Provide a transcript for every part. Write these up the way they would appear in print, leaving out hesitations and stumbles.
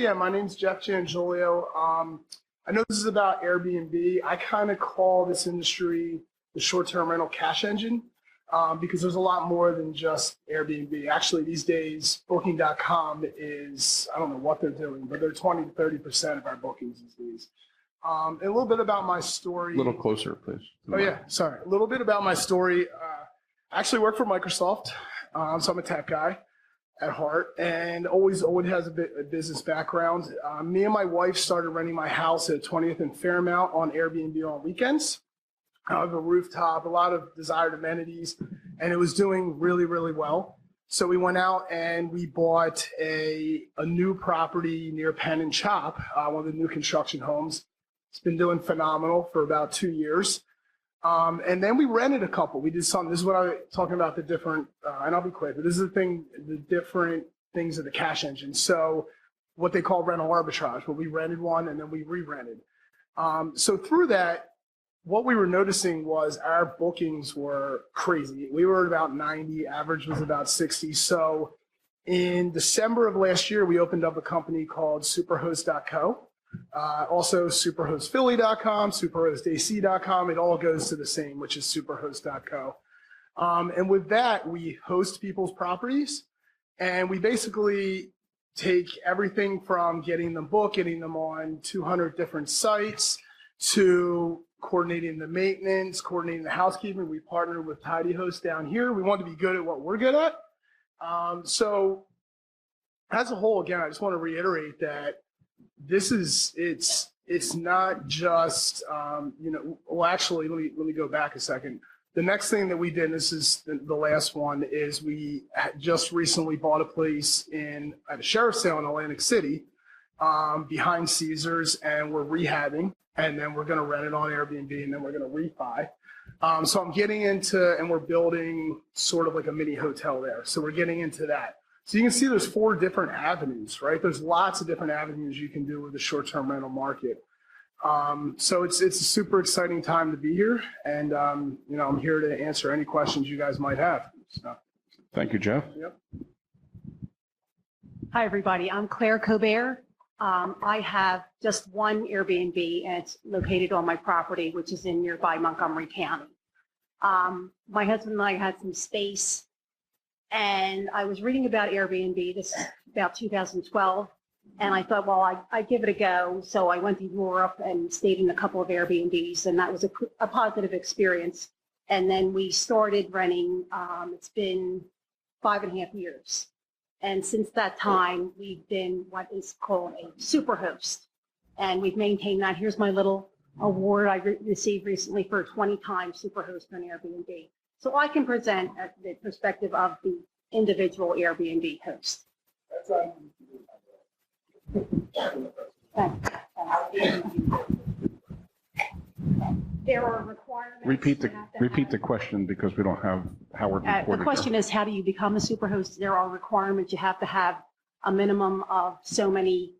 Yeah, my name's Jeff Giangiulio. I know this is about Airbnb. I kind of call this industry the short-term rental cash engine because there's a lot more than just Airbnb. Actually, these days, Booking.com is, I don't know what they're doing, but they're 20 to 30% of our bookings these days. And a little bit about my story. A little closer, please. Oh, yeah, sorry. A little bit about my story. I actually work for Microsoft, so I'm a tech guy at heart, and always has a business background. Me and my wife started renting my house at 20th and Fairmount on Airbnb on weekends. I have a rooftop, a lot of desired amenities, and it was doing really, really well. So we went out and we bought a new property near Penn and Chop, one of the new construction homes. It's been doing phenomenal for about 2 years. And then we rented a couple. We did something. This is what I'm talking about, the different, and I'll be quick, but this is the different things of the cash engine. So what they call rental arbitrage, where we rented one and then we re-rented. So through that, what we were noticing was our bookings were crazy. We were at about 90, average was about 60. So in December of last year, we opened up a company called Superhost.co. Also superhostphilly.com, superhostac.com. It all goes to the same, which is superhost.co. And with that, we host people's properties, and we basically take everything from getting them booked, getting them on 200 different sites, to coordinating the maintenance, coordinating the housekeeping. We partnered with TidyHost down here. We want to be good at what we're good at. So as a whole, again, I just want to reiterate that this is, it's not just, well, actually, let me go back a second. The next thing that we did, and this is the last one, is we just recently bought a place at a sheriff's sale in Atlantic City behind Caesars, and we're rehabbing, and then we're going to rent it on Airbnb, and then we're going to refi. So I'm getting into, and we're building sort of like a mini hotel there. So we're getting into that. So you can see there's 4 different avenues, right? There's lots of different avenues you can do with the short-term rental market. So it's a super exciting time to be here, and I'm here to answer any questions you guys might have. So. Thank you, Jeff. Yep. Hi, everybody. I'm Clare Koebert. I have just one Airbnb, and it's located on my property, which is in nearby Montgomery County. My husband and I had some space, and I was reading about Airbnb. This is about 2012. And I thought, well, I'd give it a go. So I went to Europe and stayed in a couple of Airbnbs, and that was a positive experience. And then we started renting. It's been 5.5 years. And since that time, we've been what is called a super host. And we've maintained that. Here's my little award I received recently for 20 times super host on Airbnb. So I can present the perspective of the individual Airbnb host. There are requirements. Repeat the question, because we don't have how we're recording. The question is, how do you become a superhost? There are requirements. You have to have a minimum of so many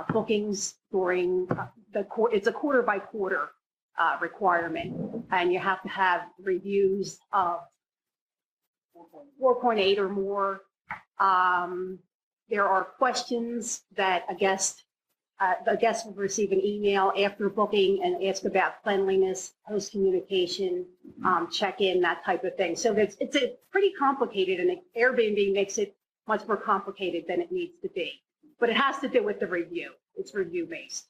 bookings during it's a quarter by quarter requirement, and you have to have reviews of 4.8 or more. There are questions that a guest will receive an email after booking and ask about cleanliness, host communication, check-in, that type of thing. So it's a pretty complicated, and Airbnb makes it much more complicated than it needs to be. But it has to do with the review. It's review-based.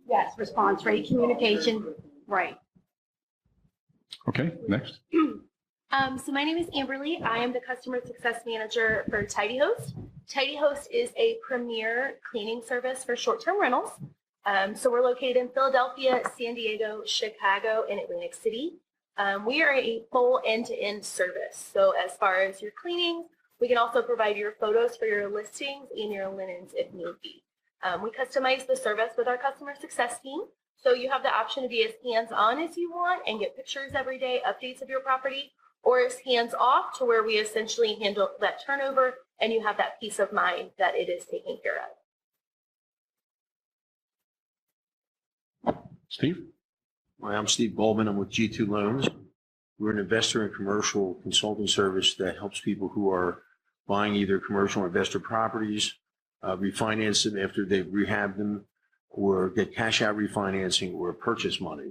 Yes, response rate, communication, right. Okay, next. So my name is Amberlee. I am the customer success manager for TidyHost. TidyHost is a premier cleaning service for short-term rentals. So we're located in Philadelphia, San Diego, Chicago, and Atlantic City. We are a full end-to-end service. So as far as your cleaning, we can also provide your photos for your listings and your linens if need be. We customize the service with our customer success team. So you have the option to be as hands-on as you want and get pictures every day, updates of your property, or as hands-off, to where we essentially handle that turnover and you have that peace of mind that it is taken care of. Steve? Hi, I'm Steve Goldman. I'm with G2 Loans. We're an investor and commercial consulting service that helps people who are buying either commercial or investor properties, refinance them after they've rehabbed them, or get cash out refinancing or purchase money.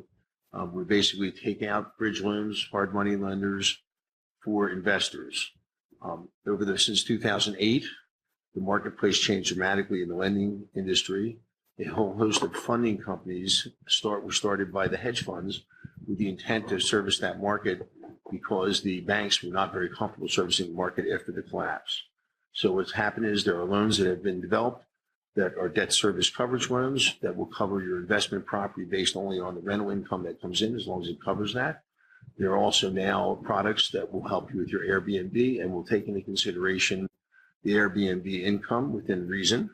We basically take out bridge loans, hard money lenders for investors. Since 2008, the marketplace changed dramatically in the lending industry. A whole host of funding companies were started by the hedge funds with the intent to service that market because the banks were not very comfortable servicing the market after the collapse. So what's happened is there are loans that have been developed that are debt service coverage loans that will cover your investment property based only on the rental income that comes in, as long as it covers that. There are also now products that will help you with your Airbnb and will take into consideration the Airbnb income within reason.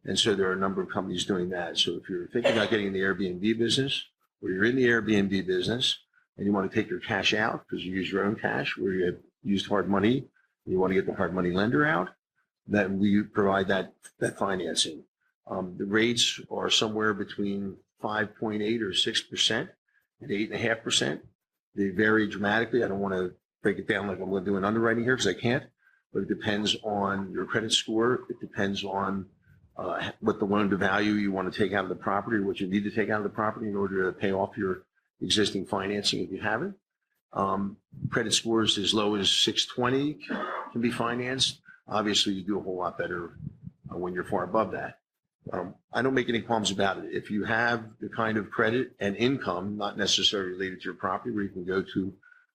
And so there are a number of companies doing that. So if you're thinking about getting in the Airbnb business, or you're in the Airbnb business and you want to take your cash out because you use your own cash, where you have used hard money, and you want to get the hard money lender out, then we provide that financing. The rates are somewhere between 5.8 or 6% and 8.5%. They vary dramatically. I don't want to break it down like I'm going to do an underwriting here because I can't, but it depends on your credit score. It depends on what the loan to value you want to take out of the property, or what you need to take out of the property in order to pay off your existing financing if you have it. Credit scores as low as 620 can be financed. Obviously, you do a whole lot better when you're far above that. I don't make any qualms about it. If you have the kind of credit and income, not necessarily related to your property, where you can go to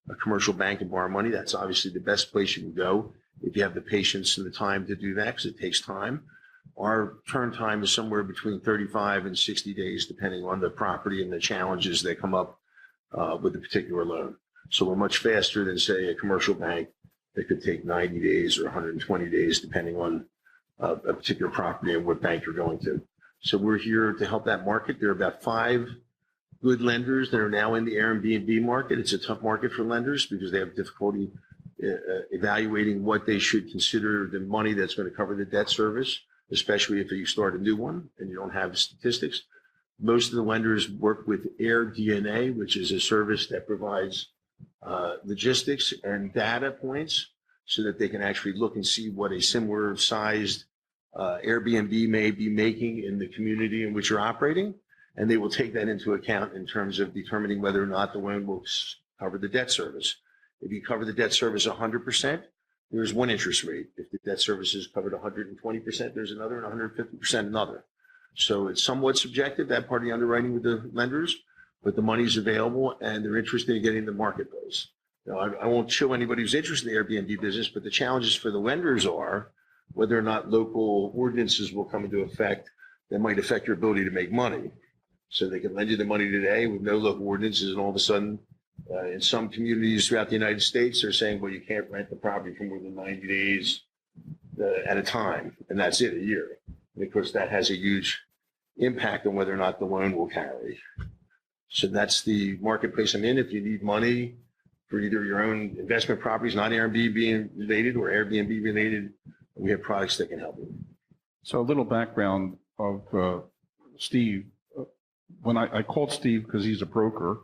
a commercial bank and borrow money, that's obviously the best place you can go if you have the patience and the time to do that, because it takes time. Our turn time is somewhere between 35 and 60 days, depending on the property and the challenges that come up with a particular loan. So we're much faster than, say, a commercial bank that could take 90 days or 120 days, depending on a particular property and what bank you're going to. So we're here to help that market. There are about 5 good lenders that are now in the Airbnb market. It's a tough market for lenders because they have difficulty evaluating what they should consider the money that's going to cover the debt service, especially if you start a new one and you don't have statistics. Most of the lenders work with AirDNA, which is a service that provides logistics and data points so that they can actually look and see what a similar sized Airbnb may be making in the community in which you're operating. And they will take that into account in terms of determining whether or not the loan will cover the debt service. If you cover the debt service 100%, there's one interest rate. If the debt service is covered 120%, there's another, and 150% another. So it's somewhat subjective, that part of the underwriting with the lenders, but the money's available and they're interested in getting in the marketplace. Now, I won't show anybody who's interested in the Airbnb business, but the challenges for the lenders are whether or not local ordinances will come into effect that might affect your ability to make money. So they can lend you the money today with no local ordinances, and all of a sudden, in some communities throughout the United States, they're saying, well, you can't rent the property for more than 90 days at a time, and that's it, a year. And of course, that has a huge impact on whether or not the loan will carry. So that's the marketplace I'm in. If you need money for either your own investment properties, not Airbnb related or Airbnb related, we have products that can help you. So a little background of Steve. When I called Steve because he's a broker,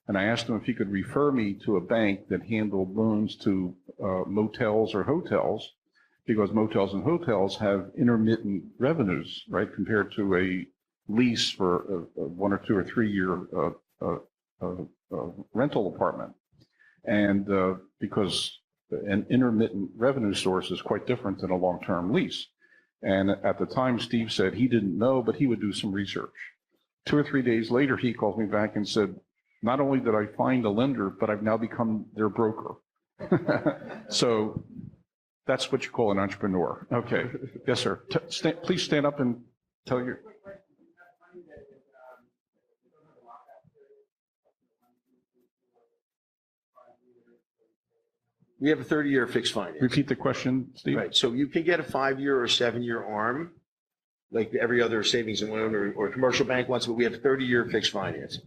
and I asked him if he could refer me to a bank that handled loans to motels or hotels, because motels and hotels have intermittent revenues, right, compared to a lease for a 1 or 2 or 3 year rental apartment. And because an intermittent revenue source is quite different than a long-term lease. And at the time, Steve said he didn't know, but he would do some research. 2 or 3 days later, he called me back and said, not only did I find a lender, but I've now become their broker. So that's what you call an entrepreneur. Okay. Yes, sir. Please stand up and tell your... We have a 30-year fixed finance. Repeat the question, Steve. Right. So you can get a 5-year or 7-year ARM, like every other savings and loan or commercial bank wants, but we have 30-year fixed financing.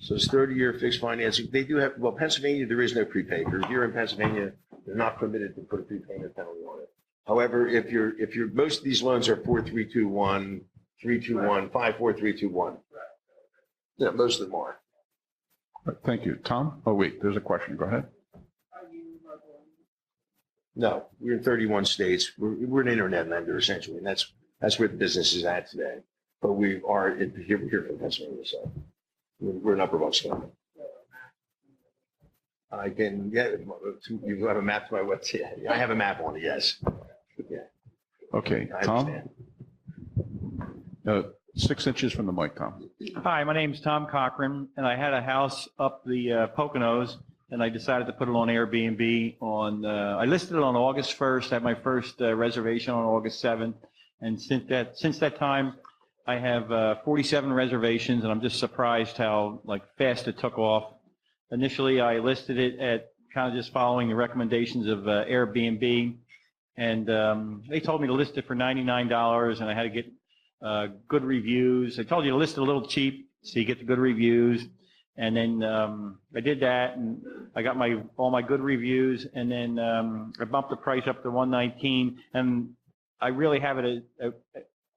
So it's 30-year fixed financing. They do have, well, Pennsylvania, there is no prepay. Because here in Pennsylvania, they're not permitted to put a prepayment penalty on it. However, if you're, most of these loans are 4-3-2-1, 3-2-1, 5-4-3-2-1. Yeah, most of them are. Thank you. Tom? Oh, wait, there's a question. Go ahead. No, we're in 31 states. We're an internet lender essentially, and that's where the business is at today. But we are here from Pennsylvania, so we're in Upper Buckskin. I can get, you have a map to my website. I have a map on it, yes. Yeah. Okay, I Tom? understand. 6 inches from the mic, Tom. Hi, my name's Tom Cochrane, and I had a house up the Poconos, and I decided to put it on Airbnb I listed it on August 1st. I had my first reservation on August 7th, and since that time, I have 47 reservations, and I'm just surprised how fast it took off. Initially, I listed it at kind of just following the recommendations of Airbnb, and they told me to list it for $99, and I had to get good reviews. They told you to list it a little cheap so you get the good reviews. And then I did that, and I got all my good reviews, and then I bumped the price up to $119, and I really have it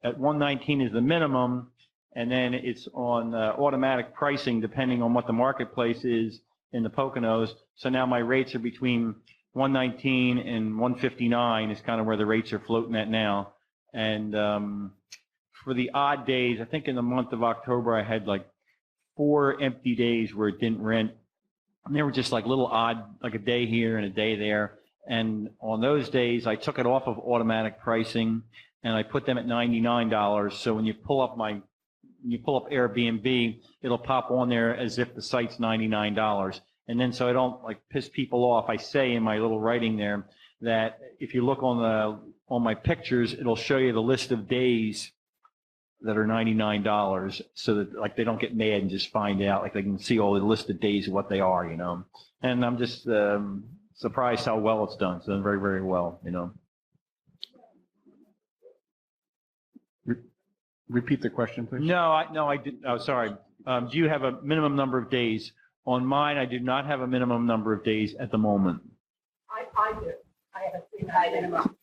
at $119 is the minimum, and then it's on automatic pricing depending on what the marketplace is in the Poconos. So now my rates are between $119 and $159 is kind of where the rates are floating at now. And for the odd days, I think in the month of October I had 4 empty days where it didn't rent. And they were just little odd, a day here and a day there. And on those days, I took it off of automatic pricing and I put them at $99. So when you pull up Airbnb, it'll pop on there as if the site's $99. And then so I don't piss people off, I say in my little writing there that if you look on my pictures, it'll show you the list of days that are $99, so that they don't get mad and just find out, they can see all the list of days of what they are, And I'm just surprised how well it's done. It's done very, very well, Repeat the question, please. No, I did. Oh, sorry. Do you have a minimum number of days? On mine, I do not have a minimum number of days at the moment. I do. I have a 3-night minimum.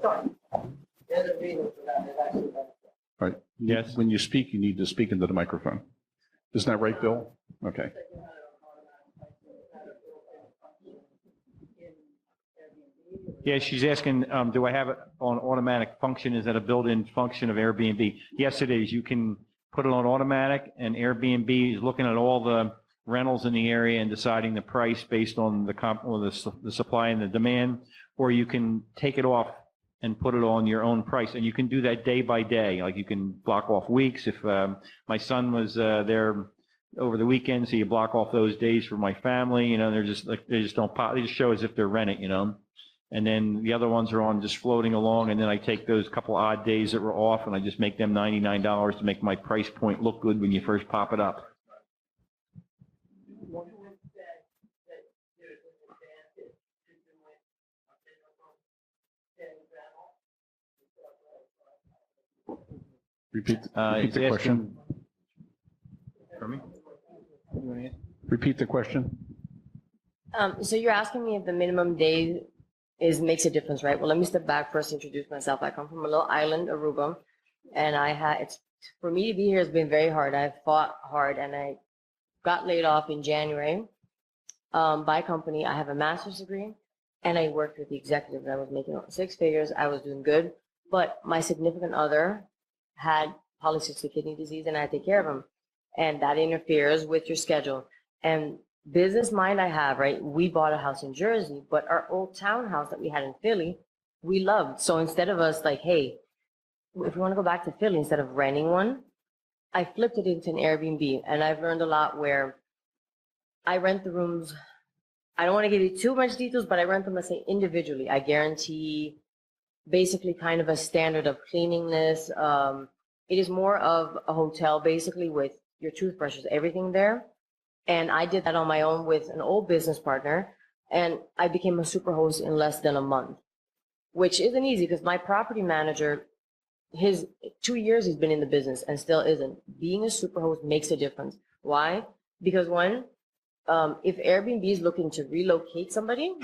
Sorry. There's a reason for that. It's actually benefit. Right. Yes. When you speak, you need to speak into the microphone. Isn't that right, Bill? Okay. Yeah, she's asking, do I have it on automatic function? Is that a built-in function of Airbnb? Yes, it is. You can put it on automatic, and Airbnb is looking at all the rentals in the area and deciding the price based on the supply and the demand, or you can take it off and put it on your own price. And you can do that day by day. You can block off weeks. If my son was there over the weekend, so you block off those days for my family. They're just they just don't pop. They just show as if they're renting. And then the other ones are on just floating along. And then I take those couple odd days that were off, and I just make them $99 to make my price point look good when you first pop it up. Repeat the question. For me? Repeat the question. So you're asking me if the minimum day makes a difference, right? Well, let me step back first, introduce myself. I come from a little island, Aruba, and for me to be here has been very hard. I've fought hard, and I got laid off in January by a company. I have a master's degree, and I worked with the executive. I was making 6 figures. I was doing good, but my significant other had polycystic kidney disease, and I had to take care of him, and that interferes with your schedule. And business mind I have, right? We bought a house in Jersey, but our old townhouse that we had in Philly, we loved. So instead of us hey, if you want to go back to Philly, instead of renting one, I flipped it into an Airbnb. And I've learned a lot where I rent the rooms. I don't want to give you too much details, but I rent them, let's say, individually. I guarantee basically kind of a standard of cleanliness. It is more of a hotel, basically, with your toothbrushes, everything there. And I did that on my own with an old business partner, and I became a super host in less than a month, which isn't easy because my property manager, 2 years he's been in the business and still isn't. Being a super host makes a difference. Why? Because one, if Airbnb is looking to relocate somebody,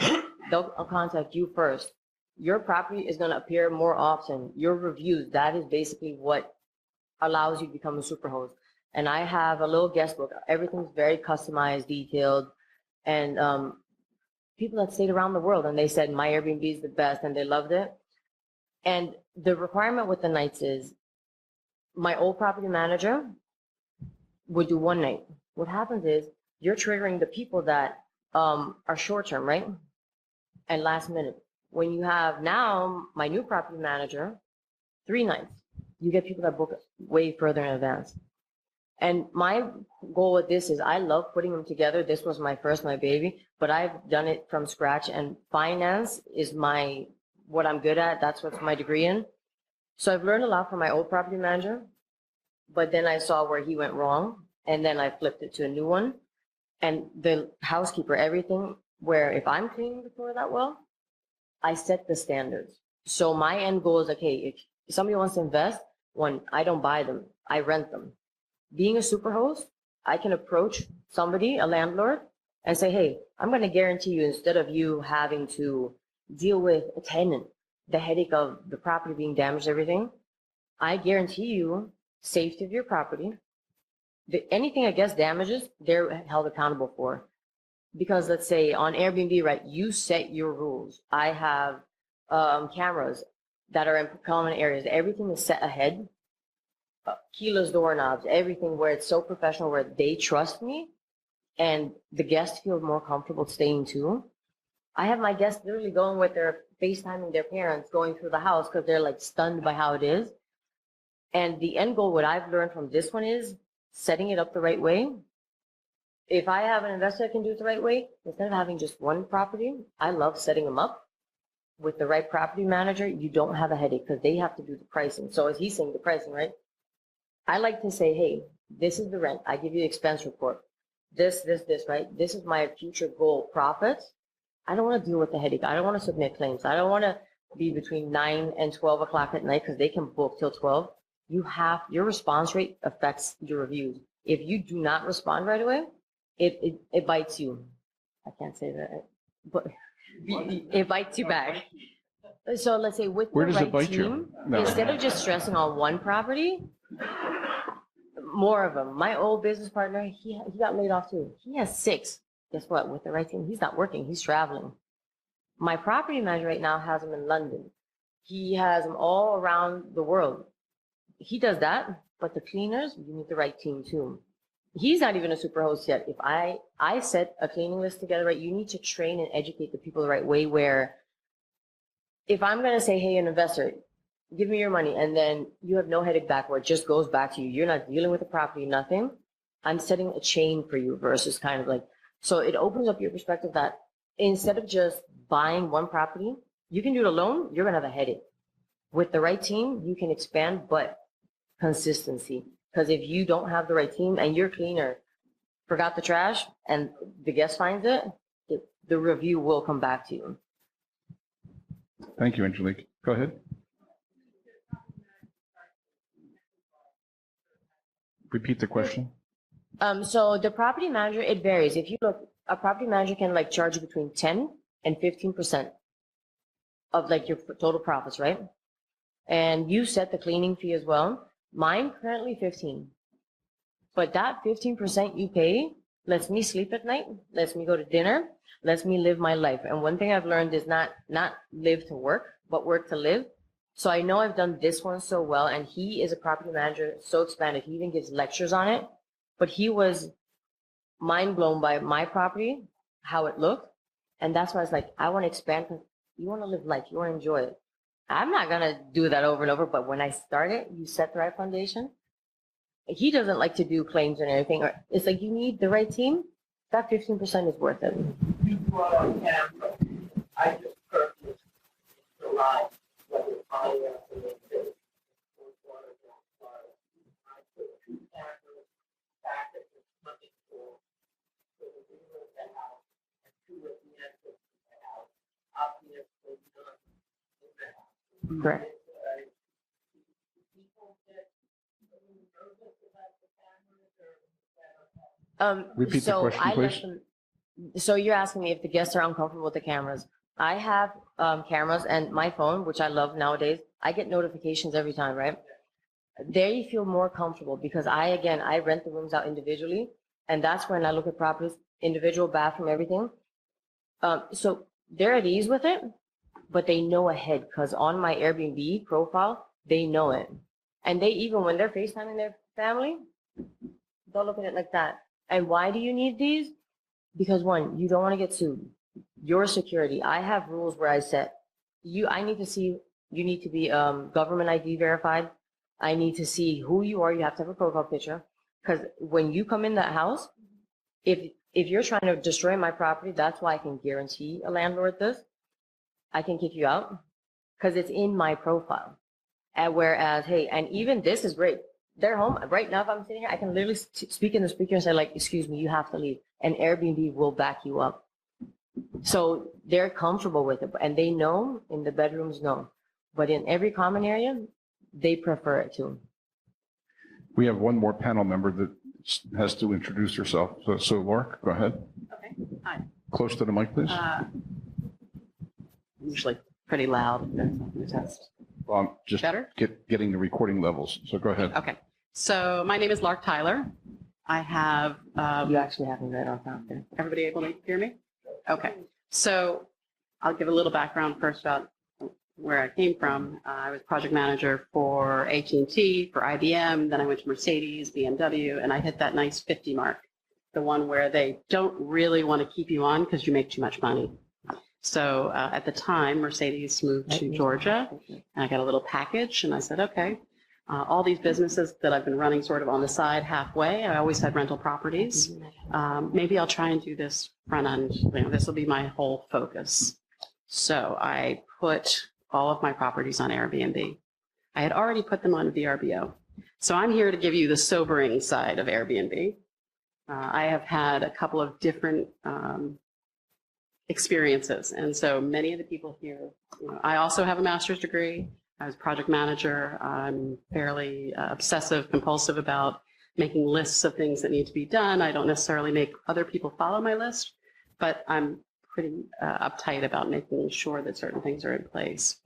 they'll contact you first. Your property is going to appear more often. Your reviews, that is basically what allows you to become a super host. And I have a little guest book. Everything's very customized, detailed. And people that stayed around the world and they said, my Airbnb is the best and they loved it. And the requirement with the nights is my old property manager would do one night. What happens is you're triggering the people that are short-term, right? And last minute. When you have now my new property manager, 3 nights, you get people that book way further in advance. And my goal with this is I love putting them together. This was my baby, but I've done it from scratch, and finance is what I'm good at. That's what's my degree in. So I've learned a lot from my old property manager, but then I saw where he went wrong, and then I flipped it to a new one. And the housekeeper, everything, where if I'm cleaning the floor that well, I set the standards. So my end goal is, okay, if somebody wants to invest, one, I don't buy them, I rent them. Being a superhost, I can approach somebody, a landlord, and say, hey, I'm going to guarantee you, instead of you having to deal with a tenant, the headache of the property being damaged, everything, I guarantee you safety of your property. Anything that gets damages, they're held accountable for. Because let's say on Airbnb, right, you set your rules. I have cameras that are in common areas. Everything is set ahead. Keyless doorknobs, everything where it's so professional, where they trust me and the guests feel more comfortable staying too. I have my guests literally going with their FaceTiming their parents going through the house because they're like stunned by how it is. And the end goal, what I've learned from this one is setting it up the right way. If I have an investor that can do it the right way, instead of having just one property, I love setting them up with the right property manager. You don't have a headache because they have to do the pricing. So as he's saying, the pricing, right? I like to say, hey, this is the rent. I give you the expense report. This, right? This is my future goal profits. I don't want to deal with the headache. I don't want to submit claims. I don't want to be between 9 and 12 o'clock at night because they can book till 12. Your response rate affects your reviews. If you do not respond right away, it bites you. I can't say that, but it bites you back. So let's say with the right team, instead of just stressing on one property, more of them. My old business partner, he got laid off too. He has 6. Guess what? With the right team, he's not working. He's traveling. My property manager right now has him in London. He has them all around the world. He does that, but the cleaners, you need the right team too. He's not even a super host yet. If I set a cleaning list together, right, you need to train and educate the people the right way, where if I'm going to say, hey, an investor, give me your money, and then you have no headache back where it just goes back to you. You're not dealing with the property, nothing. I'm setting a chain for you versus kind of like, so it opens up your perspective that instead of just buying one property, you can do it alone. You're going to have a headache. With the right team, you can expand, but consistency. Because if you don't have the right team and your cleaner forgot the trash and the guest finds it, the review will come back to you. Thank you, Angelique. Go ahead. Repeat the question. So the property manager, it varies. If you look, a property manager can like charge you between 10 and 15% of like your total profits, right? And you set the cleaning fee as well. Mine currently 15, but that 15% you pay lets me sleep at night, lets me go to dinner, lets me live my life. And one thing I've learned is not live to work, but work to live. So I know I've done this one so well, and he is a property manager so expanded. He even gives lectures on it, but he was mind blown by my property, how it looked. And that's why I was like, I want to expand because you want to live life, you want to enjoy it. I'm not going to do that over and over, but when I start it, you set the right foundation. He doesn't like to do claims and everything. It's like you need the right team. That 15% is worth it. You brought up camera. I just purchased the line, whether I or the I put 2 cameras back at the swimming pool, so the window of the house, and 2 at the entrance of the house. Obviously, none in the house. Correct. People get nervous about the cameras or Repeat the question, please. So you're asking me if the guests are uncomfortable with the cameras. I have cameras, and my phone, which I love nowadays, I get notifications every time, right? They feel more comfortable because I rent the rooms out individually, and that's when I look at properties, individual bathroom, everything. So they're at ease with it, but they know ahead because on my Airbnb profile, they know it. And they even, when they're FaceTiming their family, they'll look at it like that. And why do you need these? Because one, you don't want to get sued. Your security. I have rules where I set I need to see, you need to be government ID verified. I need to see who you are. You have to have a profile picture. Because when you come in that house, if you're trying to destroy my property, that's why I can guarantee a landlord this. I can kick you out because it's in my profile. And whereas, hey, and even this is great. They're home right now. If I'm sitting here, I can literally speak in the speaker and say, like, excuse me, you have to leave. And Airbnb will back you up. So they're comfortable with it. And they know in the bedrooms, no. But in every common area, they prefer it too. We have one more panel member that has to introduce herself. So Lark, go ahead. Okay. Hi. Close to the mic, please. Usually pretty loud. Test. Just Better? getting the recording levels. So go ahead. Okay. So my name is Lark Tyler. I have. You actually have me right on top there. Everybody able to hear me? Okay. So I'll give a little background first about where I came from. I was project manager for AT&T, for IBM. Then I went to Mercedes, BMW, and I hit that nice 50 mark, the one where they don't really want to keep you on because you make too much money. So at the time, Mercedes moved to Georgia, and I got a little package, and I said, okay, all these businesses that I've been running sort of on the side halfway, I always had rental properties. Maybe I'll try and do this front end. This will be my whole focus. So I put all of my properties on Airbnb. I had already put them on VRBO. So I'm here to give you the sobering side of Airbnb. I have had a couple of different experiences. And so many of the people here, I also have a master's degree. I was project manager. I'm fairly obsessive, compulsive about making lists of things that need to be done. I don't necessarily make other people follow my list, but I'm pretty uptight about making sure that certain things are in place.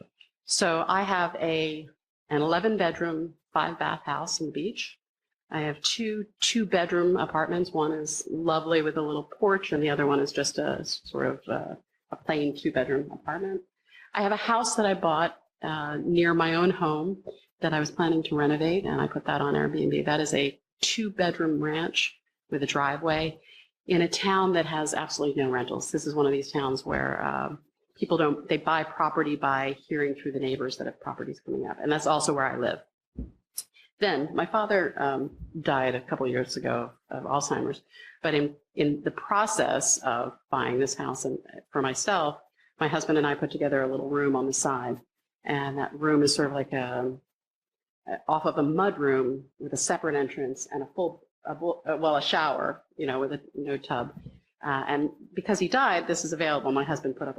So I have an 11-bedroom, 5-bath house in the beach. I have two bedroom apartments. One is lovely with a little porch, and the other one is just a sort of a plain 2-bedroom apartment. I have a house that I bought near my own home that I was planning to renovate, and I put that on Airbnb. That is a 2-bedroom ranch with a driveway in a town that has absolutely no rentals. This is one of these towns where people they buy property by hearing through the neighbors that have properties coming up, and that's also where I live. Then my father died a couple years ago of Alzheimer's, but in the process of buying this house and for myself, my husband and I put together a little room on the side, and that room is sort of like off of a mud room with a separate entrance and a shower, with no tub. And because he died, this is available. My husband put up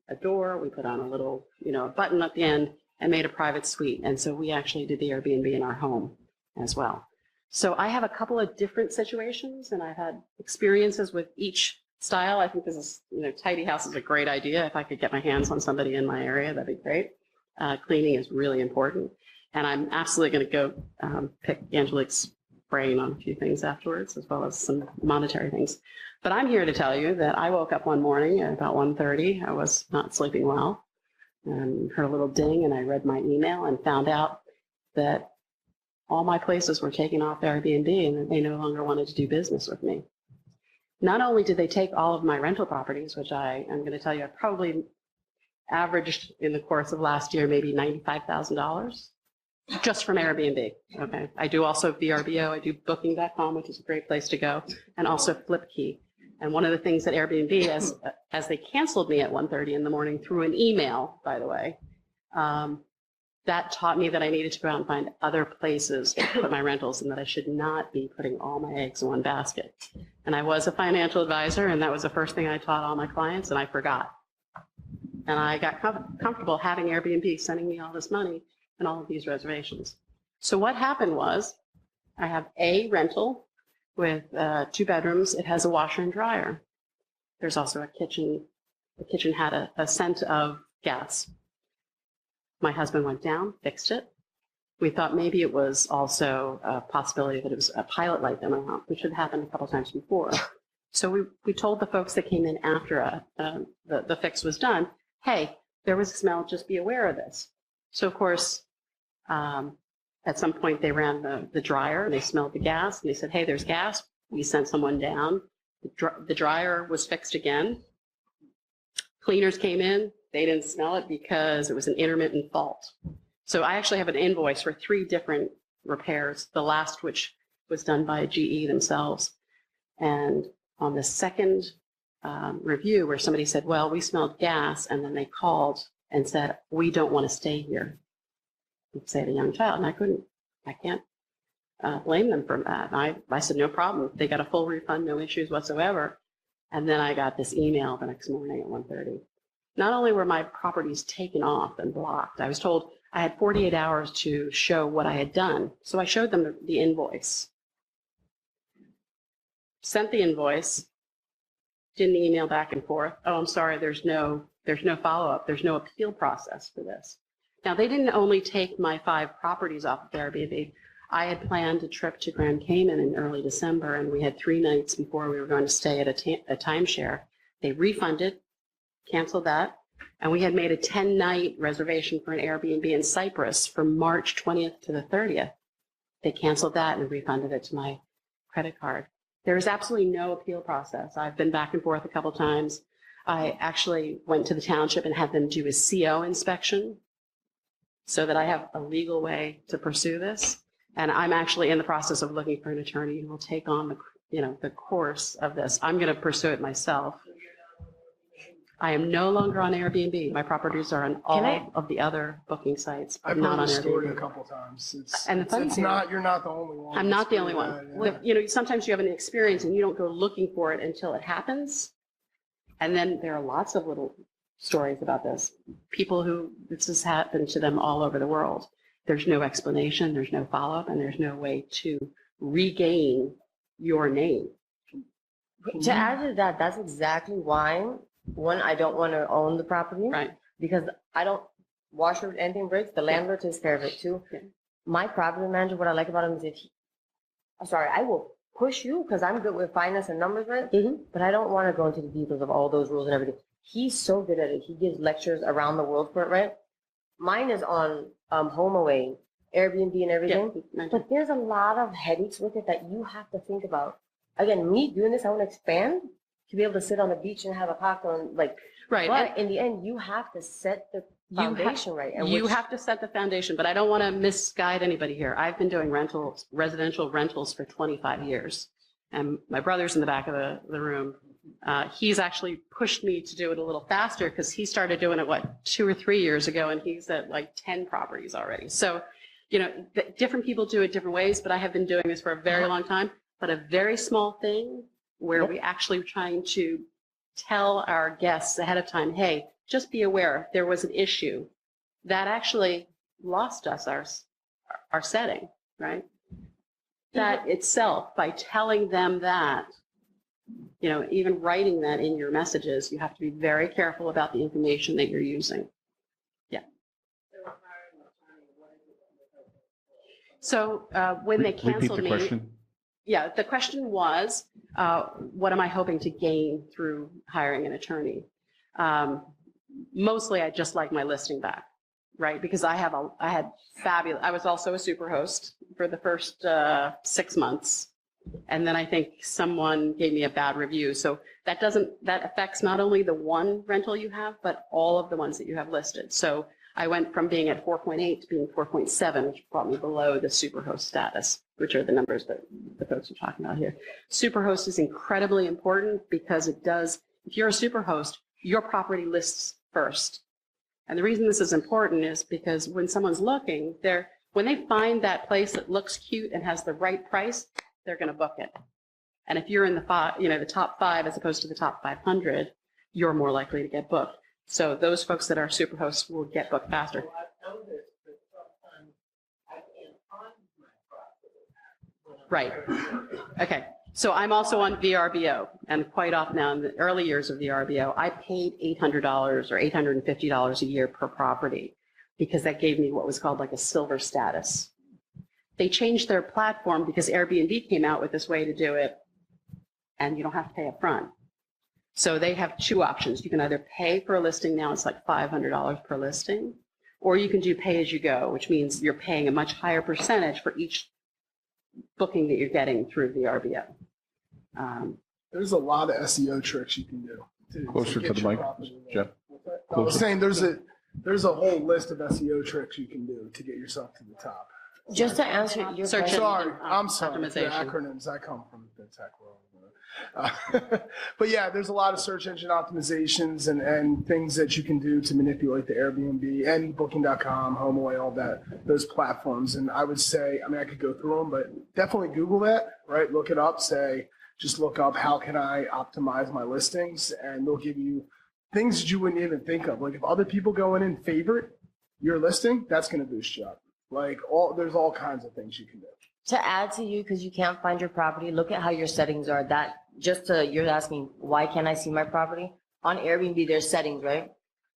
a door. We put on a little, a button at the end, and made a private suite. And so we actually did the Airbnb in our home as well. So I have a couple of different situations, and I've had experiences with each style. I think this is, tidy house is a great idea. If I could get my hands on somebody in my area, that'd be great. Cleaning is really important. And I'm absolutely going to go pick Angelique's brain on a few things afterwards, as well as some monetary things. But I'm here to tell you that I woke up one morning at about 1:30. I was not sleeping well. And heard a little ding, and I read my email and found out that all my places were taken off Airbnb and that they no longer wanted to do business with me. Not only did they take all of my rental properties, which I am going to tell you I probably averaged in the course of last year maybe $95,000 just from Airbnb. Okay, I do also VRBO. I do Booking.com, which is a great place to go, and also Flipkey. And one of the things that Airbnb, as they canceled me at 1:30 in the morning through an email, by the way, that taught me that I needed to go out and find other places to put my rentals, and that I should not be putting all my eggs in one basket. And I was a financial advisor, and that was the first thing I taught all my clients, and I forgot. And I got comfortable having Airbnb sending me all this money and all of these reservations. So what happened was I have a rental with 2 bedrooms. It has a washer and dryer. There's also a kitchen. The kitchen had a scent of gas. My husband went down, fixed it. We thought maybe it was also a possibility that it was a pilot light that went out, which had happened a couple times before. So we told the folks that came in after the fix was done, hey, there was a smell, just be aware of this. So of course, at some point they ran the dryer and they smelled the gas and they said, hey, there's gas. We sent someone down. The dryer was fixed again. Cleaners came in. They didn't smell it because it was an intermittent fault. So I actually have an invoice for 3 different repairs, the last which was done by GE themselves. And on the second review where somebody said, well, we smelled gas, and then they called and said, we don't want to stay here. You'd say to a young child, and I can't blame them for that. I said, no problem. They got a full refund, no issues whatsoever. And then I got this email the next morning at 1:30. Not only were my properties taken off and blocked, I was told I had 48 hours to show what I had done. So I showed them the invoice. Sent the invoice, didn't email back and forth. Oh, I'm sorry, there's no follow-up. There's no appeal process for this. Now, they didn't only take my 5 properties off of Airbnb. I had planned a trip to Grand Cayman in early December, and we had 3 nights before we were going to stay at a timeshare. They refunded, canceled that, and we had made a 10-night reservation for an Airbnb in Cyprus from March 20th to the 30th. They canceled that and refunded it to my credit card. There is absolutely no appeal process. I've been back and forth a couple times. I actually went to the township and had them do a CO inspection so that I have a legal way to pursue this. And I'm actually in the process of looking for an attorney who will take on the course of this. I'm going to pursue it myself. I am no longer on Airbnb. My properties are on all of the other booking sites, but I've not heard on the story a Airbnb. couple times. You're not the only one. I'm not the only one. Yeah. Sometimes you have an experience and you don't go looking for it until it happens. And then there are lots of little stories about this. People who this has happened to them all over the world. There's no explanation, there's no follow-up, and there's no way to regain your name. To add to that, that's exactly why, one, I don't want to own the property. Right. Because I don't wash or anything breaks, the landlord takes care of it too. Yeah. My property manager, what I like about him is I will push you because I'm good with finance and numbers, right? Mm-hmm. But I don't want to go into the details of all those rules and everything. He's so good at it. He gives lectures around the world for it, right? Mine is on HomeAway, Airbnb and everything. Yeah. But there's a lot of headaches with it that you have to think about. Again, me doing this, I want to expand to be able to sit on the beach and have a cocktail and Right. But in the end, you have to set the foundation right. And You have to set the foundation, but I don't want to misguide anybody here. I've been doing residential rentals for 25 years. And my brother's in the back of the room. He's actually pushed me to do it a little faster because he started doing it, 2 or 3 years ago, and he's at 10 properties already. So, different people do it different ways, but I have been doing this for a very long time. But a very small thing where we actually trying to tell our guests ahead of time, hey, just be aware there was an issue that actually lost us our setting, right? That itself, by telling them that, even writing that in your messages, you have to be very careful about the information that you're using. Yeah. So when they canceled Repeat the question. Yeah, the question was, what am I hoping to gain through hiring an attorney? Mostly, I just like my listing back, right? Because I had fabulous. I was also a super host for the first 6 months, and then I think someone gave me a bad review. So that affects not only the one rental you have, but all of the ones that you have listed. So I went from being at 4.8 to being 4.7, which brought me below the superhost status, which are the numbers that the folks are talking about here. Superhost is incredibly important because it does, if you're a superhost, your property lists first. And the reason this is important is because when someone's looking, when they find that place that looks cute and has the right price, they're going to book it. And if you're in the top 5 as opposed to the top 500, you're more likely to get booked. So those folks that are superhosts will get booked faster. Well, I've noticed that sometimes I can't find my property. Right. Okay. So I'm also on VRBO, and quite often now in the early years of VRBO, I paid $800 or $850 a year per property because that gave me what was called a silver status. They changed their platform because Airbnb came out with this way to do it, and you don't have to pay up front. So they have two options. You can either pay for a listing, now it's like $500 per listing, or you can do pay as you go, which means you're paying a much higher percentage for each booking that you're getting through the RBO. There's a lot of SEO tricks you can do. Closer to get the your mic, property Jeff. I was saying there's a whole list of SEO tricks you can do to get yourself to the top. Just to answer your Search question. Sorry, I'm sorry. The optimization. acronyms. I come from the tech world. But yeah, there's a lot of search engine optimizations and things that you can do to manipulate the Airbnb and Booking.com, HomeAway, all those platforms. And I would say, I mean, I could go through them, but definitely Google that, right? Look it up. Just look up how can I optimize my listings, and they'll give you things that you wouldn't even think of. Like if other people go in and favorite your listing, that's going to boost you up. There's all kinds of things you can do. To add to you, because you can't find your property, look at how your settings are. You're asking, why can't I see my property? On Airbnb, there's settings, right?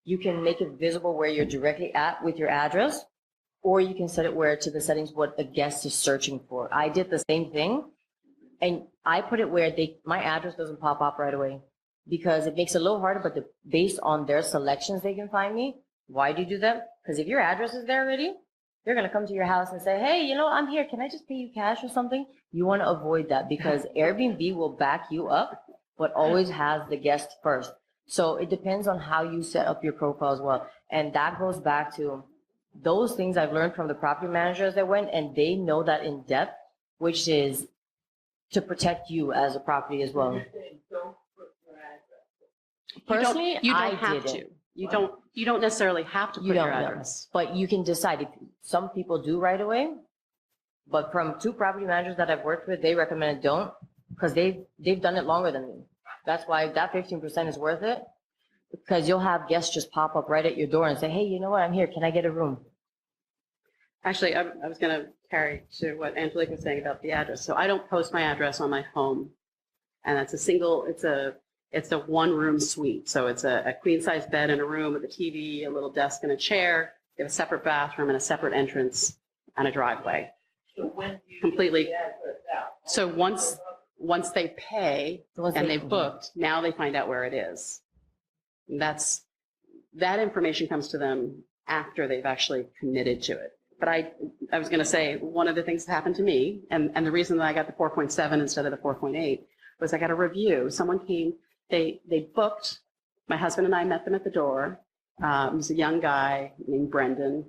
You can make it visible where you're directly at with your address, or you can set it where to the settings what a guest is searching for. I did the same thing, and I put it where my address doesn't pop up right away because it makes it a little harder, but based on their selections, they can find me. Why do you do that? Because if your address is there already, they're going to come to your house and say, hey, I'm here. Can I just pay you cash or something? You want to avoid that because Airbnb will back you up, but always has the guest first. So it depends on how you set up your profile as well. And that goes back to those things I've learned from the property managers that went, and they know that in depth, which is to protect you as a property as well. Personally, you don't I have didn't. to. You don't necessarily have to put your address. But you can decide. Some people do right away, but from 2 property managers that I've worked with, they recommended don't because they've done it longer than me. That's why that 15% is worth it, because you'll have guests just pop up right at your door and say, hey, you know what? I'm here. Can I get a room? Actually, I was going to carry to what Angelique was saying about the address. So I don't post my address on my home, and it's a one-room suite. So it's a queen-size bed in a room with a TV, a little desk, and a chair. You have a separate bathroom and a separate entrance and a driveway. So when do you Completely. get the address out? So once they pay and they've booked, now they find out where it is. That information comes to them after they've actually committed to it. But I was going to say, one of the things that happened to me, and the reason that I got the 4.7 instead of the 4.8 was I got a review. Someone came, they booked, my husband and I met them at the door. He was a young guy named Brendan,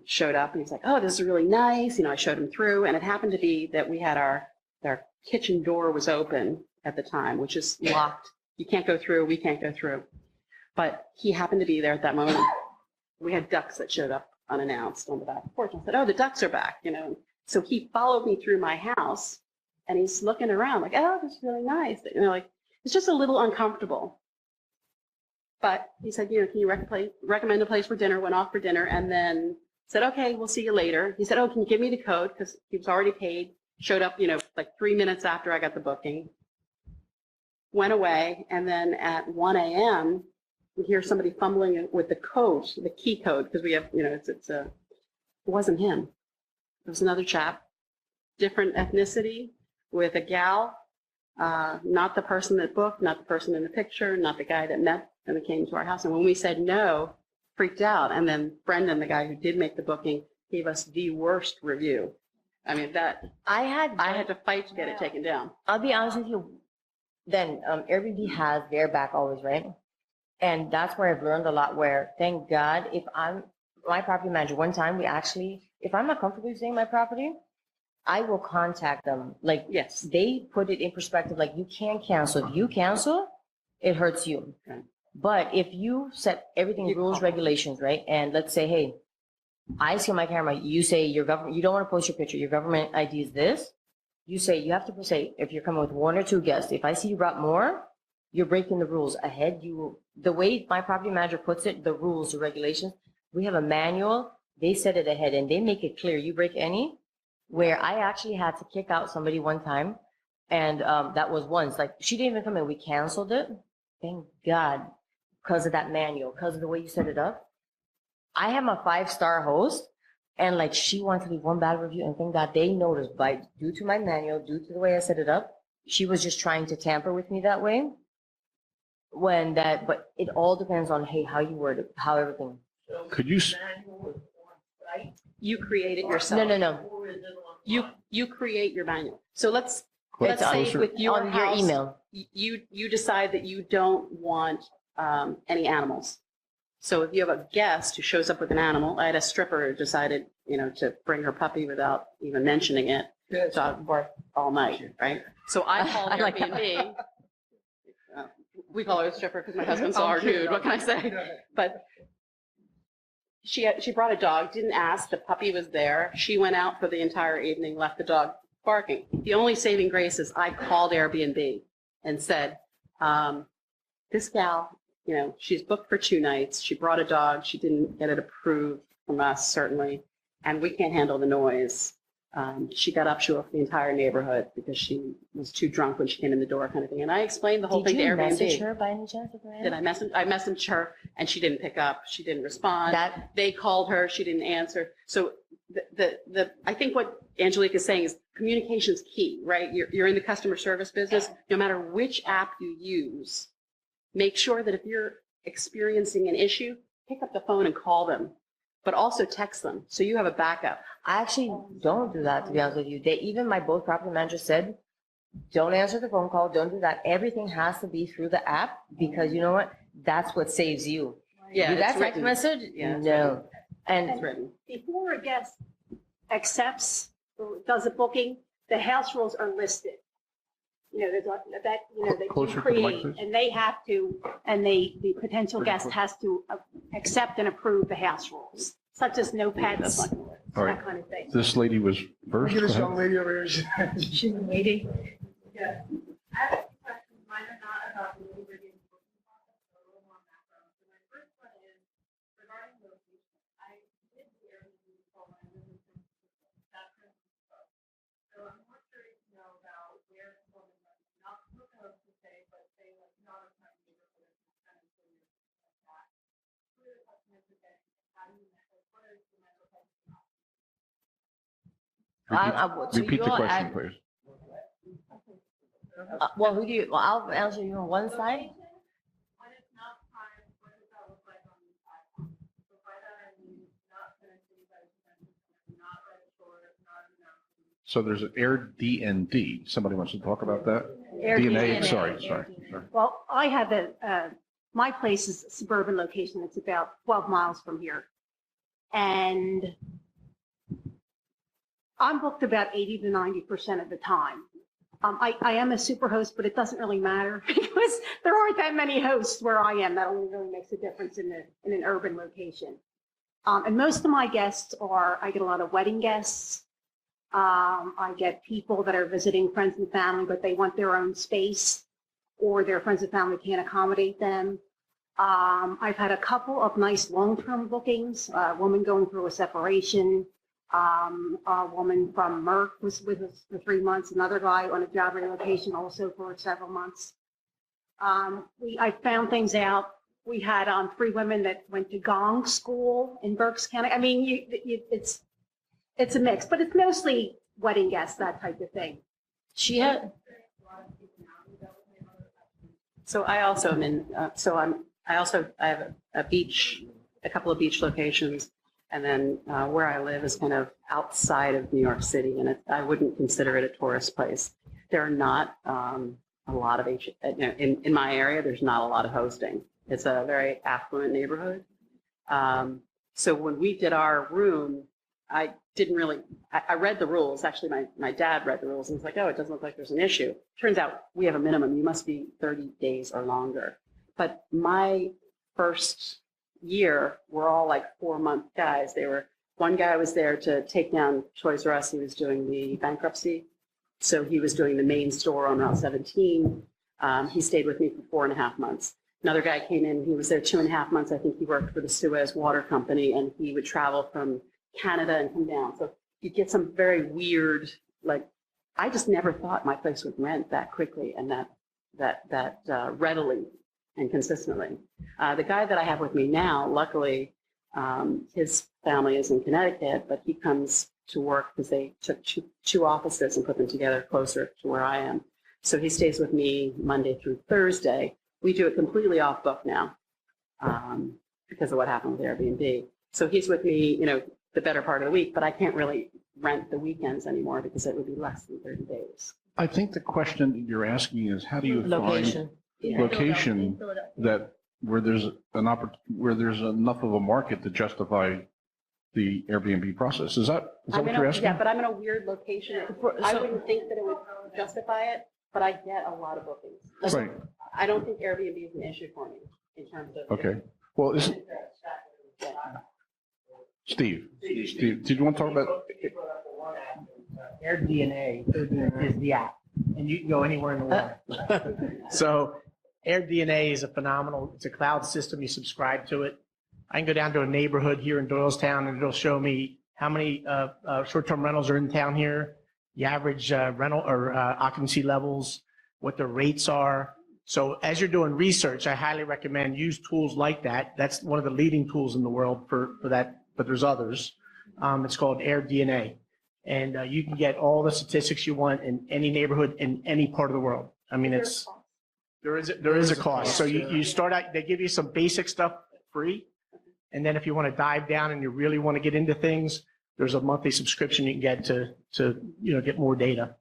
showed up and he was like, oh, this is really nice. I showed him through, and it happened to be that we had our kitchen door was open at the time, which is locked. You can't go through, we can't go through. But he happened to be there at that moment. We had ducks that showed up unannounced on the back porch. I said, oh, the ducks are back, So he followed me through my house and he's looking around like, oh, this is really nice. It's just a little uncomfortable. But he said, can you recommend a place for dinner? Went off for dinner and then said, okay, we'll see you later. He said, oh, can you give me the code? Because he was already paid. Showed up, like 3 minutes after I got the booking. Went away. And then at 1 a.m., we hear somebody fumbling with the code, the key code, because we have, it wasn't him. It was another chap, different ethnicity with a gal, not the person that booked, not the person in the picture, not the guy that met and that came to our house. And when we said no, freaked out. And then Brendan, the guy who did make the booking, gave us the worst review. I mean, I had to fight to get it taken down. I'll be honest with you. Then Airbnb has their back always, right? And that's where I've learned a lot where, thank God, if I'm my property manager, one time if I'm not comfortable staying in my property, I will contact them. Like, yes, they put it in perspective, like you can't cancel. If you cancel, it hurts you. Okay. But if you set everything, rules, regulations, right? And let's say, hey, I see on my camera, you say you don't want to post your picture. Your government ID is this. You say, you have to say, if you're coming with 1 or 2 guests, if I see you brought more, you're breaking the rules ahead. The way my property manager puts it, the rules, the regulations, we have a manual. They set it ahead and they make it clear. You break any, where I actually had to kick out somebody one time. And that was once, like she didn't even come in. We canceled it. Thank God, because of that manual, because of the way you set it up. I am a 5-star host and like she wanted to leave one bad review, and thank God they noticed due to my manual, due to the way I set it up, she was just trying to tamper with me that way. But it all depends on, hey, how you word it, how everything. Could you, You create it yourself. No. You create your manual. So let's It's say closer. with your on house, your email. you decide that you don't want any animals. So if you have a guest who shows up with an animal, I had a stripper who decided, to bring her puppy without even mentioning it. Dog barked all night, right? So I called I like that. Airbnb. We call her a stripper because my husband saw her nude. What can I say? But she brought a dog, didn't ask. The puppy was there. She went out for the entire evening, left the dog barking. The only saving grace is I called Airbnb and said, this gal, she's booked for 2 nights. She brought a dog. She didn't get it approved from us, certainly. And we can't handle the noise. She got up, she woke the entire neighborhood because she was too drunk when she came in the door, kind of thing. And I explained the whole thing to Airbnb. Did you message her by any chance? Did I message? I messaged her and she didn't pick up. She didn't respond. They called her. She didn't answer. So I think what Angelique is saying is communication's key, right? You're in the customer service business. No matter which app you use, make sure that if you're experiencing an issue, pick up the phone and call them, but also text them so you have a backup. I actually don't do that, to be honest with you. Even my both property managers said, don't answer the phone call, don't do that. Everything has to be through the app because you know what? That's what saves you. Yeah, Do that it's text written. message? Yeah, it's No. And It's written. Before a guest accepts or does a booking, the house rules are listed. There's that you Closer to the mic, create, please. and they have to, and the potential guest has to accept and approve the house rules, such as no pets, All right. that kind of thing. This lady was first. Look at this Go young ahead. lady over here. She's waiting. Yeah. I have a few questions. Mine are not about the neighborhood booking process, but a little more background. So my first one is regarding location. I did the Airbnb before when I lived in San Francisco. That's San Francisco. So I'm more curious to know about where people are living, not Poconos per se, but say like not a kind of neighborhood, kind of city or something like that. Who are the customers are getting? How do you measure? What are the mental health options? Repeat the question, please. I'll answer you on one side. When it's not time, what does that look like on these platforms? So by that I mean not finished anybody, not ready for it, not enough. So there's an Airbnb. Somebody wants to talk about that? Airbnb. DNA, sorry. Well, I have my place is a suburban location. It's about 12 miles from here. And I'm booked about 80 to 90% of the time. I am a super host, but it doesn't really matter because there aren't that many hosts where I am. That only really makes a difference in an urban location. And most of my guests I get a lot of wedding guests. I get people that are visiting friends and family, but they want their own space or their friends and family can't accommodate them. I've had a couple of nice long-term bookings, a woman going through a separation, a woman from Merck was with us for 3 months, another guy on a job relocation also for several months. I found things out. We had 3 women that went to Gong School in Berks County. I mean, it's a mix, but it's mostly wedding guests, that type of thing. She had. So I also am in, I have a beach, a couple of beach locations. And then where I live is kind of outside of New York City, and I wouldn't consider it a tourist place. There are not a lot of, in my area, there's not a lot of hosting. It's a very affluent neighborhood. So when we did our room, I didn't really, I read the rules. Actually, my dad read the rules and was like, oh, it doesn't look like there's an issue. Turns out we have a minimum. You must be 30 days or longer. But my first year, we're all like 4-month guys. One guy was there to take down Toys R Us. He was doing the bankruptcy. So he was doing the main store on Route 17. He stayed with me for 4.5 months. Another guy came in, he was there 2.5 months. I think he worked for the Suez Water Company, and he would travel from Canada and come down. So you get some very weird, I just never thought my place would rent that quickly and that readily and consistently. The guy that I have with me now, luckily, his family is in Connecticut, but he comes to work because they took two offices and put them together closer to where I am. So he stays with me Monday through Thursday. We do it completely off book now because of what happened with Airbnb. So he's with me, the better part of the week, but I can't really rent the weekends anymore because it would be less than 30 days. I think the question you're asking is how do you Location. find location that where there's enough of a market to justify the Airbnb process? Is that what you're asking? Yeah, but I'm in a weird location. I wouldn't think that it would justify it, but I get a lot of bookings. Right. I don't think Airbnb is an issue for me in terms of. Okay. Well, Steve, did you want to talk about? AirDNA is the app, and you can go anywhere in the world. So AirDNA is it's a cloud system. You subscribe to it. I can go down to a neighborhood here in Doylestown, and it'll show me how many short-term rentals are in town here, the average rental or occupancy levels, what the rates are. So as you're doing research, I highly recommend use tools like that. That's one of the leading tools in the world for that, but there's others. It's called AirDNA. And you can get all the statistics you want in any neighborhood in any part of the world. I mean, there is a cost. So you start out, they give you some basic stuff free. And then if you want to dive down and you really want to get into things, there's a monthly subscription you can get to get more data.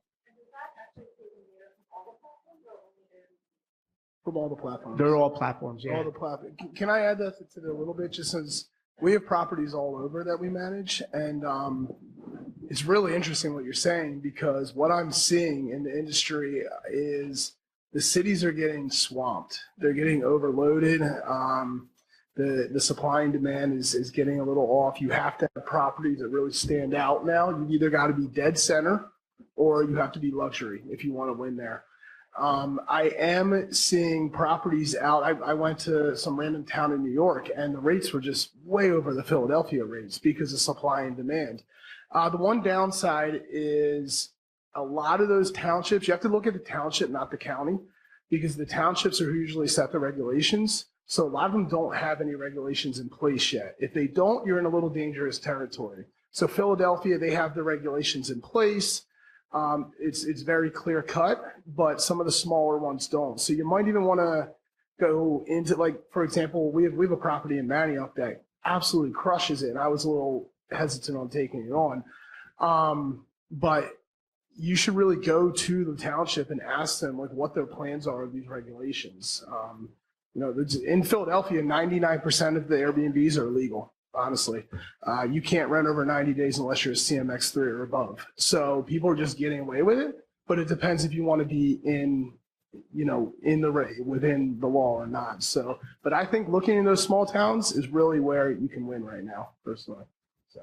From all the platforms. They're all platforms, yeah. All the platforms. Can I add that to it a little bit? Just since we have properties all over that we manage, and it's really interesting what you're saying, because what I'm seeing in the industry is the cities are getting swamped. They're getting overloaded. The supply and demand is getting a little off. You have to have properties that really stand out now. You've either got to be dead center or you have to be luxury if you want to win there. I am seeing properties out. I went to some random town in New York, and the rates were just way over the Philadelphia rates because of supply and demand. The one downside is a lot of those townships, you have to look at the township, not the county, because the townships are who usually set the regulations. So a lot of them don't have any regulations in place yet. If they don't, you're in a little dangerous territory. So Philadelphia, they have the regulations in place. It's very clear cut, but some of the smaller ones don't. So you might even want to go into, like, for example, we have a property in Manioc that absolutely crushes it, and I was a little hesitant on taking it on. But you should really go to the township and ask them like what their plans are with these regulations. In Philadelphia, 99% of the Airbnbs are illegal. Honestly, you can't rent over 90 days unless you're a CMX3 or above. So people are just getting away with it, but it depends if you want to be within the law or not. So, but I think looking in those small towns is really where you can win right now, personally. So.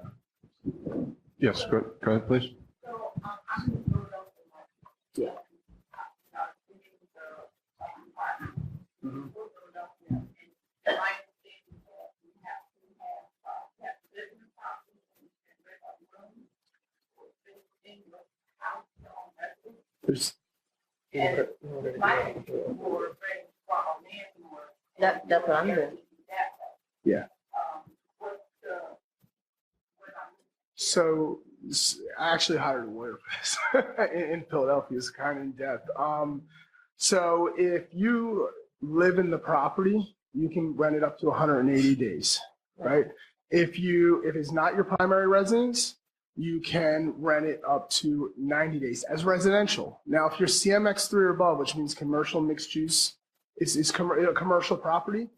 Yes, go ahead, please. So I'm in Philadelphia. Yeah. Mm-hmm. Philadelphia, There's, That's what I'm doing. yeah. So I actually hired a lawyer for this in Philadelphia. It's kind of in depth. So if you live in the property, you can rent it up to 180 days, right? If it's not your primary residence, you can rent it up to 90 days as residential. Now, if you're CMX3 or above, which means commercial mixed use, it's commercial property,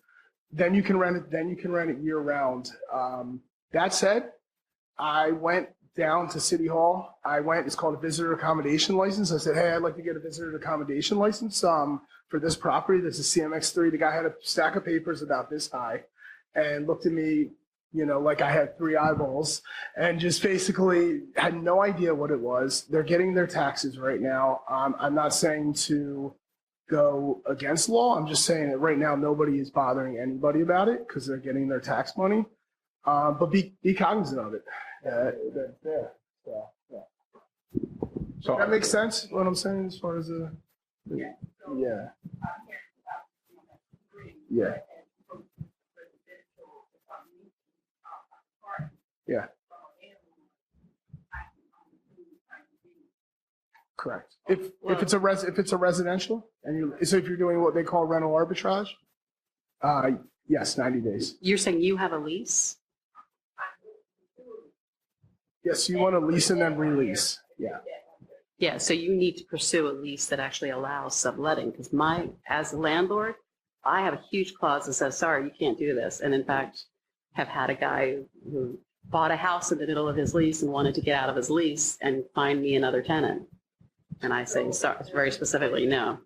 then you can rent it year round. That said, I went down to City Hall. It's called a visitor accommodation license. I said, hey, I'd like to get a visitor accommodation license for this property. This is CMX3. The guy had a stack of papers about this high and looked at me, like I had 3 eyeballs, and just basically had no idea what it was. They're getting their taxes right now. I'm not saying to go against law. I'm just saying that right now nobody is bothering anybody about it because they're getting their tax money. But be cognizant of it. So that makes sense, what I'm saying, as far as yeah. Correct. If it's a residential, so if you're doing what they call rental arbitrage, yes, 90 days. You're saying you have a lease? Yes, you want to lease and then release. Yeah. Yeah, so you need to pursue a lease that actually allows subletting, because as a landlord, I have a huge clause that says, sorry, you can't do this. And in fact, have had a guy who bought a house in the middle of his lease and wanted to get out of his lease and find me another tenant. And I say, sorry, very specifically, no.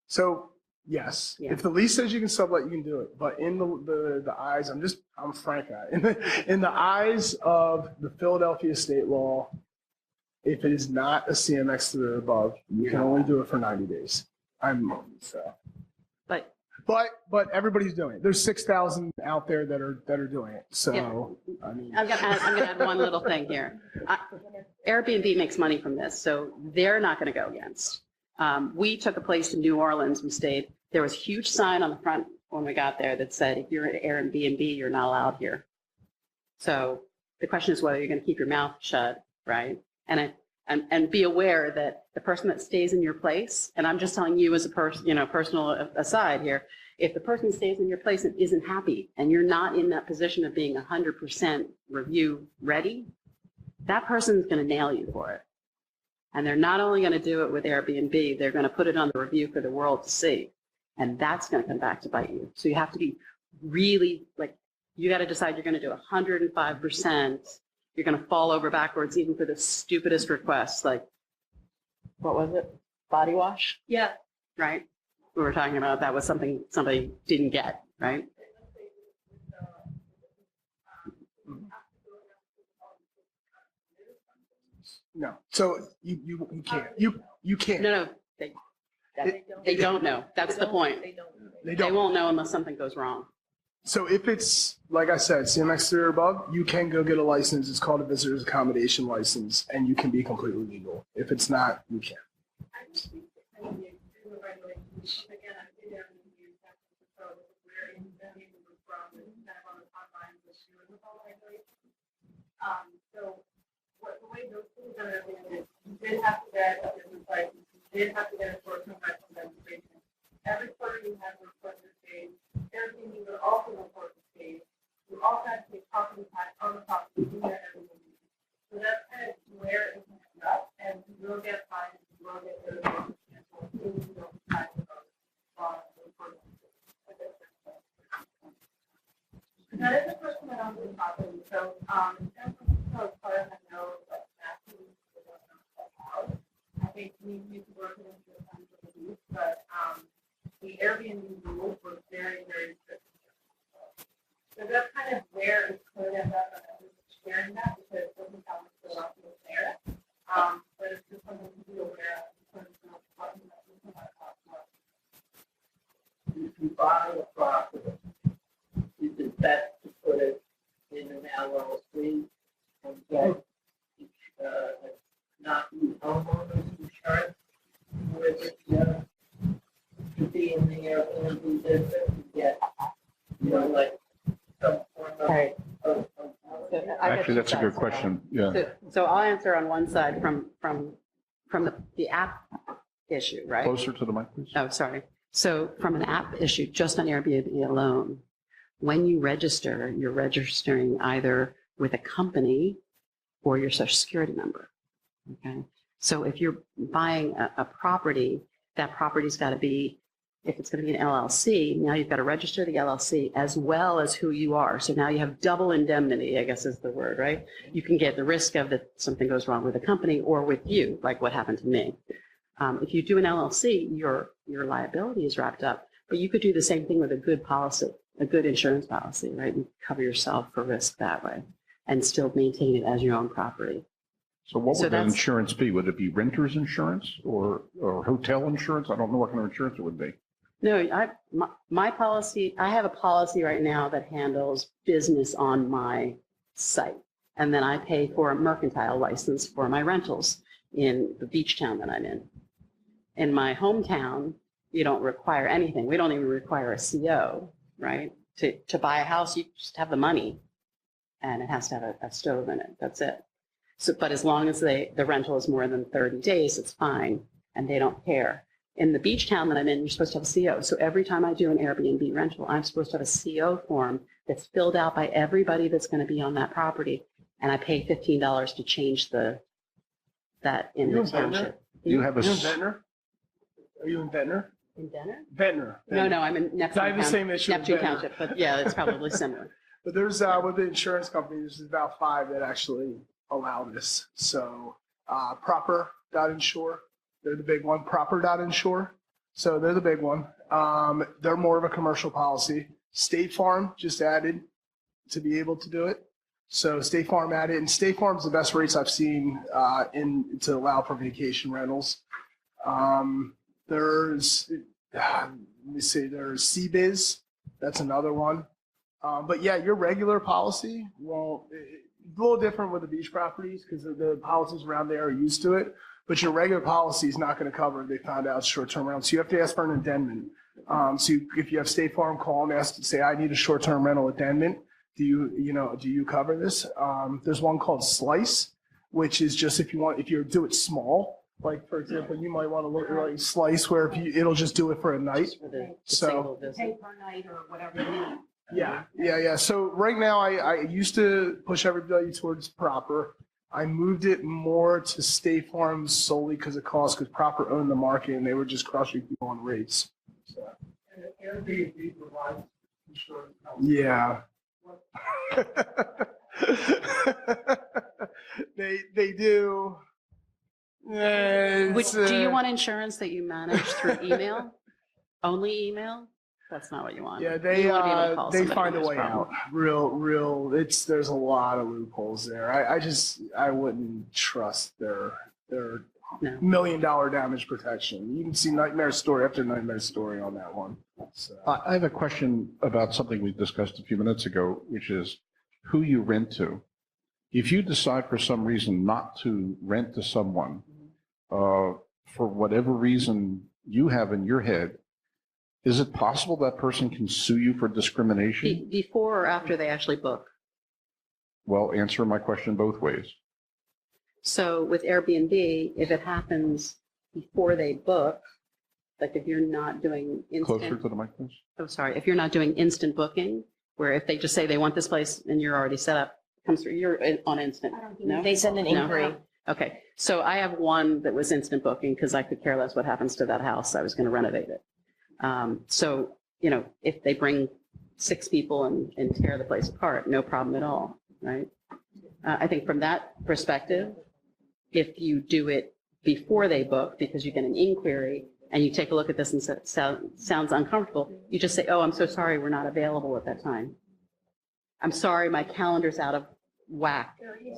So yes, Yeah. if the lease says you can sublet, you can do it. But in the eyes, I'm frank in the eyes of the Philadelphia state law, if it is not a CMX or above, you can only do it for 90 days. But everybody's doing it. There's 6,000 out there that are doing it. So Yeah. I mean, I'm going to add one little thing here. Airbnb makes money from this, so they're not going to go against. We took a place in New Orleans. We stayed. There was a huge sign on the front when we got there that said, if you're at Airbnb, you're not allowed here. So the question is whether you're going to keep your mouth shut, right? And be aware that the person that stays in your place, and I'm just telling you as a personal aside here, if the person stays in your place and isn't happy and you're not in that position of being 100% review ready, that person's going to nail you for it. And they're not only going to do it with Airbnb, they're going to put it on the review for the world to see. And that's going to come back to bite you. So you have to be really, you got to decide you're going to do 105%. You're going to fall over backwards even for the stupidest requests, like, what was it? Body wash? Yeah. Right? We were talking about that was something somebody didn't get, right? no. So you can't. You can't. No, they don't know. That's the point. They They don't. won't know unless something goes wrong. So if it's, like I said, CMX or above, you can go get a license. It's called a visitor's accommodation license, and you can be completely legal. If it's not, you can't. So the way those things are related, you did have to get a business license, you did have to get a short-term rental registration. Every quarter you have to report your stage. Airbnb would also report the stage. You also have to pay property tax on the property in your Airbnb. So that's kind of where it can end up, and you will get fined, you will get rid of if you don't tax those reporting. That is the person that owns the property. So in terms of as far as I know, maximum house. I think we need to work into the terms of the use, but the Airbnb rules were very, very strict. So that's kind of where it could end up, and I was sharing that because it doesn't sound like the lot was there. But it's just something to be aware of in terms of what you might cost more. If you buy a property, is it best to put it in an LLC and get not use homeowners insurance with it, to be in the Airbnb business and get, like some form of. Right. Actually, that's a good question. Yeah. So I'll answer on one side from the app issue, right? Closer to the mic, please. Oh, sorry. So from an app issue, just on Airbnb alone, when you register, you're registering either with a company or your social security number. Okay. So if you're buying a property, that property's got to be, if it's going to be an LLC, now you've got to register the LLC as well as who you are. So now you have double indemnity, I guess is the word, right? You can get the risk of that something goes wrong with the company or with you, like what happened to me. If you do an LLC, your liability is wrapped up, but you could do the same thing with a good policy, a good insurance policy, right? And cover yourself for risk that way and still maintain it as your own property. So what So would the that's- insurance be? Would it be renter's insurance or hotel insurance? I don't know what kind of insurance it would be. No, my policy, I have a policy right now that handles business on my site. And then I pay for a mercantile license for my rentals in the beach town that I'm in. In my hometown, you don't require anything. We don't even require a CO, right? To buy a house, you just have the money and it has to have a stove in it. That's it. So, but as long as the rental is more than 30 days, it's fine, and they don't care. In the beach town that I'm in, you're supposed to have a CO. So every time I do an Airbnb rental, I'm supposed to have a CO form that's filled out by everybody that's going to be on that property, and I pay $15 to change that in You the in Ventnor? township. You have a, You in s- Ventnor? Are you in Ventnor? In Denver? Ventnor. No, I'm in I Neptune have the same issue with Neptune Ventnor. Township, but yeah, it's probably similar. But there's with the insurance companies, there's about 5 that actually allow this. So proper.insure, they're the big one. Proper.insure, so they're the big one. They're more of a commercial policy. State Farm just added to be able to do it. So State Farm added, and State Farm's the best rates I've seen to allow for vacation rentals. There's, let me see, there's CBiz, that's another one. But yeah, your regular policy, well, it's a little different with the beach properties because the policies around there are used to it. But your regular policy is not going to cover if they found out short-term rental. So you have to ask for an addendum. If you have State Farm, call them, ask, say, I need a short-term rental addendum. Do you cover this? There's one called Slice, which is just if you do it small. Like, for example, you might want to look at like Slice where it'll just do it for a night. For the So- single visit. Pay per night or whatever you need. Yeah. So right now, I used to push everybody towards Proper. I moved it more to State Farm solely because of cost, because Proper owned the market and they were just crushing people on rates. So, Airbnb provides insurance. yeah. They do. Do you want insurance that you manage through email? Only email? That's not what you want. Yeah, You wanna be able to call they somebody find a when way there's a out. problem. Real. There's a lot of loopholes there. I wouldn't trust their No. $1 million damage protection. You can see nightmare story after nightmare story on that one. So, I have a question about something we discussed a few minutes ago, which is who you rent to. If you decide for some reason not to rent to someone, for whatever reason you have in your head, is it possible that person can sue you for discrimination? Before or after they actually book? Well, answer my question both ways. So with Airbnb, if it happens before they book, like if you're not doing Closer instant, to the mic, please. oh, sorry, if you're not doing instant booking, where if they just say they want this place and you're already set up, comes through, you're on instant. No? They send an No. inquiry. Okay, so I have one that was instant booking because I could care less what happens to that house. I was going to renovate it. So, if they bring 6 people and tear the place apart, no problem at all, right? I think from that perspective, if you do it before they book because you get an inquiry and you take a look at this and sounds uncomfortable, you just say, oh, I'm so sorry, we're not available at that time. I'm sorry, my calendar's out of whack,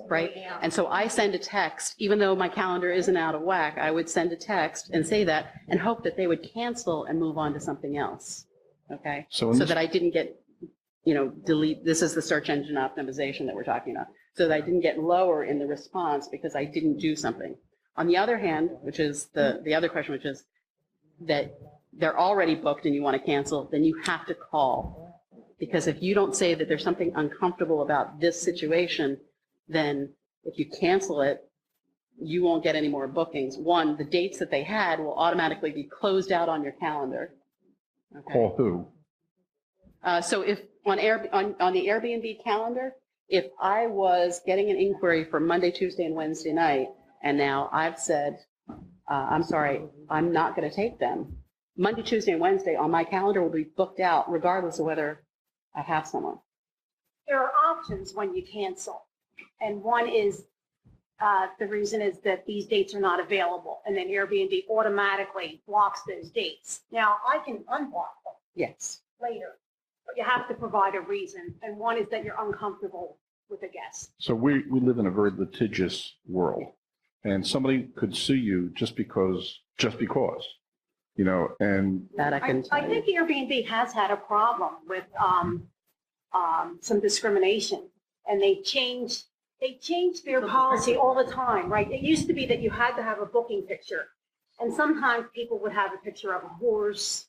right? And so I send a text, even though my calendar isn't out of whack, I would send a text and say that and hope that they would cancel and move on to something else, okay? So So that I didn't get, delete, this is the search engine optimization that we're talking about, so that I didn't get lower in the response because I didn't do something. On the other hand, which is the other question, which is that they're already booked and you want to cancel, then you have to call. Because if you don't say that there's something uncomfortable about this situation, then if you cancel it, you won't get any more bookings. One, the dates that they had will automatically be closed out on your calendar. Okay. Call who? So if on the Airbnb calendar, if I was getting an inquiry for Monday, Tuesday, and Wednesday night, and now I've said, I'm sorry, I'm not going to take them, Monday, Tuesday, and Wednesday on my calendar will be booked out regardless of whether I have someone. There are options when you cancel. And one is, the reason is that these dates are not available. And then Airbnb automatically blocks those dates. Now, I can unblock them Yes. later, but you have to provide a reason. And one is that you're uncomfortable with a guest. So we live in a very litigious world, and somebody could sue you just because, and That I can I tell you. think Airbnb has had a problem with some discrimination, and they change their policy all the time, right? It used to be that you had to have a booking picture, and sometimes people would have a picture of a horse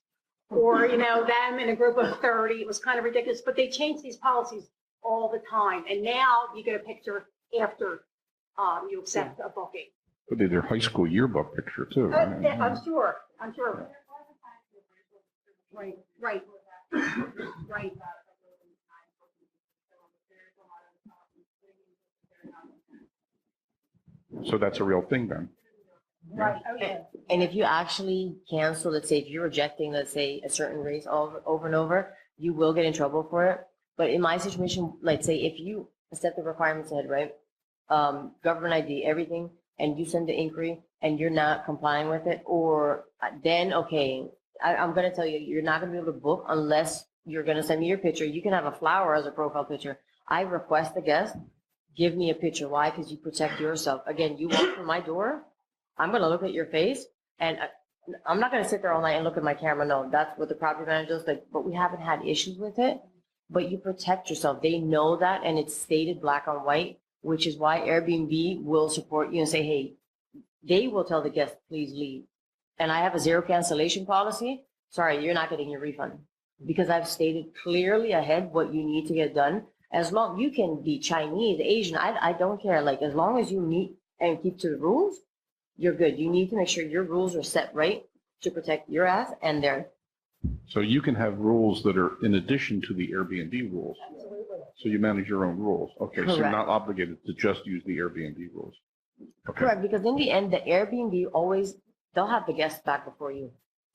or, them in a group of 30. It was kind of ridiculous, but they change these policies all the time. And now you get a picture after you accept a booking. Could be their high school yearbook picture too. Yeah, I'm sure. Right, right, right. So that's a real thing then. Right, oh yeah. And if you actually cancel, let's say if you're rejecting, let's say a certain race over and over, you will get in trouble for it. But in my situation, let's say if you set the requirements ahead, right? Government ID, everything, and you send the inquiry and you're not complying with it, or then, okay, I'm going to tell you, you're not going to be able to book unless you're going to send me your picture. You can have a flower as a profile picture. I request the guest, give me a picture. Why? Because you protect yourself. Again, you walk through my door, I'm going to look at your face, and I'm not going to sit there all night and look at my camera. No, that's what the property manager does. Like, but we haven't had issues with it. But you protect yourself. They know that, and it's stated black on white, which is why Airbnb will support you and say, hey, they will tell the guest, please leave. And I have a zero cancellation policy. Sorry, you're not getting your refund, because I've stated clearly ahead what you need to get done. As long you can be Chinese, Asian, I don't care. Like, as long as you meet and keep to the rules, you're good. You need to make sure your rules are set right to protect your ass and theirs. So you can have rules that are in addition to the Airbnb rules. So you manage your own rules. Okay, so you're Correct. not obligated to just use the Airbnb rules. Okay. Correct, because in the end, the Airbnb always, they'll have the guests back before you.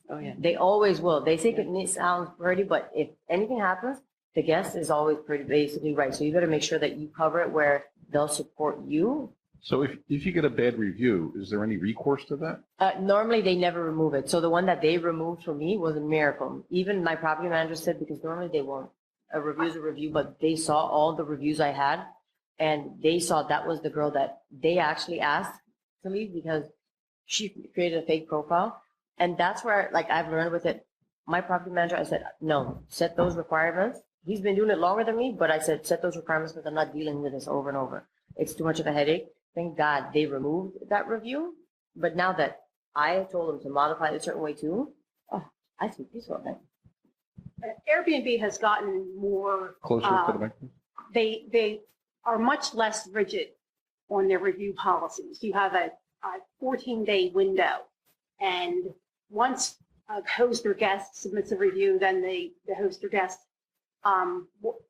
Oh, yeah. They always will. They think it sounds pretty, but if anything happens, the guest is always pretty basically right. So you got to make sure that you cover it where they'll support you. So if you get a bad review, is there any recourse to that? Normally, they never remove it. So the one that they removed for me was a miracle. Even my property manager said, because normally they won't. A review is a review, but they saw all the reviews I had, and they saw that was the girl that they actually asked to leave because she created a fake profile. And that's where, like, I've learned with it. My property manager, I said, no, set those requirements. He's been doing it longer than me, but I said, set those requirements because I'm not dealing with this over and over. It's too much of a headache. Thank God they removed that review. But now that I told them to modify it a certain way too, oh, I see peaceful then. Airbnb has gotten more, Closer to the mic? they are much less rigid on their review policies. You have a 14-day window, and once a host or guest submits a review, then the host or guest,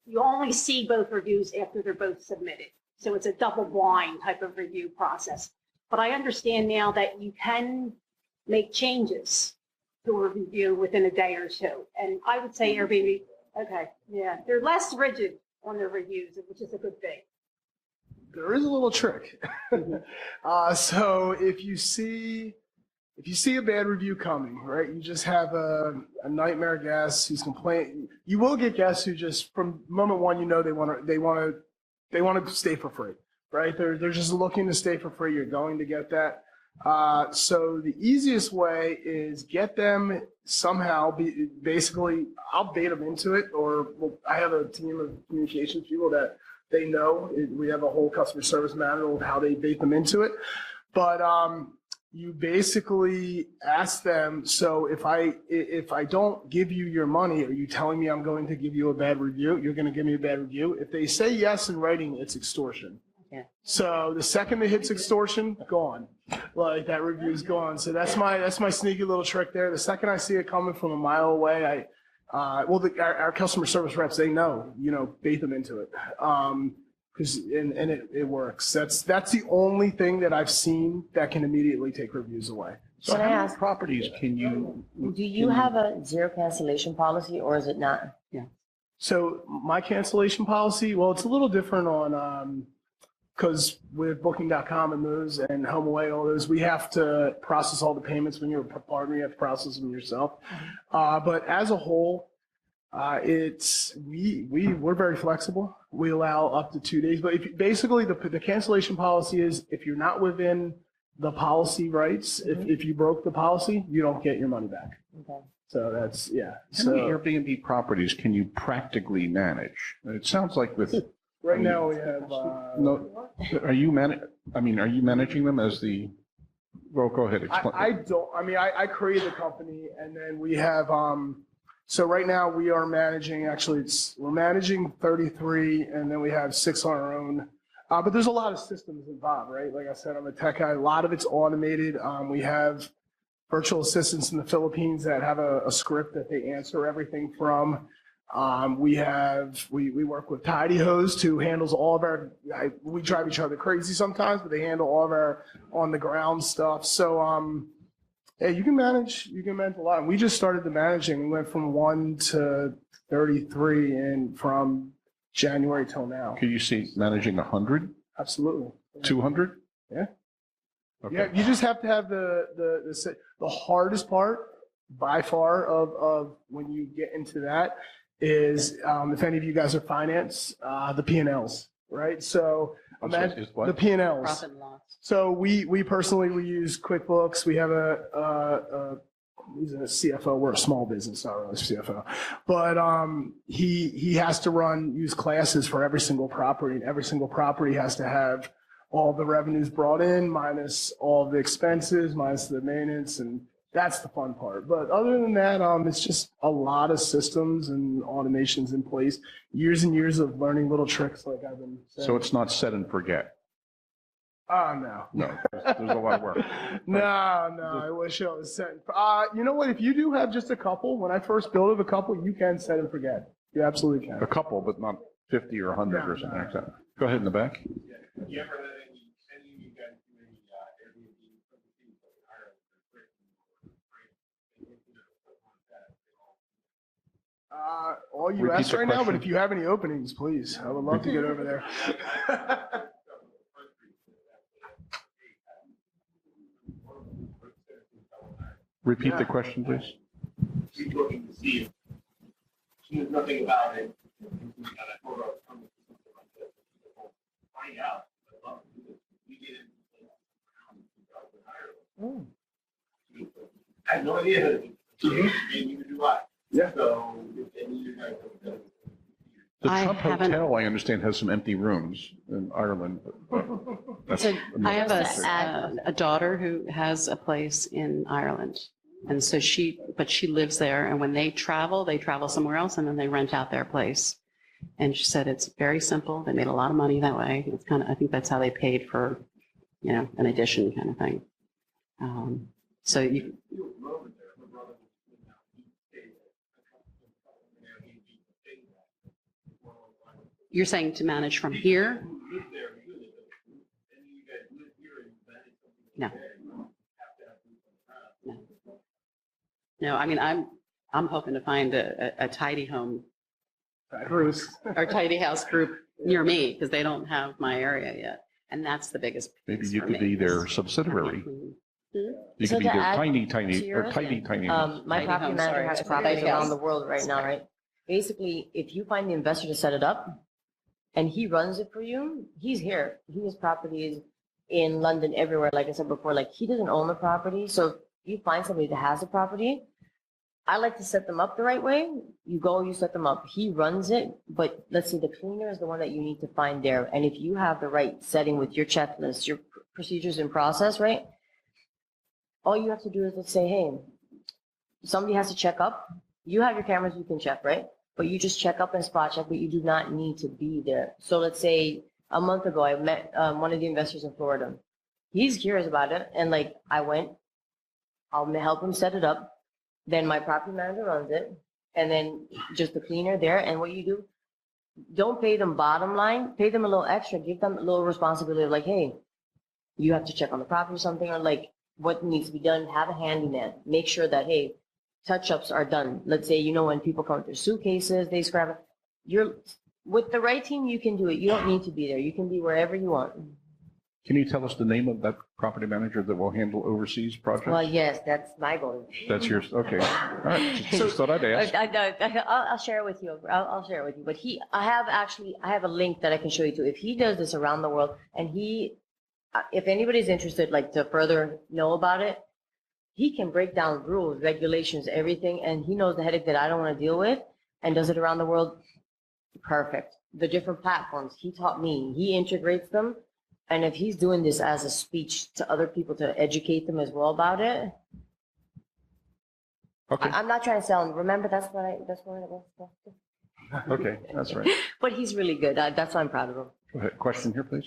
you only see both reviews after they're both submitted. So it's a double blind type of review process. But I understand now that you can make changes to a review within a day or two. And I would say Airbnb, okay, yeah, they're less rigid on their reviews, which is a good thing. There is a little trick. So if you see a bad review coming, right, you just have a nightmare guest who's complaining. You will get guests who just from moment one, you know, they want to stay for free, right? They're just looking to stay for free. You're going to get that. So the easiest way is get them somehow. Basically, I'll bait them into it, or I have a team of communications people that they know. We have a whole customer service manual of how they bait them into it. But you basically ask them. So if I don't give you your money, are you telling me I'm going to give you a bad review? You're going to give me a bad review. If they say yes in writing, it's extortion. Yeah. So the second it hits extortion, gone. Like that review's gone. So that's my sneaky little trick there. The second I see it coming from a mile away, our customer service reps, they know, bait them into it. Because it works. That's the only thing that I've seen that can immediately take reviews away. So Can I how many ask- properties can you? Do you have a zero cancellation policy, or is it not? So my cancellation policy, well, it's a little different on, because with Booking.com and those and HomeAway, all those, we have to process all the payments when you're a partner. You have to process them yourself. But as a whole, we're very flexible. We allow up to 2 days. But basically, the cancellation policy is if you're not within the policy rights, if you broke the policy, you don't get your money back. Okay. So that's, yeah. How many Airbnb properties can you practically manage? It sounds like with. Right now we have. No, are you managing them as the? Well, go ahead. Explain. I don't. I created the company, and then we have. So right now we are managing. Actually, we're managing 33, and then we have 6 on our own. But there's a lot of systems involved, right? Like I said, I'm a tech guy. A lot of it's automated. We have virtual assistants in the Philippines that have a script that they answer everything from. We work with Tidy Host, who handles all of our, we drive each other crazy sometimes, but they handle all of our on the ground stuff. So, yeah, you can manage a lot. And we just started the managing. We went from 1 to 33 and from January till now. Can you see managing 100, Absolutely. 200? Yeah. Okay. Yeah, you just have to have the hardest part by far of when you get into that is, if any of you guys are finance, the P&Ls, right? So imagine Is what? the P&Ls. Profit and loss. So we personally, we use QuickBooks. We have he's a CFO. We're a small business, not really a CFO, but he has to use classes for every single property, and every single property has to have all the revenues brought in minus all the expenses minus the maintenance, and that's the fun part. But other than that, it's just a lot of systems and automations in place. Years and years of learning little tricks, like I've been saying. So it's not set and forget. No. No, there's a lot of work. No, I wish it was set. You know what? If you do have just a couple, when I first built a couple, you can set and forget. You absolutely can. A couple, but not 50 or 100 or something like that. Go ahead in the back. You ever let any of you guys do any Airbnb from the team in Ireland or Britain? All Repeat US the right now, but question. if you have any openings, please. I would love to get over there. Repeat the question, please. She's looking to see if she knows nothing about it. And I told her I was coming to something like this. Find out. I'd love to do this. We did it in Ireland. I had no idea how to do it. And neither do I. Yeah. So if any of you guys have done it, The I Trump haven't- Hotel, I understand, has some empty rooms in Ireland. But that's So I have Just to a daughter who has a place in Ireland. And so she lives there, and when they travel somewhere else, and then they rent out their place. And she said it's very simple. They made a lot of money that way. It's I think that's how they paid for, an addition kind of thing. So you, you're saying to manage from here? No. No, I mean, I'm hoping to find a tidy home Bruce. or tidy house group near me because they don't have my area yet. And that's the biggest. maybe piece you for could me. be their subsidiary. You So could be to their add tiny, to your- tiny. My Tidy property home, manager sorry. has Tidy properties around house. the world right now, right? Basically, if you find the investor to set it up and he runs it for you, he's here. He has properties in London, everywhere. Like I said before, like he doesn't own the property. So if you find somebody that has a property, I like to set them up the right way. You go, you set them up. He runs it, but let's see, the cleaner is the one that you need to find there. And if you have the right setting with your checklist, your procedures and process, right? All you have to do is let's say, hey, somebody has to check up. You have your cameras, you can check, right? But you just check up and spot check, but you do not need to be there. So let's say a month ago, I met one of the investors in Florida. He's curious about it. And like, I went, I'll help him set it up. Then my property manager runs it. And then just the cleaner there. And what you do, don't pay them bottom line, pay them a little extra, give them a little responsibility of like, hey, you have to check on the property or something, or like what needs to be done, have a handyman, make sure that, hey, touch-ups are done. Let's say, when people come with their suitcases, they scrap it. You're with the right team, you can do it. You don't need to be there. You can be wherever you want. Can you tell us the name of that property manager that will handle overseas projects? Well, yes, that's my goal. That's yours. Okay. All right. Just thought I'd ask. I'll share it with you. I'll share it with you. But I have a link that I can show you to. If he does this around the world, and if anybody's interested, like to further know about it, he can break down rules, regulations, everything, and he knows the headache that I don't want to deal with, and does it around the world. Perfect. The different platforms, he taught me. He integrates them. And if he's doing this as a speech to other people to educate them as well about it, Okay. I'm not trying to sell him. Remember, that's what it was. Okay. That's right. But he's really good. That's why I'm proud of him. Go ahead. Question here, please.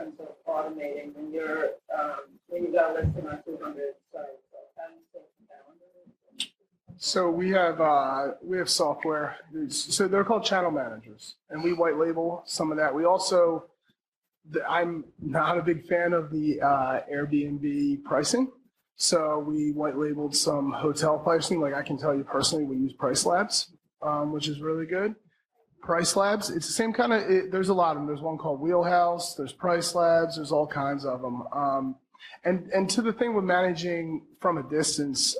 sense of automating when when you got a listing on 200 sites? How do you take the calendar? So we have software. So they're called channel managers, and we white label some of that. We also, I'm not a big fan of the Airbnb pricing. So we white labeled some hotel pricing. Like I can tell you personally, we use Price Labs, which is really good. Price Labs, it's the same kind of, there's a lot of them. There's one called Wheelhouse, there's Price Labs, there's all kinds of them. And to the thing with managing from a distance,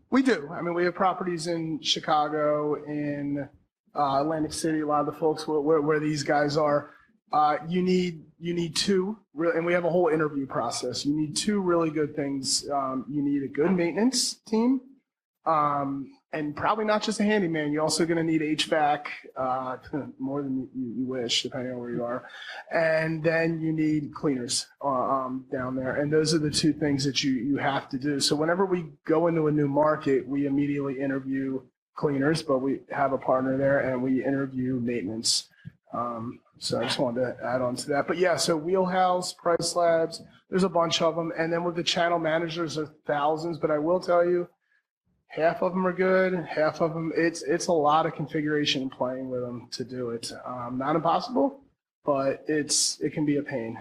we do. I mean, we have properties in Chicago, in Atlantic City, a lot of the folks where these guys are. You need two, and we have a whole interview process. You need two really good things. You need a good maintenance team, and probably not just a handyman. You're also going to need HVAC, more than you wish, depending on where you are. And then you need cleaners down there. And those are the two things that you have to do. So whenever we go into a new market, we immediately interview cleaners, but we have a partner there, and we interview maintenance. So I just wanted to add on to that. But yeah, so Wheelhouse, Price Labs, there's a bunch of them. And then with the channel managers, there's thousands. But I will tell you, half of them are good. Half of them, it's a lot of configuration and playing with them to do it. Not impossible, but it can be a pain.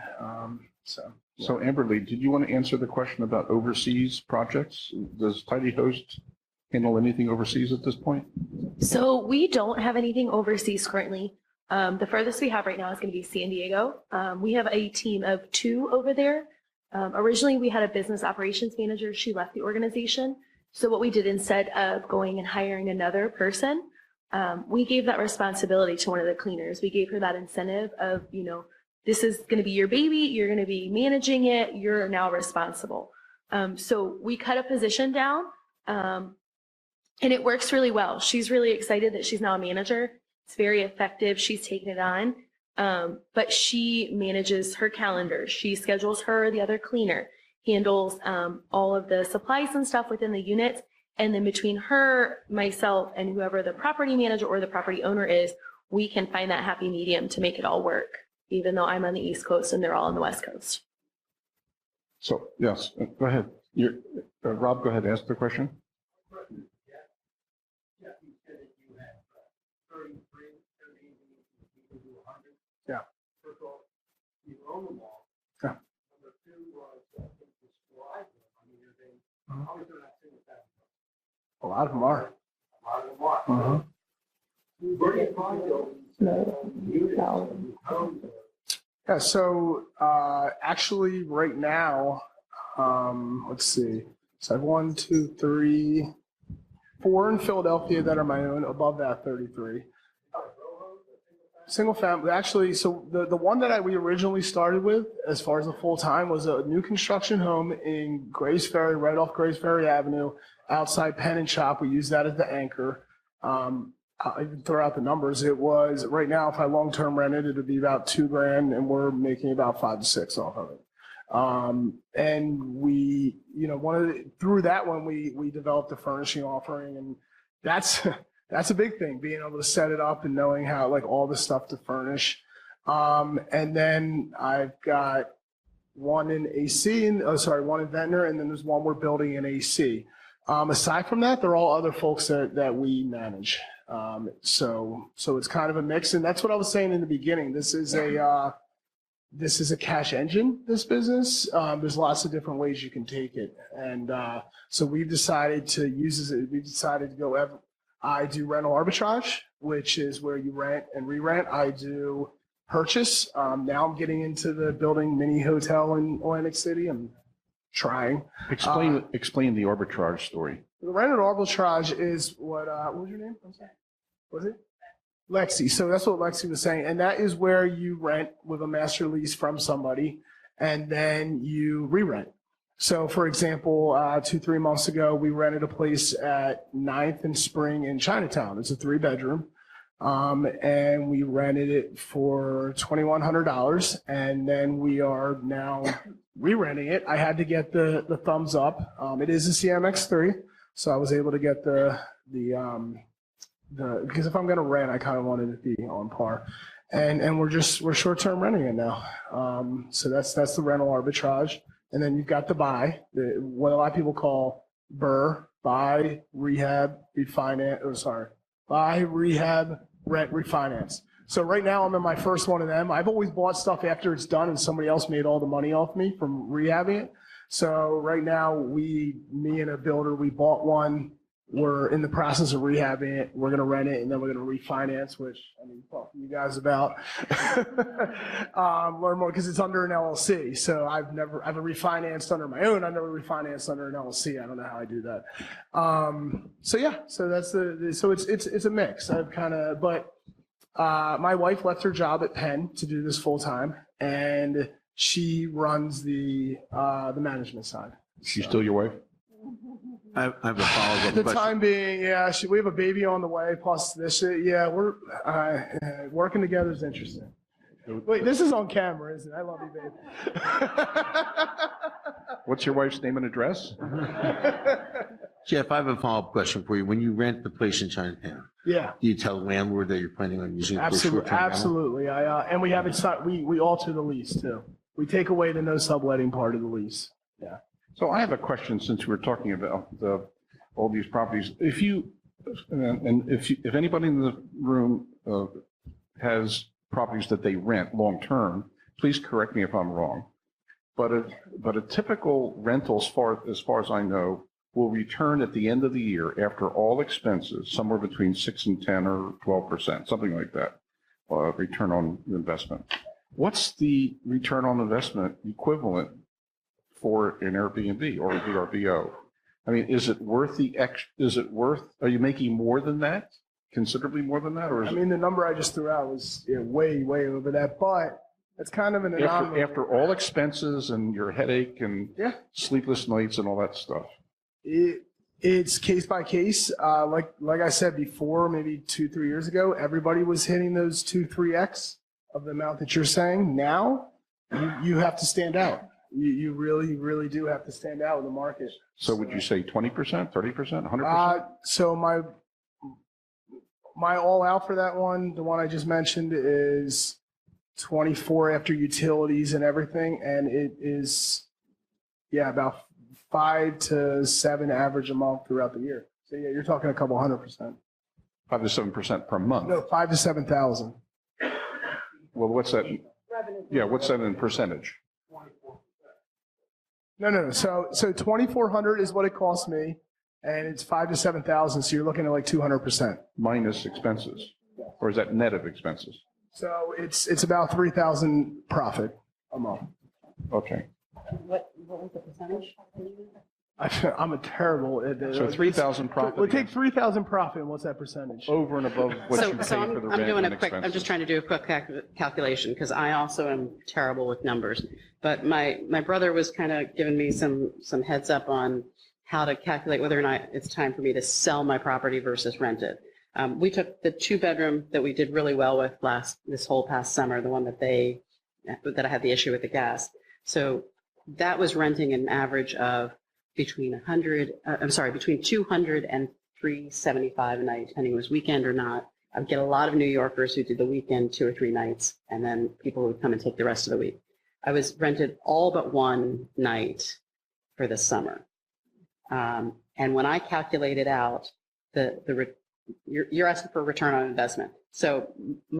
So Amberlee, did you want to answer the question about overseas projects? Does Tidy Host handle anything overseas at this point? So we don't have anything overseas currently. The furthest we have right now is going to be San Diego. We have a team of 2 over there. Originally, we had a business operations manager. She left the organization. So what we did, instead of going and hiring another person, we gave that responsibility to one of the cleaners. We gave her that incentive of, this is going to be your baby. You're going to be managing it. You're now responsible. So we cut a position down, and it works really well. She's really excited that she's now a manager. It's very effective. She's taken it on, but she manages her calendar. She schedules her, the other cleaner, handles all of the supplies and stuff within the unit. And then between her, myself, and whoever the property manager or the property owner is, we can find that happy medium to make it all work, even though I'm on the East Coast and they're all on the West Coast. So, yes, go ahead. Rob, go ahead, ask the question. Yeah. First of all, you own them all. Yeah. Number 2 was, I think, describe them. I mean, are they, how is there not single family? a lot of them are. A lot of them are. Where do you find those units? Yeah, so actually right now, let's see. So I have 1, 2, 3, 4 in Philadelphia that are my own. Above that, 33. Single family, actually, so the one that we originally started with, as far as the full time, was a new construction home in Grays Ferry, right off Grays Ferry Avenue, outside Pen and Shop. We use that as the anchor. I'll even throw out the numbers. It was, right now, if I long-term rented, it would be about $2,000, and we're making about 5 to 6 off of it. And we, through that one, we developed a furnishing offering, and that's a big thing, being able to set it up and knowing how, like, all the stuff to furnish. And then I've got one in AC, one in Ventnor, and then there's one we're building in AC. Aside from that, they're all other folks that we manage. So it's kind of a mix, and that's what I was saying in the beginning. This is a cash engine, this business. There's lots of different ways you can take it. And so we've decided to use it. We've decided to go I do rental arbitrage, which is where you rent and re-rent. I do purchase. Now I'm getting into the building mini hotel in Atlantic City. I'm trying. Explain the arbitrage story. The rental arbitrage is what was your name? I'm sorry. Was it? Lexi. So that's what Lexi was saying. And that is where you rent with a master lease from somebody, and then you re-rent. So, for example, 2-3 months ago, we rented a place at 9th and Spring in Chinatown. It's a 3-bedroom, and we rented it for $2,100, and then we are now re-renting it. I had to get the thumbs up. It is a CMX3, so I was able to get the because if I'm going to rent, I kind of wanted it to be on par. and we're short-term renting it now. So that's the rental arbitrage. And then you've got the buy, what a lot of people call BRRRR, buy, rehab, refinance, buy, rehab, rent, refinance. So right now I'm in my first one of them. I've always bought stuff after it's done and somebody else made all the money off me from rehabbing it. So right now me and a builder, we bought one. We're in the process of rehabbing it. We're going to rent it and then we're going to refinance, which I mean, talk to you guys about. Learn more because it's under an LLC. So I've refinanced under my own. I've never refinanced under an LLC. I don't know how I do that. So yeah, so that's so it's a mix. My wife left her job at Penn to do this full time, and she runs the management side. She's still your wife? I have a follow-up At the question. time being, yeah, we have a baby on the way, plus this, yeah, we're working together is interesting. Wait, this is on camera, isn't it? I love you, babe. What's your wife's name and address? Jeff, I have a follow-up question for you. When you rent the place in Chinatown, Yeah, do you tell the landlord that you're planning on using it for absolutely, short-term rental? absolutely. And we have it, we alter the lease too. We take away the no subletting part of the lease. Yeah. So I have a question since we're talking about all these properties. If anybody in the room has properties that they rent long-term, please correct me if I'm wrong. But a typical rental, as far as I know, will return at the end of the year after all expenses, somewhere between 6 and 10 or 12%, something like that, return on investment. What's the return on investment equivalent for an Airbnb or a VRBO? I mean, is it worth are you making more than that? Considerably more than that? Or is I mean, the number I just threw out was way, way over that, but it's kind of an anomaly. after all expenses and your headache and Yeah. sleepless nights and all that stuff? It's case by case. Like I said before, maybe 2-3 years ago, everybody was hitting those 2-3x of the amount that you're saying. Now, you have to stand out. You really, really do have to stand out in the market. So would you say 20%, 30%, 100%? So my all out for that one, the one I just mentioned, is 24 after utilities and everything, and it is about 5 to 7 average a month throughout the year. So yeah, you're talking a couple 100%. 5 to 7% per month? No, 5 to 7,000. Well, what's that? Yeah, what's that in percentage? No. So 2,400 is what it costs me, and it's 5 to 7,000. So you're looking at like 200%. Minus expenses? Or is that net of expenses? So it's about 3,000 profit a month. Okay. What was the percentage? I'm a terrible at that. So 3,000 profit. We'll take 3,000 profit, and what's that percentage? Over and above what you pay So for the I'm rent doing and a quick, expenses. I'm just trying to do a quick calculation because I also am terrible with numbers. But my brother was kind of giving me some heads up on how to calculate whether or not it's time for me to sell my property versus rent it. We took the 2-bedroom that we did really well with this whole past summer, the one that I had the issue with the gas. So that was renting an average of between 200 and 375 a night, depending if it was weekend or not. I'd get a lot of New Yorkers who did the weekend 2 or 3 nights, and then people would come and take the rest of the week. I was rented all but one night for the summer. And when I calculated out you're asking for a return on investment. So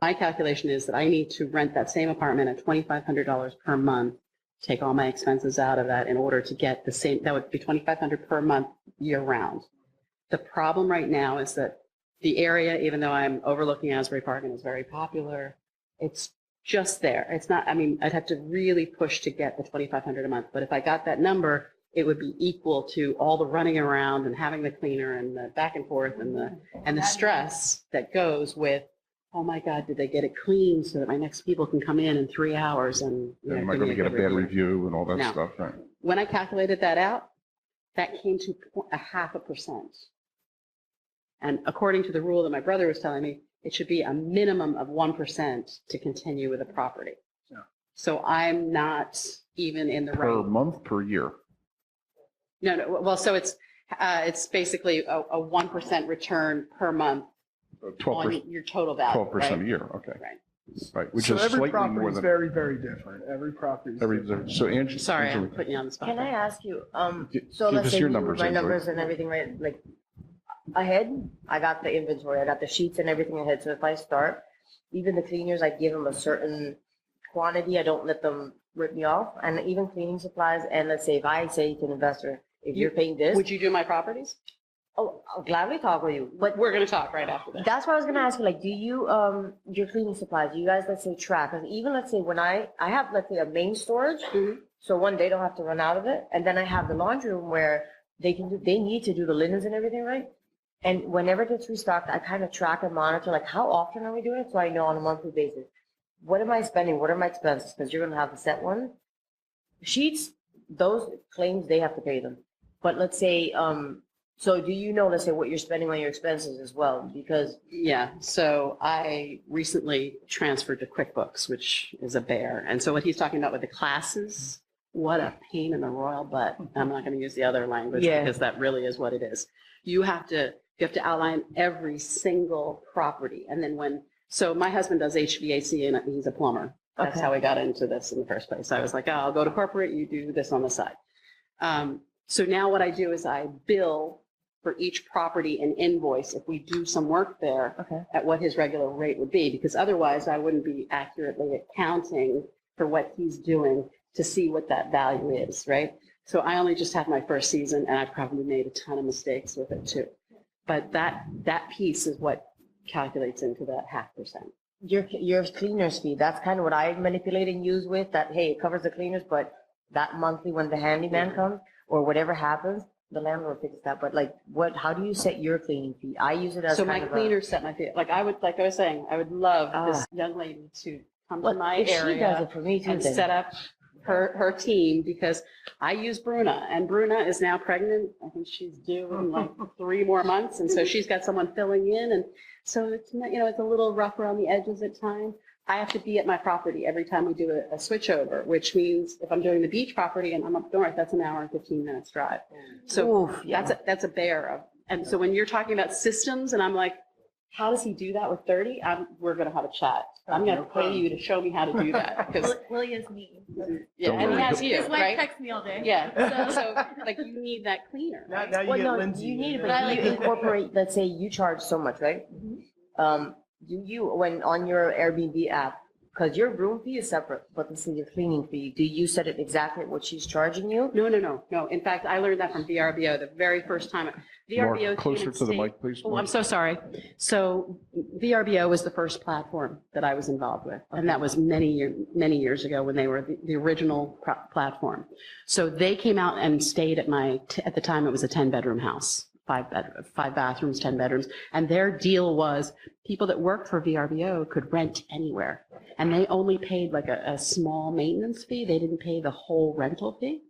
my calculation is that I need to rent that same apartment at $2,500 per month, take all my expenses out of that in order to get the same, that would be $2,500 per month year round. The problem right now is that the area, even though I'm overlooking Asbury Park and it's very popular, it's just there. It's not, I mean, I'd have to really push to get the $2,500 a month. But if I got that number, it would be equal to all the running around and having the cleaner and the back and forth and the stress that goes with, oh my God, did they get it clean so that my next people can come in 3 hours and Am I going to get a bad review and all that No. stuff, right? When I calculated that out, that came to 0.5%. And according to the rule that my brother was telling me, it should be a minimum of 1% to continue with a property. Yeah. So I'm not even in the Per right. month, per year? No. Well, so it's basically a 1% return per month 12%, on your total value. 12% a year, okay. Right. Right, which So is every slightly property more is than very, very different. Every property is different. so Angie. Sorry, I'm Angelique, putting you on the spot. Can I there. ask you, Give so let's us say your we do numbers, my Angelique. numbers and everything, right? Like ahead, I got the inventory, I got the sheets and everything ahead. So if I start, even the cleaners, I give them a certain quantity. I don't let them rip me off. And even cleaning supplies. And let's say if I say to an investor, if you're paying this, Would you do my properties? oh, I'll gladly talk with you. But We're going to talk right after that. that's what I was gonna ask you. Like, do you your cleaning supplies? Do you guys let's say track? Because even let's say when I have let's say a main storage, so one they don't have to run out of it, and then I have the laundry room where they need to do the linens and everything, right? And whenever it gets restocked, I kind of track and monitor like how often are we doing it, so I know on a monthly basis. What am I spending? What are my expenses? Because you're gonna have the set one. Sheets, those claims they have to pay them. But let's say so do you know, let's say, what you're spending on your expenses as well? Because Yeah, so I recently transferred to QuickBooks, which is a bear. And so what he's talking about with the classes, what a pain in the royal butt. I'm not going to use the other language Yeah. because that really is what it is. You have to outline every single property. And then so my husband does HVAC and he's a plumber. That's Okay. how we got into this in the first place. I was like, oh, I'll go to corporate, you do this on the side. So now what I do is I bill for each property an invoice if we do some work there okay. at what his regular rate would be, because otherwise I wouldn't be accurately accounting for what he's doing to see what that value is, right? So I only just had my first season and I probably made a ton of mistakes with it too. But that piece is what calculates into that 0.5%. Your cleaner's fee, that's kind of what I manipulate and use with that, hey, it covers the cleaners, but that monthly when the handyman comes or whatever happens, the landlord fixes that. But like how do you set your cleaning fee? I use it as So kind my of cleaner set my fee. Like I was saying, I would love this young lady to come to my if she area does it for me too, and then. set up her team, because I use Bruna, and Bruna is now pregnant. I think she's due in like 3 more months. And so she's got someone filling in. And so it's not, it's a little rough around the edges at times. I have to be at my property every time we do a switchover, which means if I'm doing the beach property and I'm up north, that's an hour and 15 minutes drive. So Oof, yeah. that's a bear. And so when you're talking about systems and I'm like, how does he do that with 30? We're going to have a chat. I'm going to pay you to show me how to do that. Because Willie is me. yeah, and he has you, His wife right? texts me all day. Yeah. So like you need that cleaner. Now, now you Well, get no, Lindsay. you need it, in but there. do you incorporate, let's say you charge so much, right? Do you, when on your Airbnb app, because your room fee is separate, but this is your cleaning fee, do you set it exactly what she's charging you? No. In fact, I learned that from VRBO the very first time. VRBO Mark, closer came to the and mic, please. Oh, Mark. I'm so sorry. So VRBO was the first platform that I was involved with. And that was many years ago when they were the original platform. So they came out and stayed at at the time it was a 10-bedroom house, 5 bathrooms, 10 bedrooms. And their deal was people that worked for VRBO could rent anywhere. And they only paid like a small maintenance fee. They didn't pay the whole rental fee.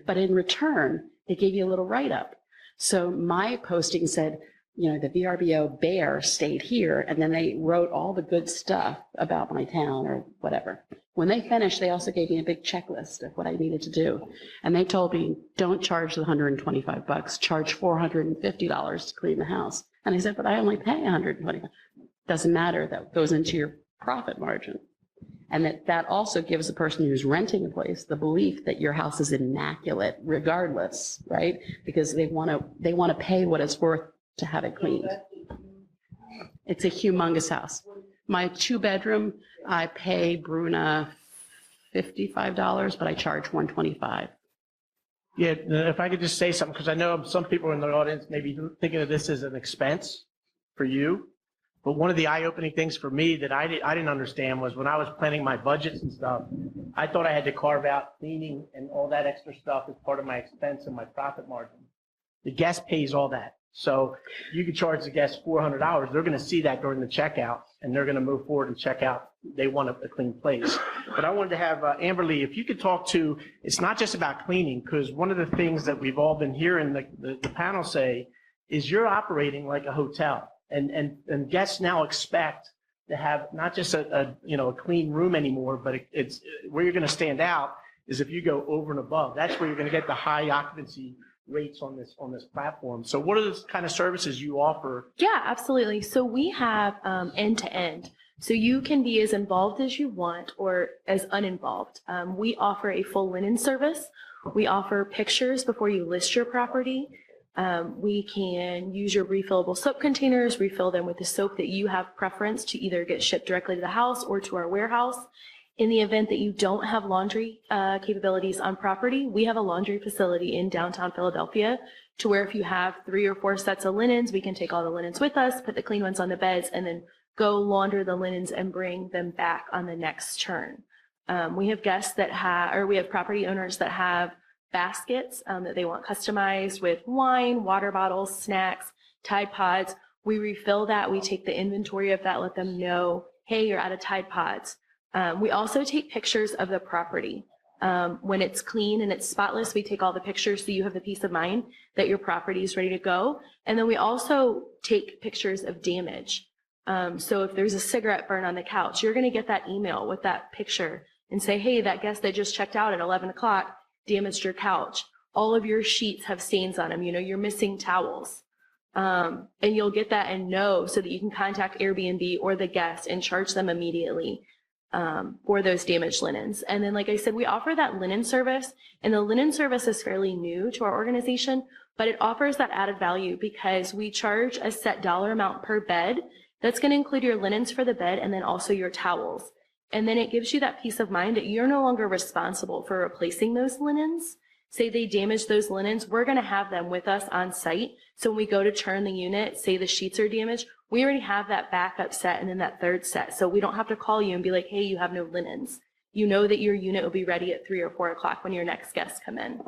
But in return, they gave you a little write-up. So my posting said, the VRBO bear stayed here, and then they wrote all the good stuff about my town or whatever. When they finished, they also gave me a big checklist of what I needed to do. And they told me, don't charge the $125, charge $450 to clean the house. And I said, but I only pay $125. Doesn't matter, that goes into your profit margin. And that also gives the person who's renting a place the belief that your house is immaculate regardless, right? Because they want to pay what it's worth to have it cleaned. It's a humongous house. My 2-bedroom, I pay Bruna $55, but I charge $125. Yeah, if I could just say something, because I know some people in the audience may be thinking of this as an expense for you. But one of the eye-opening things for me that I didn't understand was when I was planning my budgets and stuff, I thought I had to carve out cleaning and all that extra stuff as part of my expense and my profit margin. The guest pays all that. So you could charge the guest $400. They're going to see that during the checkout, and they're going to move forward and check out. They want a clean place. But I wanted to have Amberlee, if you could talk to, it's not just about cleaning, because one of the things that we've all been hearing the panel say is you're operating like a hotel. And guests now expect to have not just a clean room anymore, but it's where you're going to stand out is if you go over and above. That's where you're going to get the high occupancy rates on this platform. So what are the kind of services you offer? Yeah, absolutely. So we have end to end. So you can be as involved as you want or as uninvolved. We offer a full linen service. We offer pictures before you list your property. We can use your refillable soap containers, refill them with the soap that you have preference to either get shipped directly to the house or to our warehouse. In the event that you don't have laundry capabilities on property, we have a laundry facility in downtown Philadelphia to where if you have 3 or 4 sets of linens, we can take all the linens with us, put the clean ones on the beds, and then go launder the linens and bring them back on the next turn. We have guests that have, or we have property owners that have baskets that they want customized with wine, water bottles, snacks, Tide Pods. We refill that. We take the inventory of that, let them know, hey, you're out of Tide Pods. We also take pictures of the property. When it's clean and it's spotless, we take all the pictures so you have the peace of mind that your property is ready to go. And then we also take pictures of damage. So if there's a cigarette burn on the couch, you're going to get that email with that picture and say, hey, that guest that just checked out at 11 o'clock damaged your couch. All of your sheets have stains on them. You know, you're missing towels. And you'll get that and know so that you can contact Airbnb or the guest and charge them immediately for those damaged linens. And then, like I said, we offer that linen service, and the linen service is fairly new to our organization, but it offers that added value because we charge a set dollar amount per bed. That's going to include your linens for the bed and then also your towels. And then it gives you that peace of mind that you're no longer responsible for replacing those linens. Say they damage those linens, we're going to have them with us on site. So when we go to turn the unit, say the sheets are damaged, we already have that backup set and then that third set. So we don't have to call you and be like, hey, you have no linens. You know that your unit will be ready at 3 or 4 o'clock when your next guests come in.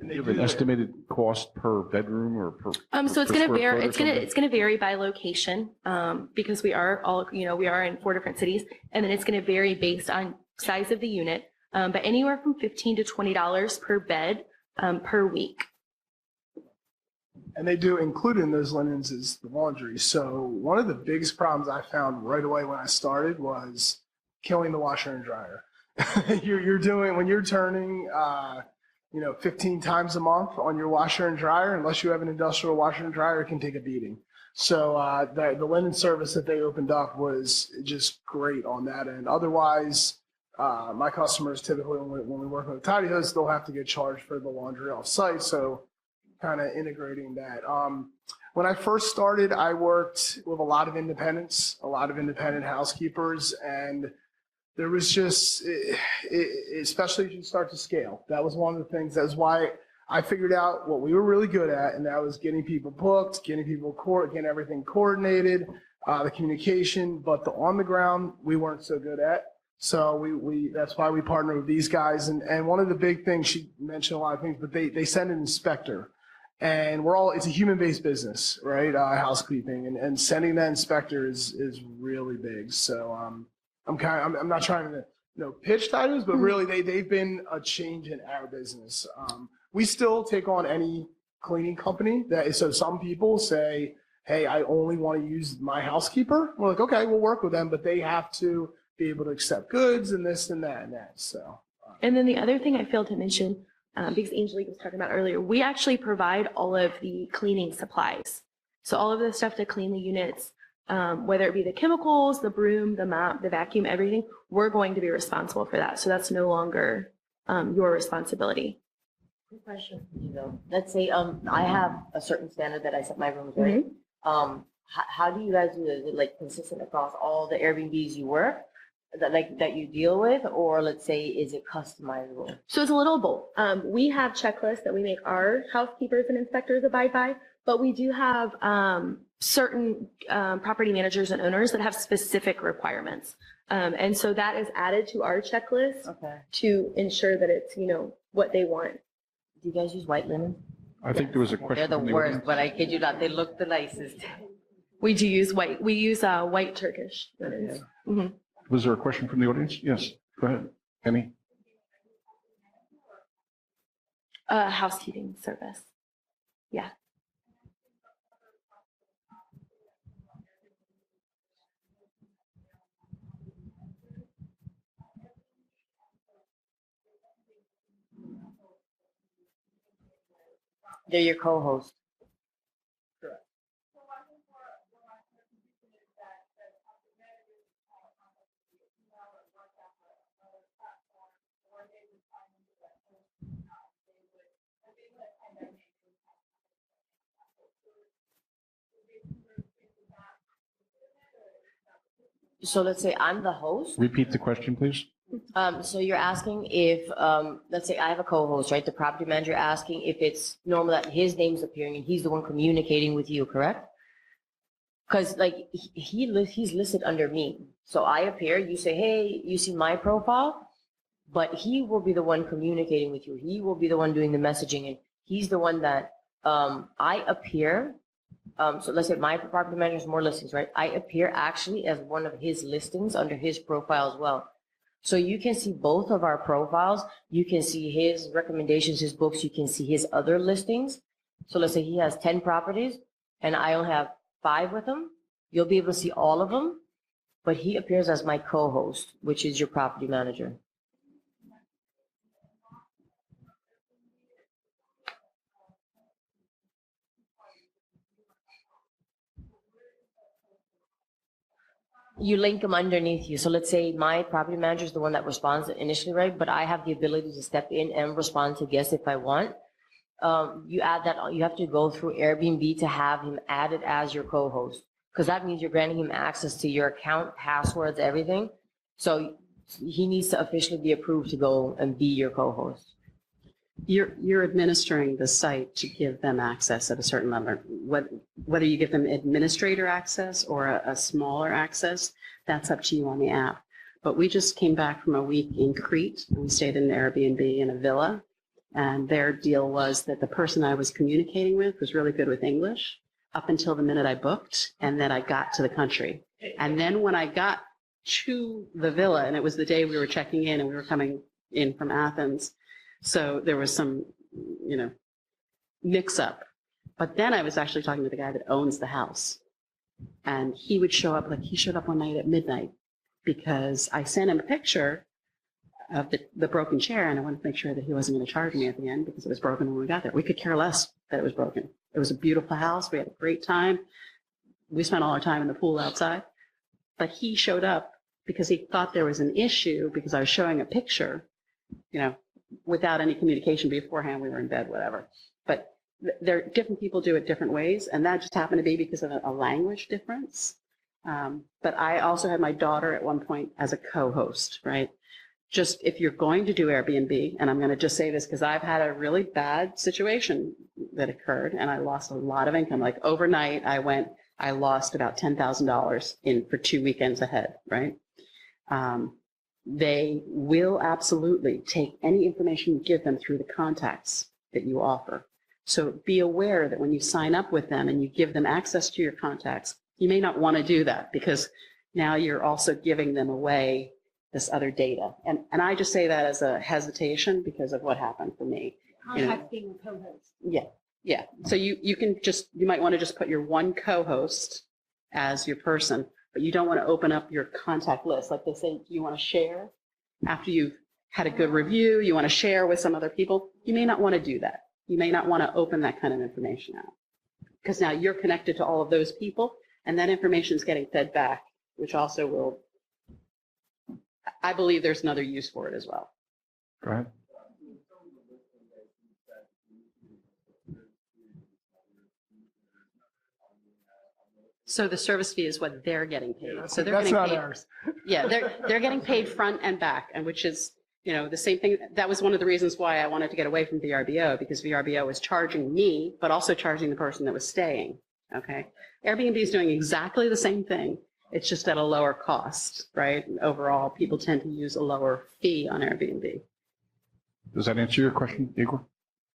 Do you have an estimated cost per bedroom or per? So it's per going to square vary. foot or It's going something? to vary by location because we are all, you know, we are in 4 different cities, and then it's going to vary based on size of the unit, but anywhere from $15 to $20 per bed per week. And they do include in those linens is the laundry. So one of the biggest problems I found right away when I started was killing the washer and dryer. You're doing, when you're turning, 15 times a month on your washer and dryer, unless you have an industrial washer and dryer, it can take a beating. So the linen service that they opened up was just great on that end. Otherwise, my customers typically, when we work with a tidy host, they'll have to get charged for the laundry off site. So kind of integrating that. When I first started, I worked with a lot of independents, a lot of independent housekeepers, and there was just, especially as you start to scale, that was one of the things. That's why I figured out what we were really good at, and that was getting people booked, getting everything coordinated, the communication, but the on the ground, we weren't so good at. So we that's why we partnered with these guys. And one of the big things, she mentioned a lot of things, but they send an inspector. And it's a human-based business, right? Housekeeping, and sending that inspector is really big. So I'm not trying to pitch titles, but really they've been a change in our business. We still take on any cleaning company so some people say, hey, I only want to use my housekeeper. We're like, okay, we'll work with them, but they have to be able to accept goods and this and that and that. So. And then the other thing I failed to mention, because Angelique was talking about earlier, we actually provide all of the cleaning supplies. So all of the stuff to clean the units, whether it be the chemicals, the broom, the mop, the vacuum, everything, we're going to be responsible for that. So that's no longer your responsibility. Quick question for you though. Let's say I have a certain standard that I set my rooms, right? How do you guys do it? Is it like consistent across all the Airbnbs you work? That you deal with, or let's say, is it customizable? So it's a little both. We have checklists that we make our housekeepers and inspectors abide by, but we do have certain property managers and owners that have specific requirements. And so that is added to our checklist to ensure that it's, what they want. Do you guys use white linen? I think there was a They're question the from the worst, audience. but I kid you not, they look the nicest. We do use white. We use white Turkish linens. Mm-hmm. Was there a question from the audience? Yes, go ahead. Any? Housekeeping service. Yeah. They're your co-host. So let's say I'm the host. Repeat the question, please. So you're asking if, let's say I have a co-host, right? The property manager asking if it's normal that his name's appearing and he's the one communicating with you, correct? Because like he's listed under me. So I appear, you say, hey, you see my profile, but he will be the one communicating with you. He will be the one doing the messaging, and he's the one that I appear. So let's say my property manager has more listings, right? I appear actually as one of his listings under his profile as well. So you can see both of our profiles. You can see his recommendations, his books. You can see his other listings. So let's say he has 10 properties and I only have 5 with him. You'll be able to see all of them, but he appears as my co-host, which is your property manager. You link them underneath you. So let's say my property manager is the one that responds initially, right? But I have the ability to step in and respond to guests if I want. You add that, you have to go through Airbnb to have him added as your co-host, because that means you're granting him access to your account, passwords, everything. So he needs to officially be approved to go and be your co-host. You're administering the site to give them access at a certain level. Whether you give them administrator access or a smaller access, that's up to you on the app. But we just came back from a week in Crete, and we stayed in an Airbnb in a villa. And their deal was that the person I was communicating with was really good with English up until the minute I booked, and then I got to the country. And then when I got to the villa, and it was the day we were checking in and we were coming in from Athens, so there was some, mix up. But then I was actually talking to the guy that owns the house. And he would show up, like he showed up one night at midnight because I sent him a picture of the broken chair, and I wanted to make sure that he wasn't going to charge me at the end because it was broken when we got there. We could care less that it was broken. It was a beautiful house. We had a great time. We spent all our time in the pool outside. But he showed up because he thought there was an issue because I was showing a picture, without any communication beforehand. We were in bed, whatever. But different people do it different ways, and that just happened to be because of a language difference. But I also had my daughter at one point as a co-host, right? Just if you're going to do Airbnb, and I'm going to just say this because I've had a really bad situation that occurred, and I lost a lot of income. Like overnight, I lost about $10,000 for 2 weekends ahead, right? They will absolutely take any information you give them through the contacts that you offer. So be aware that when you sign up with them and you give them access to your contacts, you may not want to do that because now you're also giving them away this other data. And I just say that as a hesitation because of what happened for me. Contact being a co-host. Yeah. So you might want to just put your one co-host as your person, but you don't want to open up your contact list. Like they say, do you want to share after you've had a good review? You want to share with some other people? You may not want to do that. You may not want to open that kind of information out because now you're connected to all of those people and that information is getting fed back, which also will, I believe there's another use for it as well. Go ahead. So the service fee is what they're getting paid. So they're That's getting not paid. ours. Yeah, they're getting paid front and back, and which is, the same thing. That was one of the reasons why I wanted to get away from VRBO, because VRBO was charging me, but also charging the person that was staying. Okay. Airbnb is doing exactly the same thing. It's just at a lower cost, right? Overall, people tend to use a lower fee on Airbnb. Does that answer your question, Igor?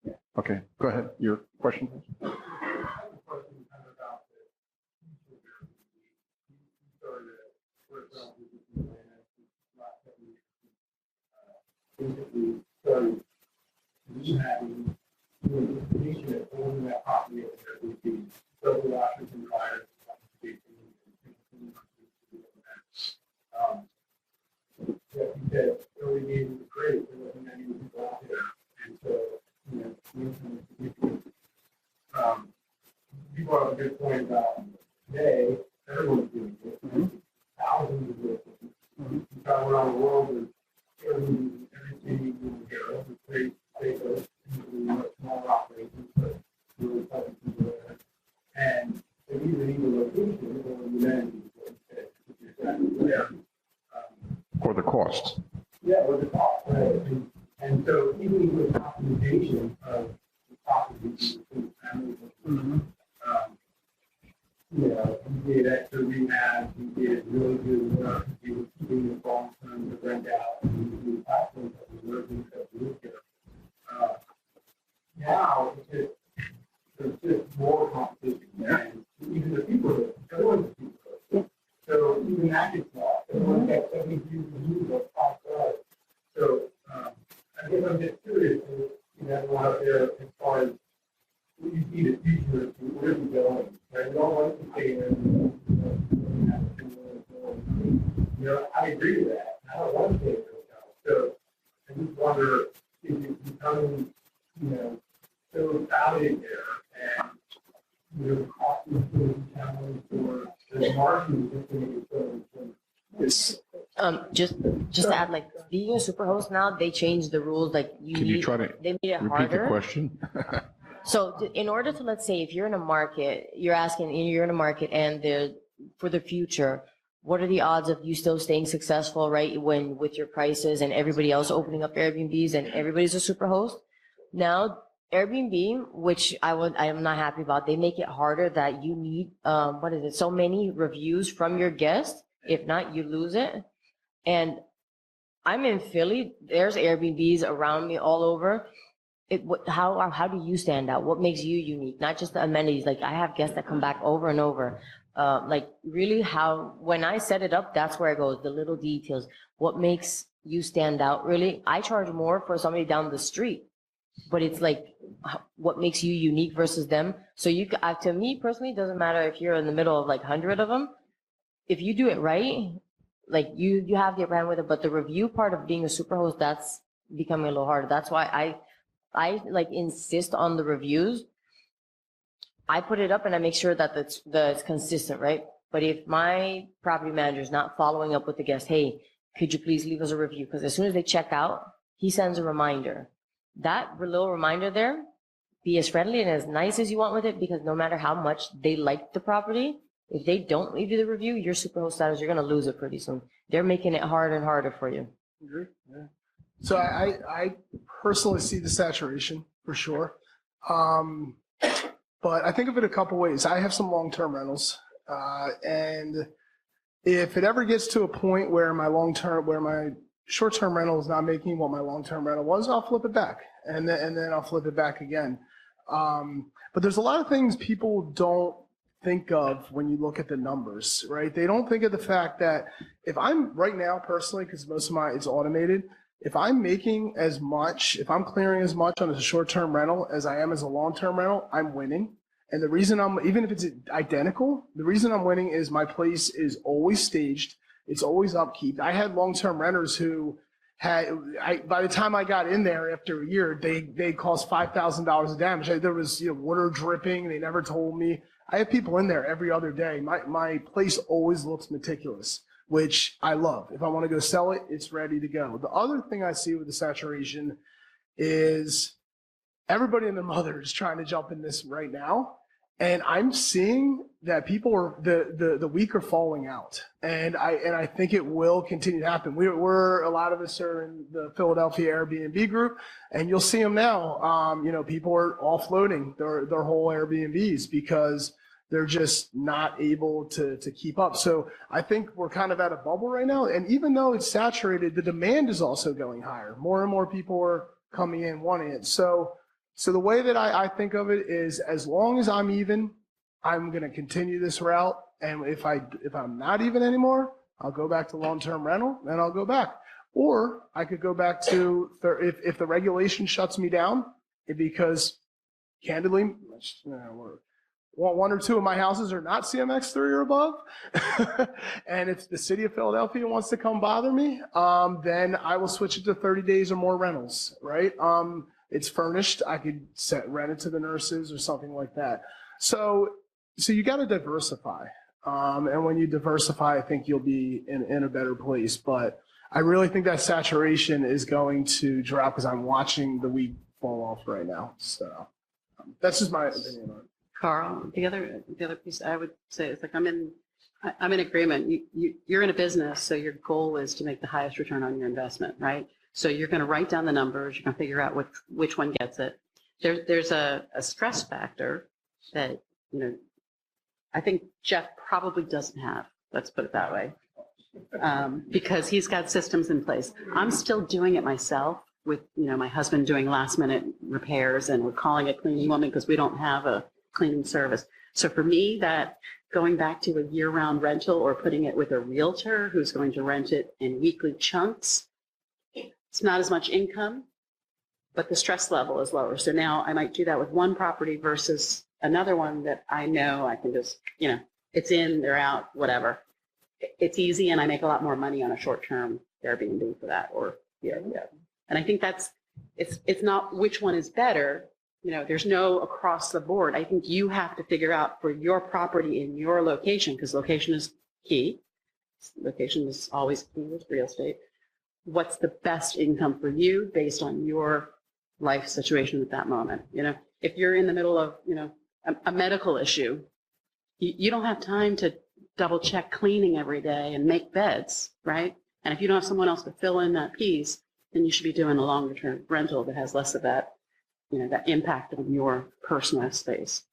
Yeah. Okay, go ahead. Your question, please. Basically, started rehabbing the information that owning that property over there would be several options and prior like you said, early days was great. There wasn't many people out there. And so, the internet is significant. You brought up a good point about today, everyone's doing it. Thousands of it. You travel around the world and everything you can get over the place, those much smaller operations, but really helping people there. And they either need a location or the amenities, what you said. If you're there, costs. Yeah, with the cost, right? And so even with optimization of the properties and families, you know, we did extra rehab, we did really good work, we were keeping the long term to rent out, and we did platforms that was working, that we lived here. Now, it's just, there's just more competition, and even the people, everyone's a people. So even that gets lost. Everyone's got 70 views of you, but 5 stars. So I guess I'm just curious, you know, everyone out there, as far as what you see the future, where we going? Right? We don't want to stay there. You know, I agree with that. I don't want to stay there. So I just wonder if it's becoming, you know, so crowded there, and you know, cost is going to be challenged, or the margin is going to be so. Yes. Just to add, like, being a superhost now, they changed the rules. Like, Can you try to they made it repeat the harder. question? So in order to, let's say, if you're in a market, you're in a market and for the future, what are the odds of you still staying successful, right? When with your prices and everybody else opening up Airbnbs and everybody's a superhost. Now, Airbnb, which I am not happy about, they make it harder that you need, so many reviews from your guests. If not, you lose it. And I'm in Philly. There's Airbnbs around me all over. How do you stand out? What makes you unique? Not just the amenities. Like, I have guests that come back over and over. Like, really, when I set it up, that's where it goes. The little details. What makes you stand out? Really, I charge more for somebody down the street, but it's like, what makes you unique versus them? So to me personally, it doesn't matter if you're in the middle of like 100 of them. If you do it right, like you have the brand with it. But the review part of being a superhost, that's becoming a little harder. That's why I like insist on the reviews. I put it up and I make sure that it's consistent, right? But if my property manager is not following up with the guest, hey, could you please leave us a review? Because as soon as they check out, he sends a reminder. That little reminder there, be as friendly and as nice as you want with it, because no matter how much they like the property, if they don't leave you the review, your superhost status, you're going to lose it pretty soon. They're making it harder and harder for you. Yeah. So I personally see the saturation for sure. But I think of it a couple ways. I have some long-term rentals. And if it ever gets to a point where my short-term rental is not making what my long-term rental was, I'll flip it back. And then I'll flip it back again. But there's a lot of things people don't think of when you look at the numbers, right? They don't think of the fact that if I'm right now personally, because most of it's automated, if I'm making as much, if I'm clearing as much on a short-term rental as I am as a long-term rental, I'm winning. And the reason even if it's identical, the reason I'm winning is my place is always staged. It's always upkeep. I had long-term renters who by the time I got in there after a year, they caused $5,000 of damage. There was water dripping. They never told me. I have people in there every other day. My place always looks meticulous, which I love. If I want to go sell it, it's ready to go. The other thing I see with the saturation is everybody and their mother is trying to jump in this right now. And I'm seeing that people are the weak are falling out, and I think it will continue to happen. We're a lot of us are in the Philadelphia Airbnb group, and you'll see them now. People are offloading their whole Airbnbs because they're just not able to keep up. So I think we're kind of at a bubble right now, and even though it's saturated, the demand is also going higher. More and more people are coming in wanting it. So the way that I think of it is, as long as I'm even, I'm going to continue this route. And if I'm not even anymore, I'll go back to long-term rental and I'll go back. Or I could go back to, if the regulation shuts me down, because candidly, one or two of my houses are not CMX3 or above. And if the city of Philadelphia wants to come bother me, then I will switch it to 30 days or more rentals, right? It's furnished. I could rent it to the nurses or something like that. So you got to diversify. And when you diversify, I think you'll be in a better place. But I really think that saturation is going to drop because I'm watching the week fall off right now. So that's just my opinion on it. Carl, the other piece I would say is, like, I'm I'm in agreement. You're in a business, so your goal is to make the highest return on your investment, right? So you're going to write down the numbers. You're going to figure out which one gets it. There's a stress factor that, I think Jeff probably doesn't have. Let's put it that way. Because he's got systems in place. I'm still doing it myself with, my husband doing last minute repairs, and we're calling it cleaning woman because we don't have a cleaning service. So for me, that going back to a year-round rental or putting it with a realtor who's going to rent it in weekly chunks, it's not as much income, but the stress level is lower. So now I might do that with one property versus another one that I know I can just, it's in, they're out, whatever. It's easy, and I make a lot more money on a short-term Airbnb for that, or VRBO. And I think it's not which one is better. There's no across the board. I think you have to figure out for your property in your location, because location is key. Location is always key with real estate. What's the best income for you based on your life situation at that moment? If you're in the middle of, a medical issue, you don't have time to double check cleaning every day and make beds, right? And if you don't have someone else to fill in that piece, then you should be doing a longer term rental that has less of that, that impact on your personal space.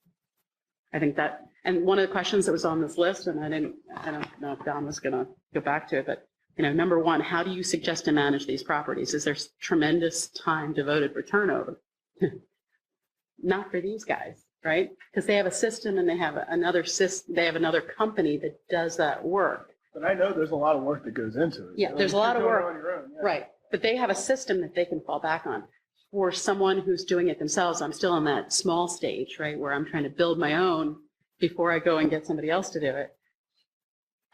I think that, and one of the questions that was on this list, and I don't know if Don was going to go back to it, but number one, how do you suggest to manage these properties? Is there tremendous time devoted for turnover? Not for these guys, right? Because they have a system, and they have another system. They have another company that does that work. But I know there's a lot of work that goes into it. Yeah, there's a lot of You're doing work. it on your own, yeah. Right. But they have a system that they can fall back on. For someone who's doing it themselves, I'm still in that small stage, right, where I'm trying to build my own before I go and get somebody else to do it.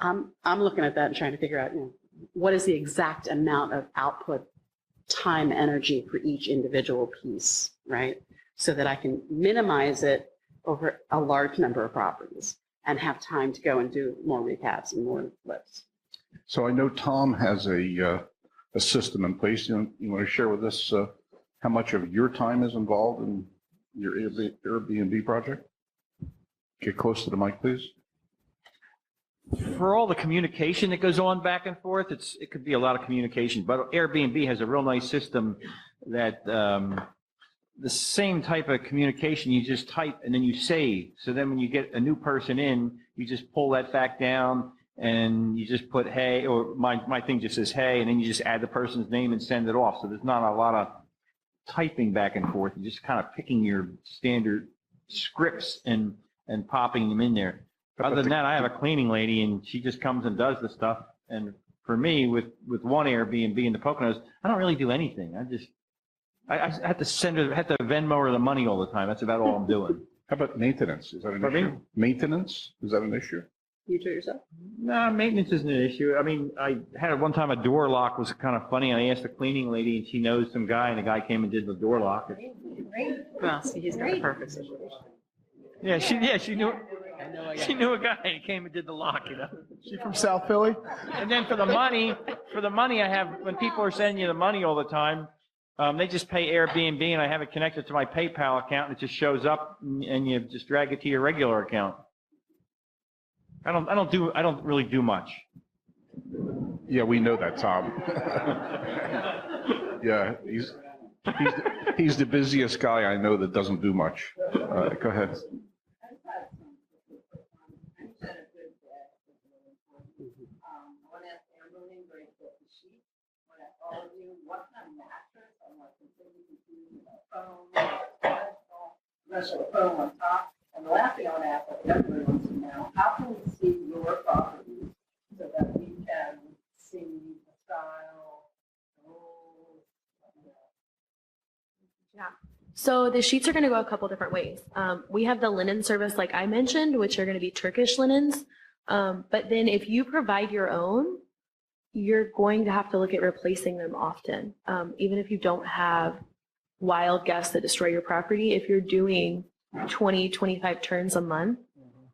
I'm looking at that and trying to figure out, what is the exact amount of output, time, energy for each individual piece, right? So that I can minimize it over a large number of properties and have time to go and do more recaps and more flips. So I know Tom has a system in place. You want to share with us how much of your time is involved in your Airbnb project? Get close to the mic, please. For all the communication that goes on back and forth, it could be a lot of communication, but Airbnb has a real nice system that the same type of communication, you just type and then you save. So then when you get a new person in, you just pull that back down and you just put hey, or my thing just says hey, and then you just add the person's name and send it off. So there's not a lot of typing back and forth. You're just kind of picking your standard scripts and popping them in there. Other than that, I have a cleaning lady, and she just comes and does the stuff. And for me, with one Airbnb in the Poconos, I don't really do anything. I have to have to Venmo her the money all the time. That's about all I'm doing. How about maintenance? Is that an Pardon issue? me? Maintenance? Is that an issue? You do it yourself? No, maintenance isn't an issue. I mean, I had one time a door lock was kind of funny. I asked the cleaning lady, and she knows some guy, and the guy came and did the door lock. Well, see, he's got a perfect situation. Yeah, she knew. I know a guy. She knew a guy and came and did the lock, She from South Philly? And then for the money I have, when people are sending you the money all the time, they just pay Airbnb, and I have it connected to my PayPal account, and it just shows up, and you just drag it to your regular account. I don't really do much. Yeah, we know that, Tom. Yeah, he's the busiest guy I know that doesn't do much. Go ahead. Special phone on top. And the last thing I want to ask everybody wants to know, how can we see your properties so that we can see the style, the rules? Yeah. So the sheets are going to go a couple different ways. We have the linen service, like I mentioned, which are going to be Turkish linens. But then if you provide your own, you're going to have to look at replacing them often. Even if you don't have wild guests that destroy your property, if you're doing 20, 25 turns a month,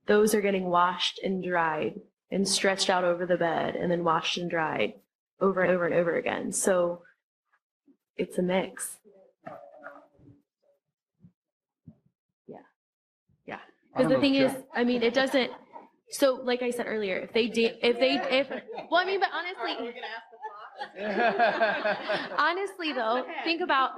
those are getting washed and dried and stretched out over the bed and then washed and dried over and over and over again. So it's a mix. Yeah. Because the thing is, I mean, it doesn't, So, like I said earlier, if well, I mean, but honestly though, think about,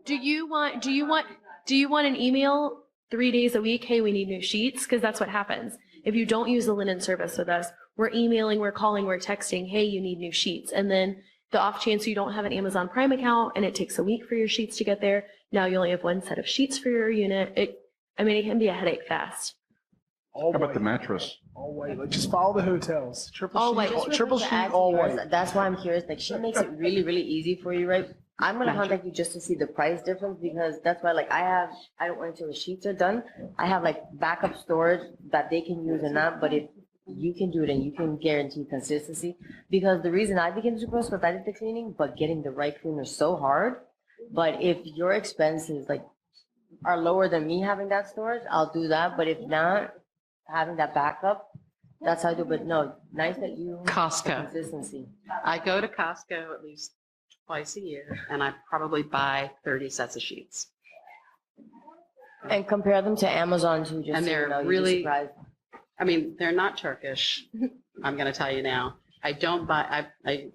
do you want an email 3 days a week? Hey, we need new sheets, because that's what happens. If you don't use the linen service with us, we're emailing, we're calling, we're texting, hey, you need new sheets. And then the off chance you don't have an Amazon Prime account and it takes a week for your sheets to get there, now you only have one set of sheets for your unit. It can be a headache fast. All How about white. the mattress? All white. Like, just follow the hotels. All white. Triple sheet, all white. That's why I'm curious. Like, she makes it really, really easy for you, right? I'm gonna contact you just to see the price difference, because that's why, like, I don't wait until the sheets are done. I have like backup storage that they can use and not. But if you can do it and you can guarantee consistency, because the reason I became super is because I did the cleaning, but getting the right cleaner is so hard. But if your expenses like are lower than me having that storage, I'll do that. But if not, having that backup, that's how I do. But no, nice that you Costco. Consistency. I go to Costco at least twice a year, and I probably buy 30 sets of sheets. And compare them to Amazon too, just And so they're you know, you'd be really- surprised. I mean, they're not Turkish. I'm going to tell you now. I don't buy,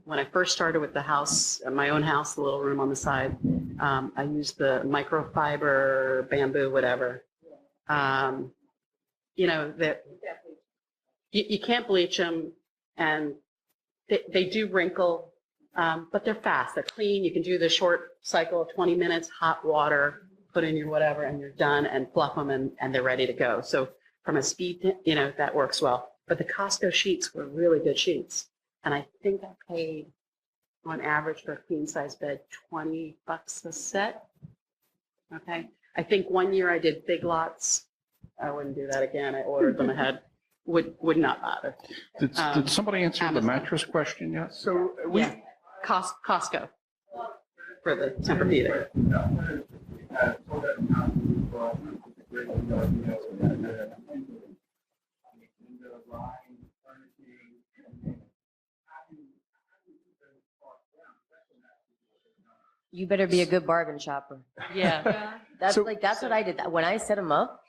when I first started with the house, my own house, the little room on the side, I used the microfiber, bamboo, whatever. You know, that you can't bleach them, and they do wrinkle, but they're fast. They're clean. You can do the short cycle of 20 minutes, hot water, put in your whatever, and you're done, and fluff them, and they're ready to go. So from a speed, you know, that works well. But the Costco sheets were really good sheets. And I think I paid, on average for a queen size bed, $20 a set. Okay. I think one year I did Big Lots. I wouldn't do that again. I ordered them ahead. Would not bother. Did somebody answer the Amazon. mattress question yet? So we, Yeah. Costco for the Tempur-Pedic. You better be a good bargain shopper. Yeah. That's So- that's what I did. When I set them up,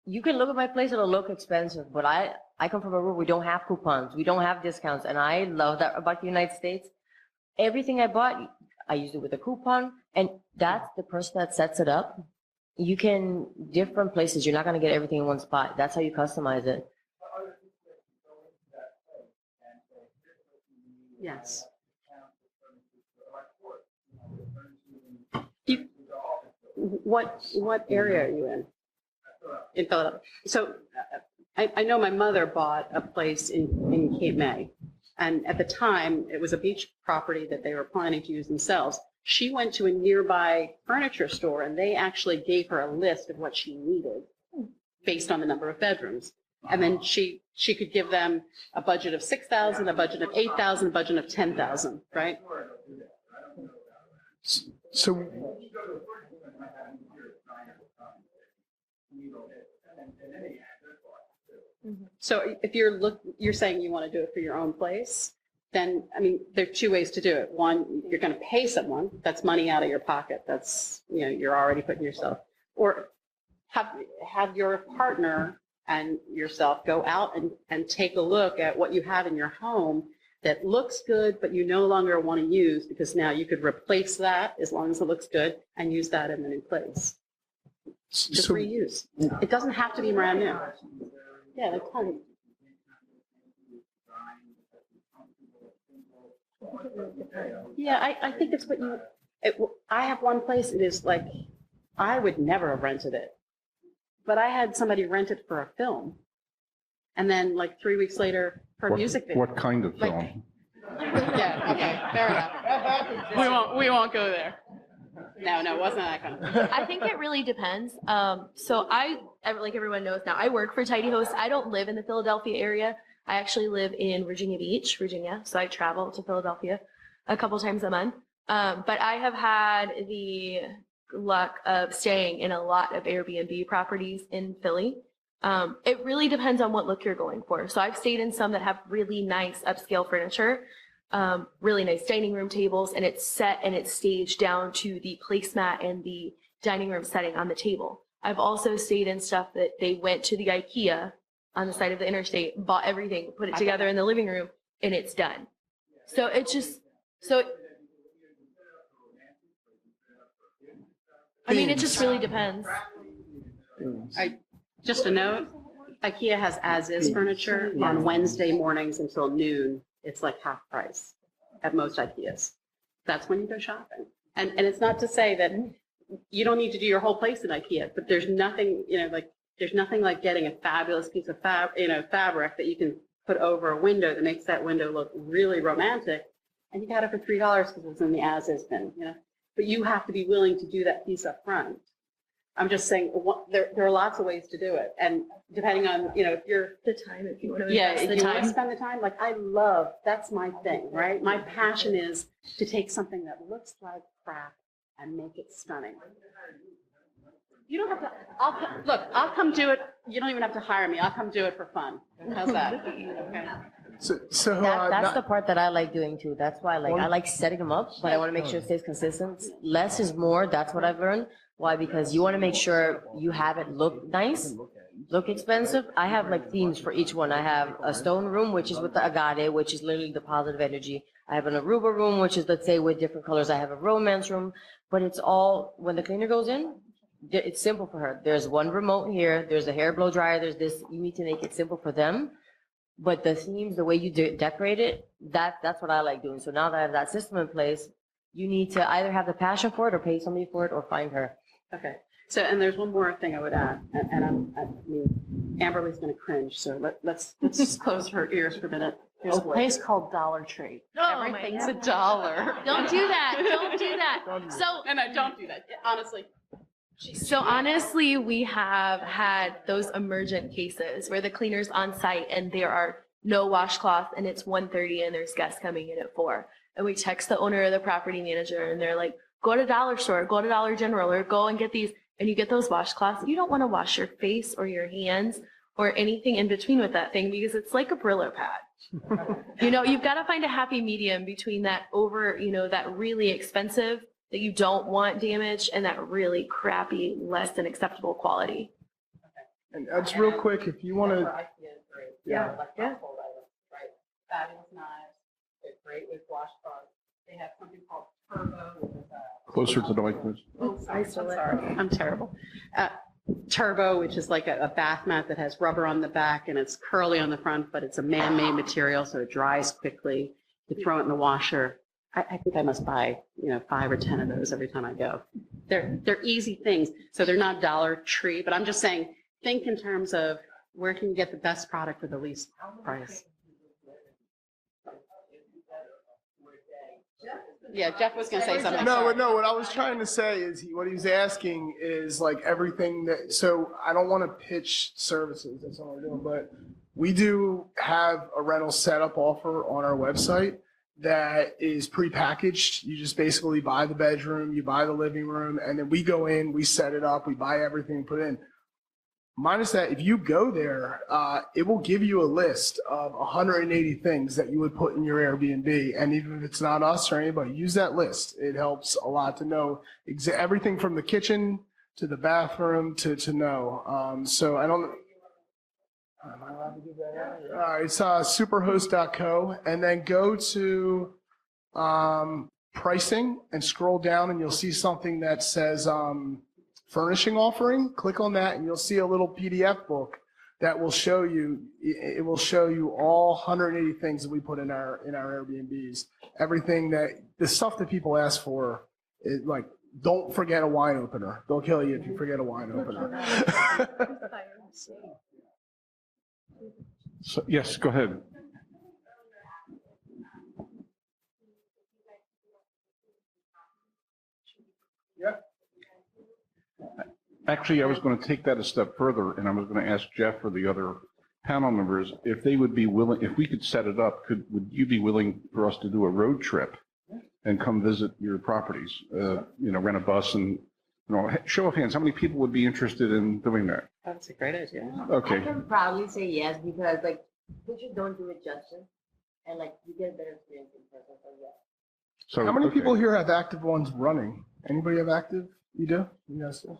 you can look at my place, it'll look expensive, but I come from a room, we don't have coupons, we don't have discounts, and I love that about the United States. Everything I bought, I used it with a coupon, and that's the person that sets it up. You can, different places, you're not gonna get everything in one spot. That's how you customize it. Yes. What area are you in? In Philadelphia. So I know my mother bought a place in Cape May. And at the time, it was a beach property that they were planning to use themselves. She went to a nearby furniture store, and they actually gave her a list of what she needed based on the number of bedrooms. And then she could give them a budget of $6,000, a budget of $8,000, a budget of $10,000, right? so So if you're saying you want to do it for your own place, then, I mean, there are two ways to do it. One, you're going to pay someone. That's money out of your pocket. That's, you know, you're already putting yourself. Or have your partner and yourself go out and take a look at what you have in your home that looks good, but you no longer want to use, because now you could replace that as long as it looks good and use that in the new place. Just so reuse. It doesn't have to be brand new. Yeah, that's fine. Yeah, I think it's what I have one place, it is like, I would never have rented it. But I had somebody rent it for a film. And then like 3 weeks later, for a music video. What kind of film? Yeah, okay, fair enough. We won't go there. No, it wasn't that kind of. I think it really depends. So like everyone knows now, I work for Tidy Host. I don't live in the Philadelphia area. I actually live in Virginia Beach, Virginia. So I travel to Philadelphia a couple times a month. But I have had the luck of staying in a lot of Airbnb properties in Philly. It really depends on what look you're going for. So I've stayed in some that have really nice upscale furniture, really nice dining room tables, and it's set and it's staged down to the placemat and the dining room setting on the table. I've also stayed in stuff that they went to the IKEA on the side of the interstate, bought everything, put it together in the living room, and it's done. So it's just, so, I mean, it just really depends. Just a note, IKEA has as-is furniture on Wednesday mornings until noon. It's like half price at most IKEAs. That's when you go shopping. And it's not to say that you don't need to do your whole place in IKEA, but there's nothing, there's nothing like getting a fabulous piece of fabric that you can put over a window that makes that window look really romantic. And you got it for $3 because it's in the as-is bin, But you have to be willing to do that piece up front. I'm just saying there are lots of ways to do it. And depending on, if you're The time, if you want to yeah, invest if the you want to time. spend the time, that's my thing, right? My passion is to take something that looks like crap and make it stunning. You don't have to, I'll come do it. You don't even have to hire me. I'll come do it for fun. How's that? Okay. That's the part that I like doing too. That's why I like setting them up, but I want to make sure it stays consistent. Less is more. That's what I've learned. Why? Because you want to make sure you have it look nice, look expensive. I have like themes for each one. I have a stone room, which is with the agate, which is literally the positive energy. I have an Aruba room, which is, let's say, with different colors. I have a romance room, but it's all, when the cleaner goes in, it's simple for her. There's one remote here. There's a hair blow dryer. There's this. You need to make it simple for them. But the themes, the way you decorate it, that's what I like doing. So now that I have that system in place, you need to either have the passion for it or pay somebody for it or find her. Okay. So, and there's one more thing I would add, and I mean, Amberlee's going to cringe, so let's just close her ears for a minute. There's a place called Dollar Tree. Oh, Everything's a dollar. Don't do that. Don't do that. So, No, don't do that. Honestly. So honestly, we have had those emergent cases where the cleaner's on site and there are no washcloth and it's 1:30 and there's guests coming in at 4. And we text the owner or the property manager and they're like, go to Dollar Store, go to Dollar General, or go and get these. And you get those washcloths. You don't want to wash your face or your hands or anything in between with that thing because it's like a Brillo pad. You've got to find a happy medium between that that really expensive that you don't want damaged and that really crappy, less than acceptable quality. And just real quick, if you want to, Yeah. Like household items, right? Fabulous knives. They're great with washcloths. They have something called Turbo, which is Closer to the mic, please. I'm sorry. I'm terrible. Turbo, which is like a bath mat that has rubber on the back and it's curly on the front, but it's a man-made material, so it dries quickly. You throw it in the washer. I think I must buy, 5 or 10 of those every time I go. They're easy things, so they're not Dollar Tree, but I'm just saying, think in terms of where can you get the best product for the least price. Yeah, Jeff was going to say something. no, what I was trying to say is what he's asking is like everything that, so I don't want to pitch services, that's all we're doing, but we do have a rental setup offer on our website that is prepackaged. You just basically buy the bedroom, you buy the living room, and then we go in, we set it up, we buy everything and put it in. Minus that, if you go there, it will give you a list of 180 things that you would put in your Airbnb. And even if it's not us or anybody, use that list. It helps a lot to know everything from the kitchen to the bathroom to know. So I don't. Am I allowed to give that out? All right, it's superhost.co, and then go to pricing and scroll down, and you'll see something that says furnishing offering. Click on that, and you'll see a little PDF book that will show you. It will show you all 180 things that we put in our Airbnbs. Everything the stuff that people ask for is like. Don't forget a wine opener. They'll kill you if you forget a wine opener. So, yes, go ahead. Yeah. Actually, I was going to take that a step further, and I was going to ask Jeff or the other panel members if they would be willing, if we could set it up, would you be willing for us to do a road trip and come visit your properties? Rent a bus and, show of hands, how many people would be interested in doing that? That's a great idea. Okay. I can probably say yes because pictures don't do it justice, and you get a better experience in person. So yes. So how many people here have active ones running? Anybody have active? You do? You guys do?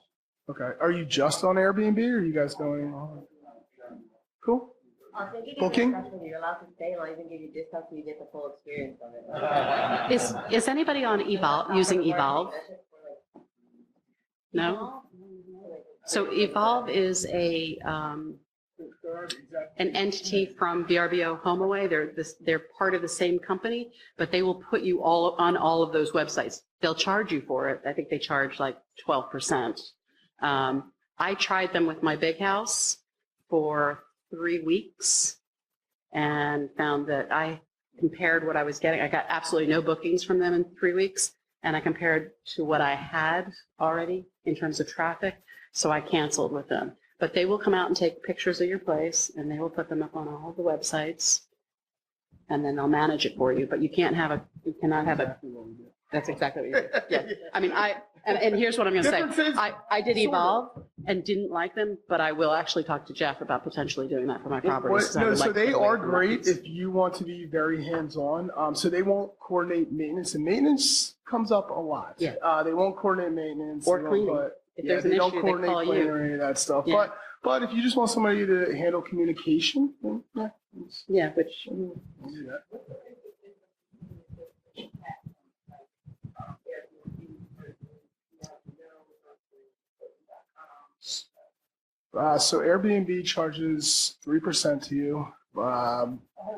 Okay. Are you just on Airbnb or are you guys going on? Cool. Booking? You're allowed to stay, and I'll even give you discounts so you get the full experience of it. Is anybody on Evolve, using Evolve? No? So Evolve is an entity from VRBO HomeAway. They're part of the same company, but they will put you all on all of those websites. They'll charge you for it. I think they charge like 12%. I tried them with my big house for 3 weeks and found that I compared what I was getting. I got absolutely no bookings from them in 3 weeks, and I compared to what I had already in terms of traffic, so I canceled with them. But they will come out and take pictures of your place, and they will put them up on all the websites, and then they'll manage it for you. But you cannot have a. That's exactly what you did. Yeah. I mean, and here's what I'm going to say. I did Evolve and didn't like them, but I will actually talk to Jeff about potentially doing that for my properties. No, so they are great if you want to be very hands-on. So they won't coordinate maintenance, and maintenance comes up a lot. Yeah. They won't coordinate maintenance. Or cleaning. If there's an issue, they call you. Or any of that stuff. Yeah. But if you just want somebody to handle communication, then yeah. Yeah, which. We'll do that. So Airbnb charges 3% to you.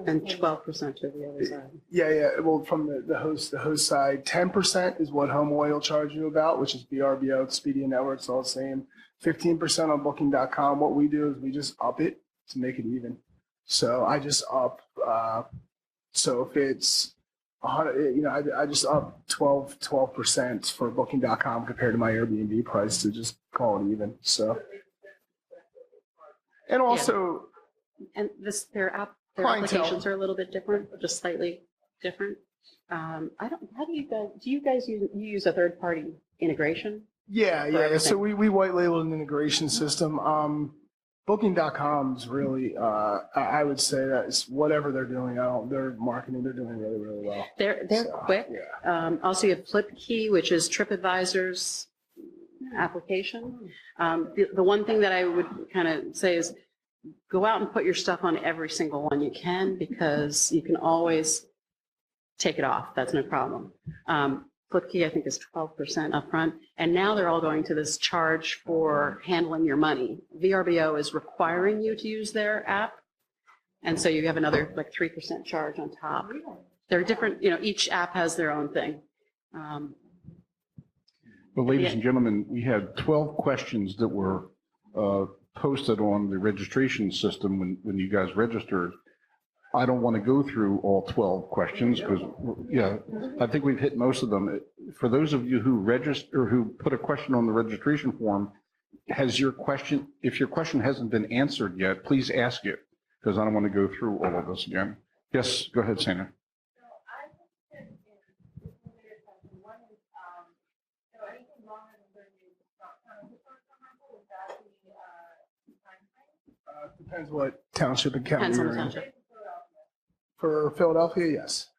And 12% to the other side. Yeah. Well, from the host side, 10% is what HomeAway will charge you about, which is VRBO, Expedia Networks, all the same. 15% on Booking.com. What we do is we just up it to make it even. So I just up. So if it's 100, I just up 12% for Booking.com compared to my Airbnb price to just call it even. So. And also, and their clientele. applications are a little bit different, just slightly different. How do you guys use a third party integration? Yeah. So we white label an integration system. Booking.com is really, I would say that it's whatever they're doing. Their marketing, they're doing really, really well. They're quick. Yeah. Also, you have FlipKey, which is TripAdvisor's application. The one thing that I would kind of say is go out and put your stuff on every single one you can, because you can always take it off. That's no problem. FlipKey, I think, is 12% upfront. And now they're all going to this charge for handling your money. VRBO is requiring you to use their app. And so you have another like 3% charge on top. They're different, each app has their own thing. Well, ladies and gentlemen, we had 12 questions that were posted on the registration system when you guys registered. I don't want to go through all 12 questions because, I think we've hit most of them. For those of you who register or who put a question on the registration form, if your question hasn't been answered yet, please ask it, because I don't want to go through all of this again. Yes, go ahead, Santa. Depends what township and county Depends on you're the in. township. For Philadelphia, yes.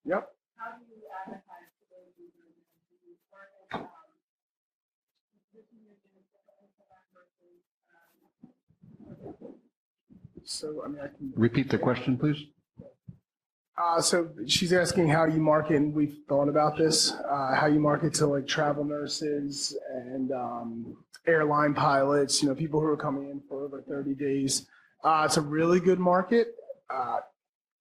Yep. So, I can repeat the question, please. So she's asking how you market, and we've thought about this, how you market to like travel nurses and airline pilots, people who are coming in for over 30 days. It's a really good market.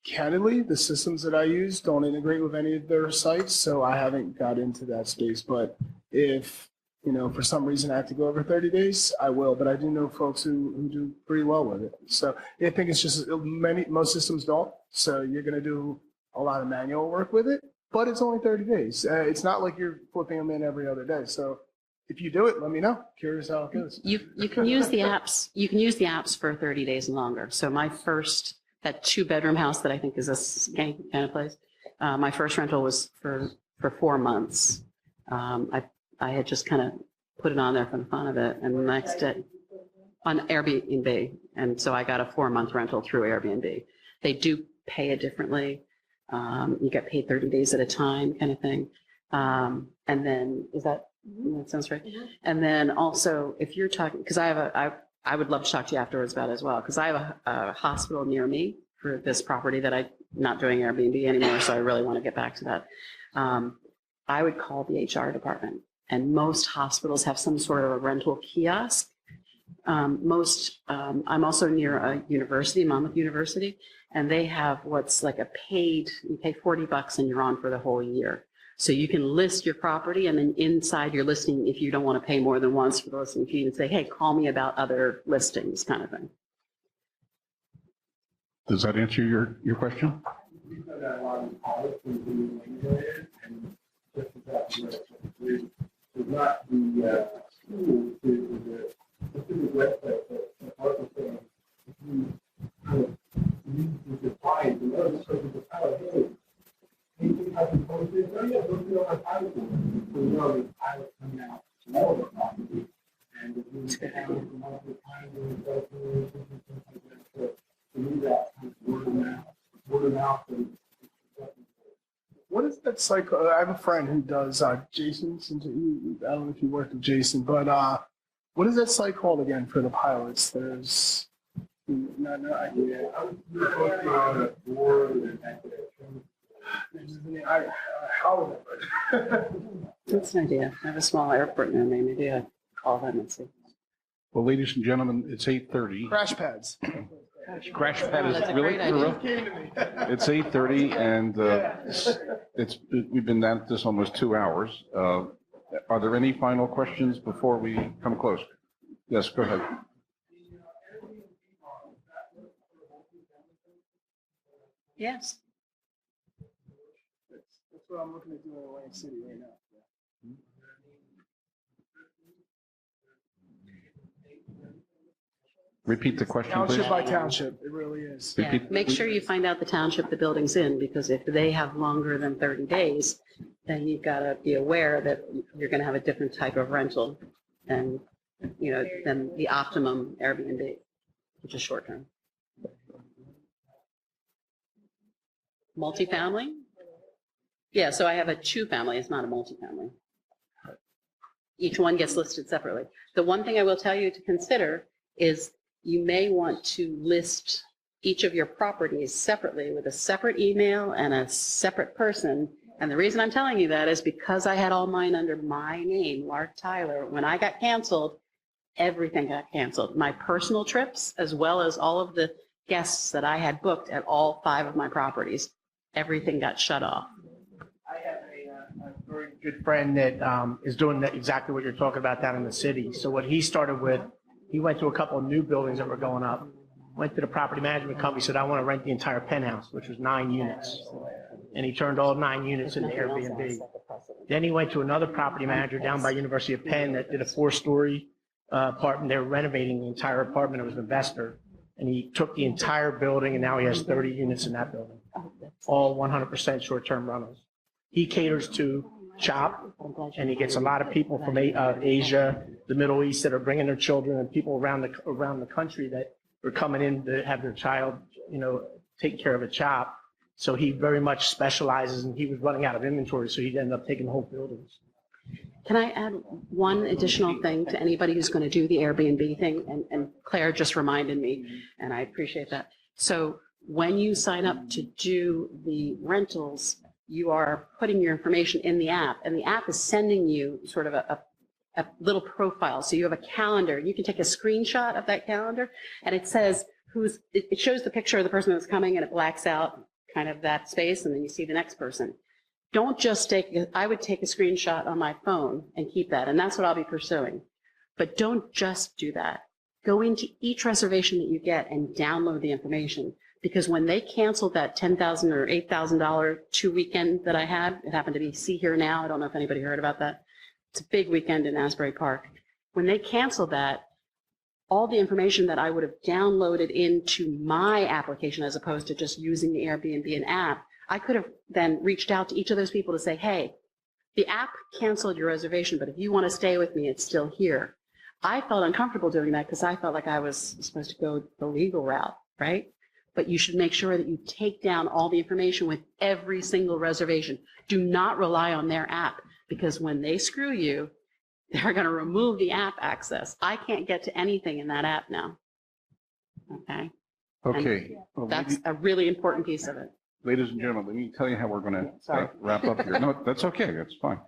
Candidly, the systems that I use don't integrate with any of their sites, so I haven't got into that space. But if, for some reason I have to go over 30 days, I will. But I do know folks who do pretty well with it. So I think it's just most systems don't. So you're going to do a lot of manual work with it, but it's only 30 days. It's not like you're flipping them in every other day. So if you do it, let me know. Curious how it goes. You can use the apps. You can use the apps for 30 days and longer. So that 2-bedroom house that I think is a kind of place, my first rental was for 4 months. I had just kind of put it on there for the fun of it, and the next day on Airbnb, and so I got a 4-month rental through Airbnb. They do pay it differently. You get paid 30 days at a time kind of thing. And then, that sounds right? And then also, if you're talking, because I would love to talk to you afterwards about it as well, because I have a hospital near me for this property that I'm not doing Airbnb anymore, so I really want to get back to that. I would call the HR department, and most hospitals have some sort of a rental kiosk. I'm also near a university, Monmouth University, and they have what's like you pay $40 and you're on for the whole year. So you can list your property, and then inside your listing, if you don't want to pay more than once for the listing fee, you can say, hey, call me about other listings kind of thing. Does that answer your question? We've done that a lot in college when we were regulated, and just exactly what it's not the school, the specific website that Mark was saying. If you kind of use the clients and others, so the pilot, hey, anything I can post this, oh yeah, don't feel like pilot for it. So you know the pilot coming out to all the property, and if you have multiple times and stuff, things like that. So to me, that kind of word of mouth and What is that site? I have a friend who does Jason. I don't know if you worked with Jason, but what is that site called again for the pilots? There's no idea. How That's an idea. I have a small airport near me. Maybe I'd call them and see. Well, ladies and gentlemen, it's 8:30. Crash pads. Crash pad is That's a really great idea. Came to me. It's 8:30, and we've been at this almost 2 hours. Are there any final questions before we come close? Yes, go ahead. Yes. That's what I'm looking at doing in Atlantic City right now. Repeat the question, please. Township by township, it really is. Yeah. Make sure you find out the township the building's in, because if they have longer than 30 days, then you've got to be aware that you're going to have a different type of rental than the optimum Airbnb, which is short term. Multifamily? Yeah, so I have a 2-family. It's not a multifamily. Each one gets listed separately. The one thing I will tell you to consider is you may want to list each of your properties separately with a separate email and a separate person. And the reason I'm telling you that is because I had all mine under my name, Lark Tyler. When I got canceled, everything got canceled. My personal trips, as well as all of the guests that I had booked at all 5 of my properties, everything got shut off. I have a very good friend that is doing exactly what you're talking about down in the city. So what he started with, he went to a couple of new buildings that were going up, went to the property management company, said, I want to rent the entire penthouse, which was 9 units. And he turned all 9 units into Airbnb. Then he went to another property manager down by University of Penn that did a 4-story apartment. They were renovating the entire apartment. It was an investor. And he took the entire building, and now he has 30 units in that building, all 100% short-term rentals. He caters to shop, and he gets a lot of people from Asia, the Middle East, that are bringing their children, and people around the country that are coming in to have their child, taken care of a shop. So he very much specializes, and he was running out of inventory, so he ended up taking the whole buildings. Can I add one additional thing to anybody who's going to do the Airbnb thing? And Claire just reminded me, and I appreciate that. So when you sign up to do the rentals, you are putting your information in the app, and the app is sending you sort of a little profile. So you have a calendar. You can take a screenshot of that calendar, and it says it shows the picture of the person that's coming, and it blacks out kind of that space, and then you see the next person. Don't just I would take a screenshot on my phone and keep that, and that's what I'll be pursuing. But don't just do that. Go into each reservation that you get and download the information, because when they canceled that $10,000 or $8,000 2-weekend that I had, it happened to be See Here Now. I don't know if anybody heard about that. It's a big weekend in Asbury Park. When they canceled that, all the information that I would have downloaded into my application, as opposed to just using the Airbnb and app, I could have then reached out to each of those people to say, hey, the app canceled your reservation, but if you want to stay with me, it's still here. I felt uncomfortable doing that because I felt like I was supposed to go the legal route, right? but you should make sure that you take down all the information with every single reservation. Do not rely on their app, because when they screw you, they're going to remove the app access. I can't get to anything in that app now. Okay? Okay. Well, That's a really important piece of it. ladies and gentlemen, let me tell you how we're going Sorry. to wrap up here. No, that's okay. That's fine.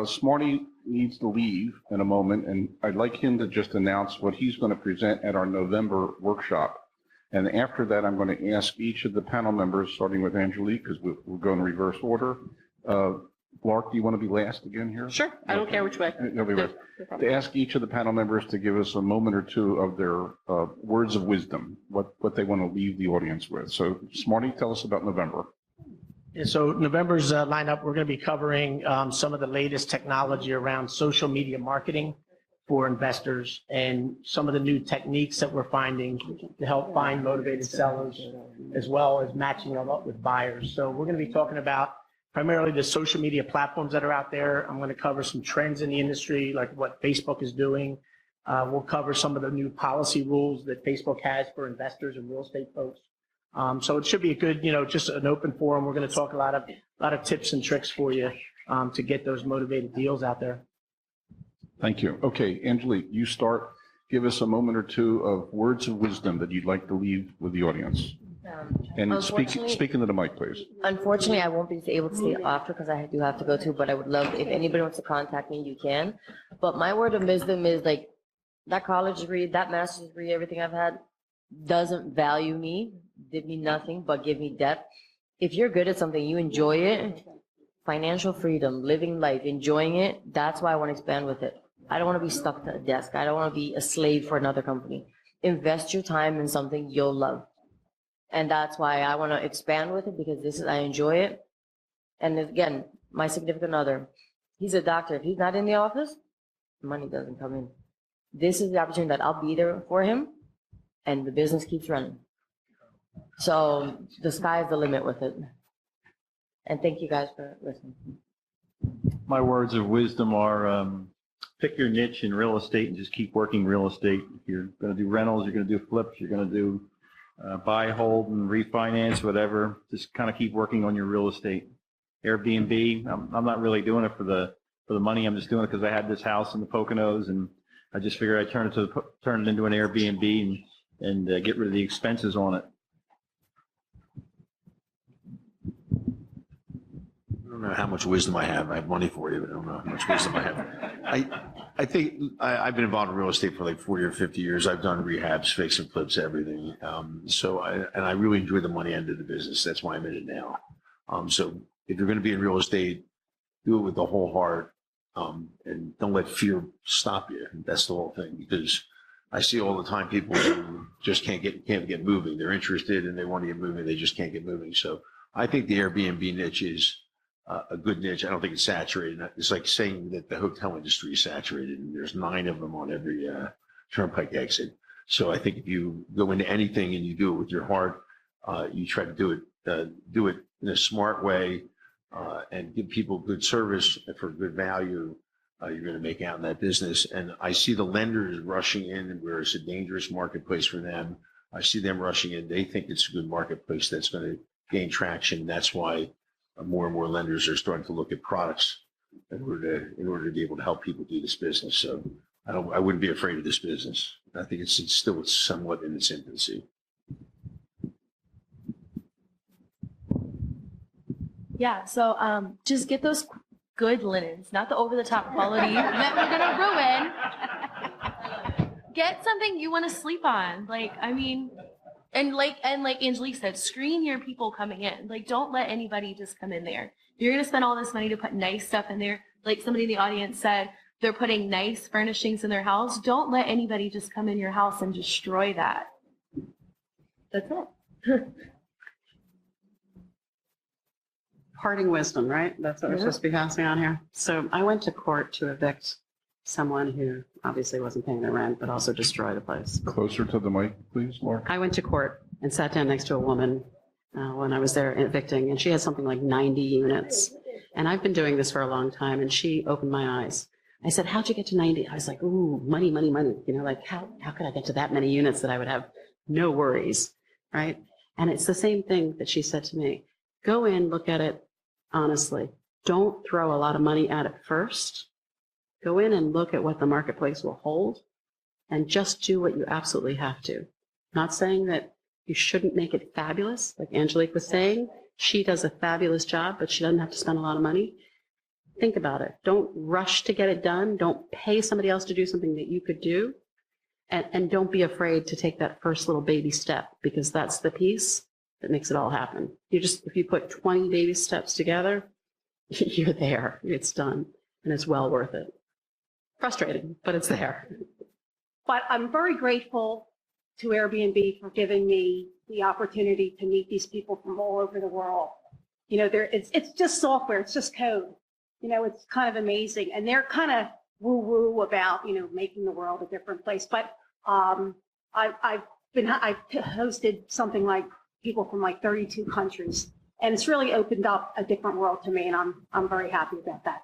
Smarty needs to leave in a moment, and I'd like him to just announce what he's going to present at our November workshop. And after that, I'm going to ask each of the panel members, starting with Angelique, because we'll go in reverse order. Lark, do you want to be last again here? Sure. I don't care which way. You'll be last. To ask each of the panel members to give us a moment or two of their words of wisdom, what they want to leave the audience with. So, Smarty, tell us about November. Yeah, so November's lineup, we're going to be covering some of the latest technology around social media marketing for investors and some of the new techniques that we're finding to help find motivated sellers, as well as matching them up with buyers. So we're going to be talking about primarily the social media platforms that are out there. I'm going to cover some trends in the industry, like what Facebook is doing. We'll cover some of the new policy rules that Facebook has for investors and real estate folks. So it should be a good, just an open forum. We're going to talk a lot of tips and tricks for you to get those motivated deals out there. Thank you. Okay, Angelique, you start. Give us a moment or two of words of wisdom that you'd like to leave with the audience. And speak into the mic, please. Unfortunately, I won't be able to stay after because I do have to go too, but I would love, if anybody wants to contact me, you can. But my word of wisdom is like that college degree, that master's degree, everything I've had doesn't value me, did me nothing but give me depth. If you're good at something, you enjoy it, financial freedom, living life, enjoying it, that's why I want to expand with it. I don't want to be stuck to a desk. I don't want to be a slave for another company. Invest your time in something you'll love. And that's why I want to expand with it, because I enjoy it. And again, my significant other, he's a doctor. If he's not in the office, money doesn't come in. This is the opportunity that I'll be there for him, and the business keeps running. So the sky's the limit with it. And thank you guys for listening. My words of wisdom are pick your niche in real estate and just keep working real estate. If you're going to do rentals, you're going to do flips, you're going to do buy, hold, and refinance, whatever. Just kind of keep working on your real estate. Airbnb, I'm not really doing it for the money. I'm just doing it because I had this house in the Poconos, and I just figured I'd turn it into an Airbnb and get rid of the expenses on it. I don't know how much wisdom I have. I have money for you, but I don't know how much wisdom I have. I think I've been involved in real estate for like 40 or 50 years. I've done rehabs, fix and flips, everything. I really enjoy the money end of the business. That's why I'm in it now. So if you're going to be in real estate, do it with the whole heart, and don't let fear stop you. That's the whole thing, because I see all the time people who just can't get moving. They're interested and they want to get moving. They just can't get moving. So I think the Airbnb niche is a good niche. I don't think it's saturated. It's like saying that the hotel industry is saturated, and there's 9 of them on every turnpike exit. So I think if you go into anything and you do it with your heart, you try to do it in a smart way, and give people good service for good value, you're going to make out in that business. And I see the lenders rushing in where it's a dangerous marketplace for them. I see them rushing in. They think it's a good marketplace that's going to gain traction. That's why more and more lenders are starting to look at products in order to be able to help people do this business. So I wouldn't be afraid of this business. I think it's still somewhat in its infancy. Yeah, so just get those good linens, not the over-the-top quality that we're gonna ruin. Get something you want to sleep on. And like Angelique said, screen your people coming in. Like, don't let anybody just come in there. If you're gonna spend all this money to put nice stuff in there, like somebody in the audience said, they're putting nice furnishings in their house. Don't let anybody just come in your house and destroy that. That's it. Parting wisdom, right? That's what we're supposed to be passing on here. So I went to court to evict someone who obviously wasn't paying their rent, but also destroy the place. Closer to the mic, please, Mark. I went to court and sat down next to a woman when I was there evicting, and she had something like 90 units. And I've been doing this for a long time, and she opened my eyes. I said, how'd you get to 90? I was like, ooh, money, money, money. Like, how could I get to that many units that I would have no worries, right? And it's the same thing that she said to me. Go in, look at it honestly. Don't throw a lot of money at it first. Go in and look at what the marketplace will hold and just do what you absolutely have to. Not saying that you shouldn't make it fabulous. Like Angelique was saying, she does a fabulous job, but she doesn't have to spend a lot of money. Think about it. Don't rush to get it done. Don't pay somebody else to do something that you could do. And don't be afraid to take that first little baby step, because that's the piece that makes it all happen. If you put 20 baby steps together, you're there. It's done. And it's well worth it. Frustrating, but it's there. But I'm very grateful to Airbnb for giving me the opportunity to meet these people from all over the world. You know, it's just software. It's just code. You know, it's kind of amazing. And they're kind of woo-woo about, you know, making the world a different place. But I've hosted something like people from like 32 countries, and it's really opened up a different world to me, and I'm very happy about that.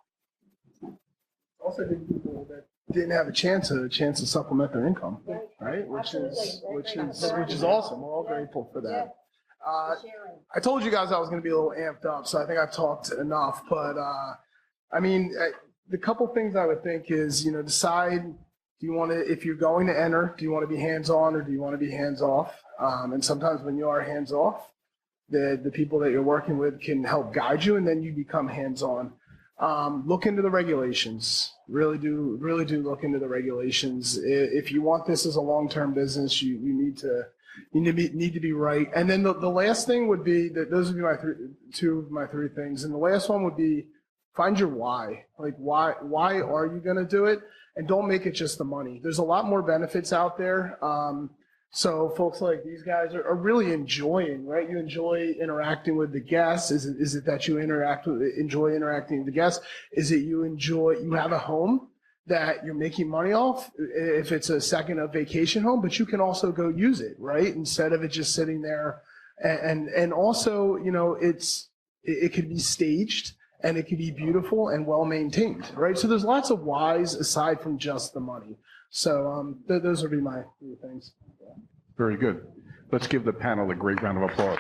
Also, give people that didn't have a chance to supplement their income, right? Which is awesome. We're all grateful for that. I told you guys I was going to be a little amped up, so I think I've talked enough. But I mean, the couple things I would think is, you know, decide. Do you want to, if you're going to enter, do you want to be hands-on or do you want to be hands-off? And sometimes when you are hands-off, the people that you're working with can help guide you, and then you become hands-on. Look into the regulations. Really do look into the regulations. If you want this as a long-term business, you need to be right. And then the last thing would be that those would be two of my three things. And the last one would be find your why. Like why are you going to do it? And don't make it just the money. There's a lot more benefits out there. So folks like these guys are really enjoying, right? You enjoy interacting with the guests. Is it that you enjoy interacting with the guests? Is it you have a home that you're making money off? If it's a vacation home, but you can also go use it, right? Instead of it just sitting there. And also, you know, it could be staged. And it can be beautiful and well maintained, right? So there's lots of whys aside from just the money. So those would be my three things. Very good. Let's give the panel a great round of applause.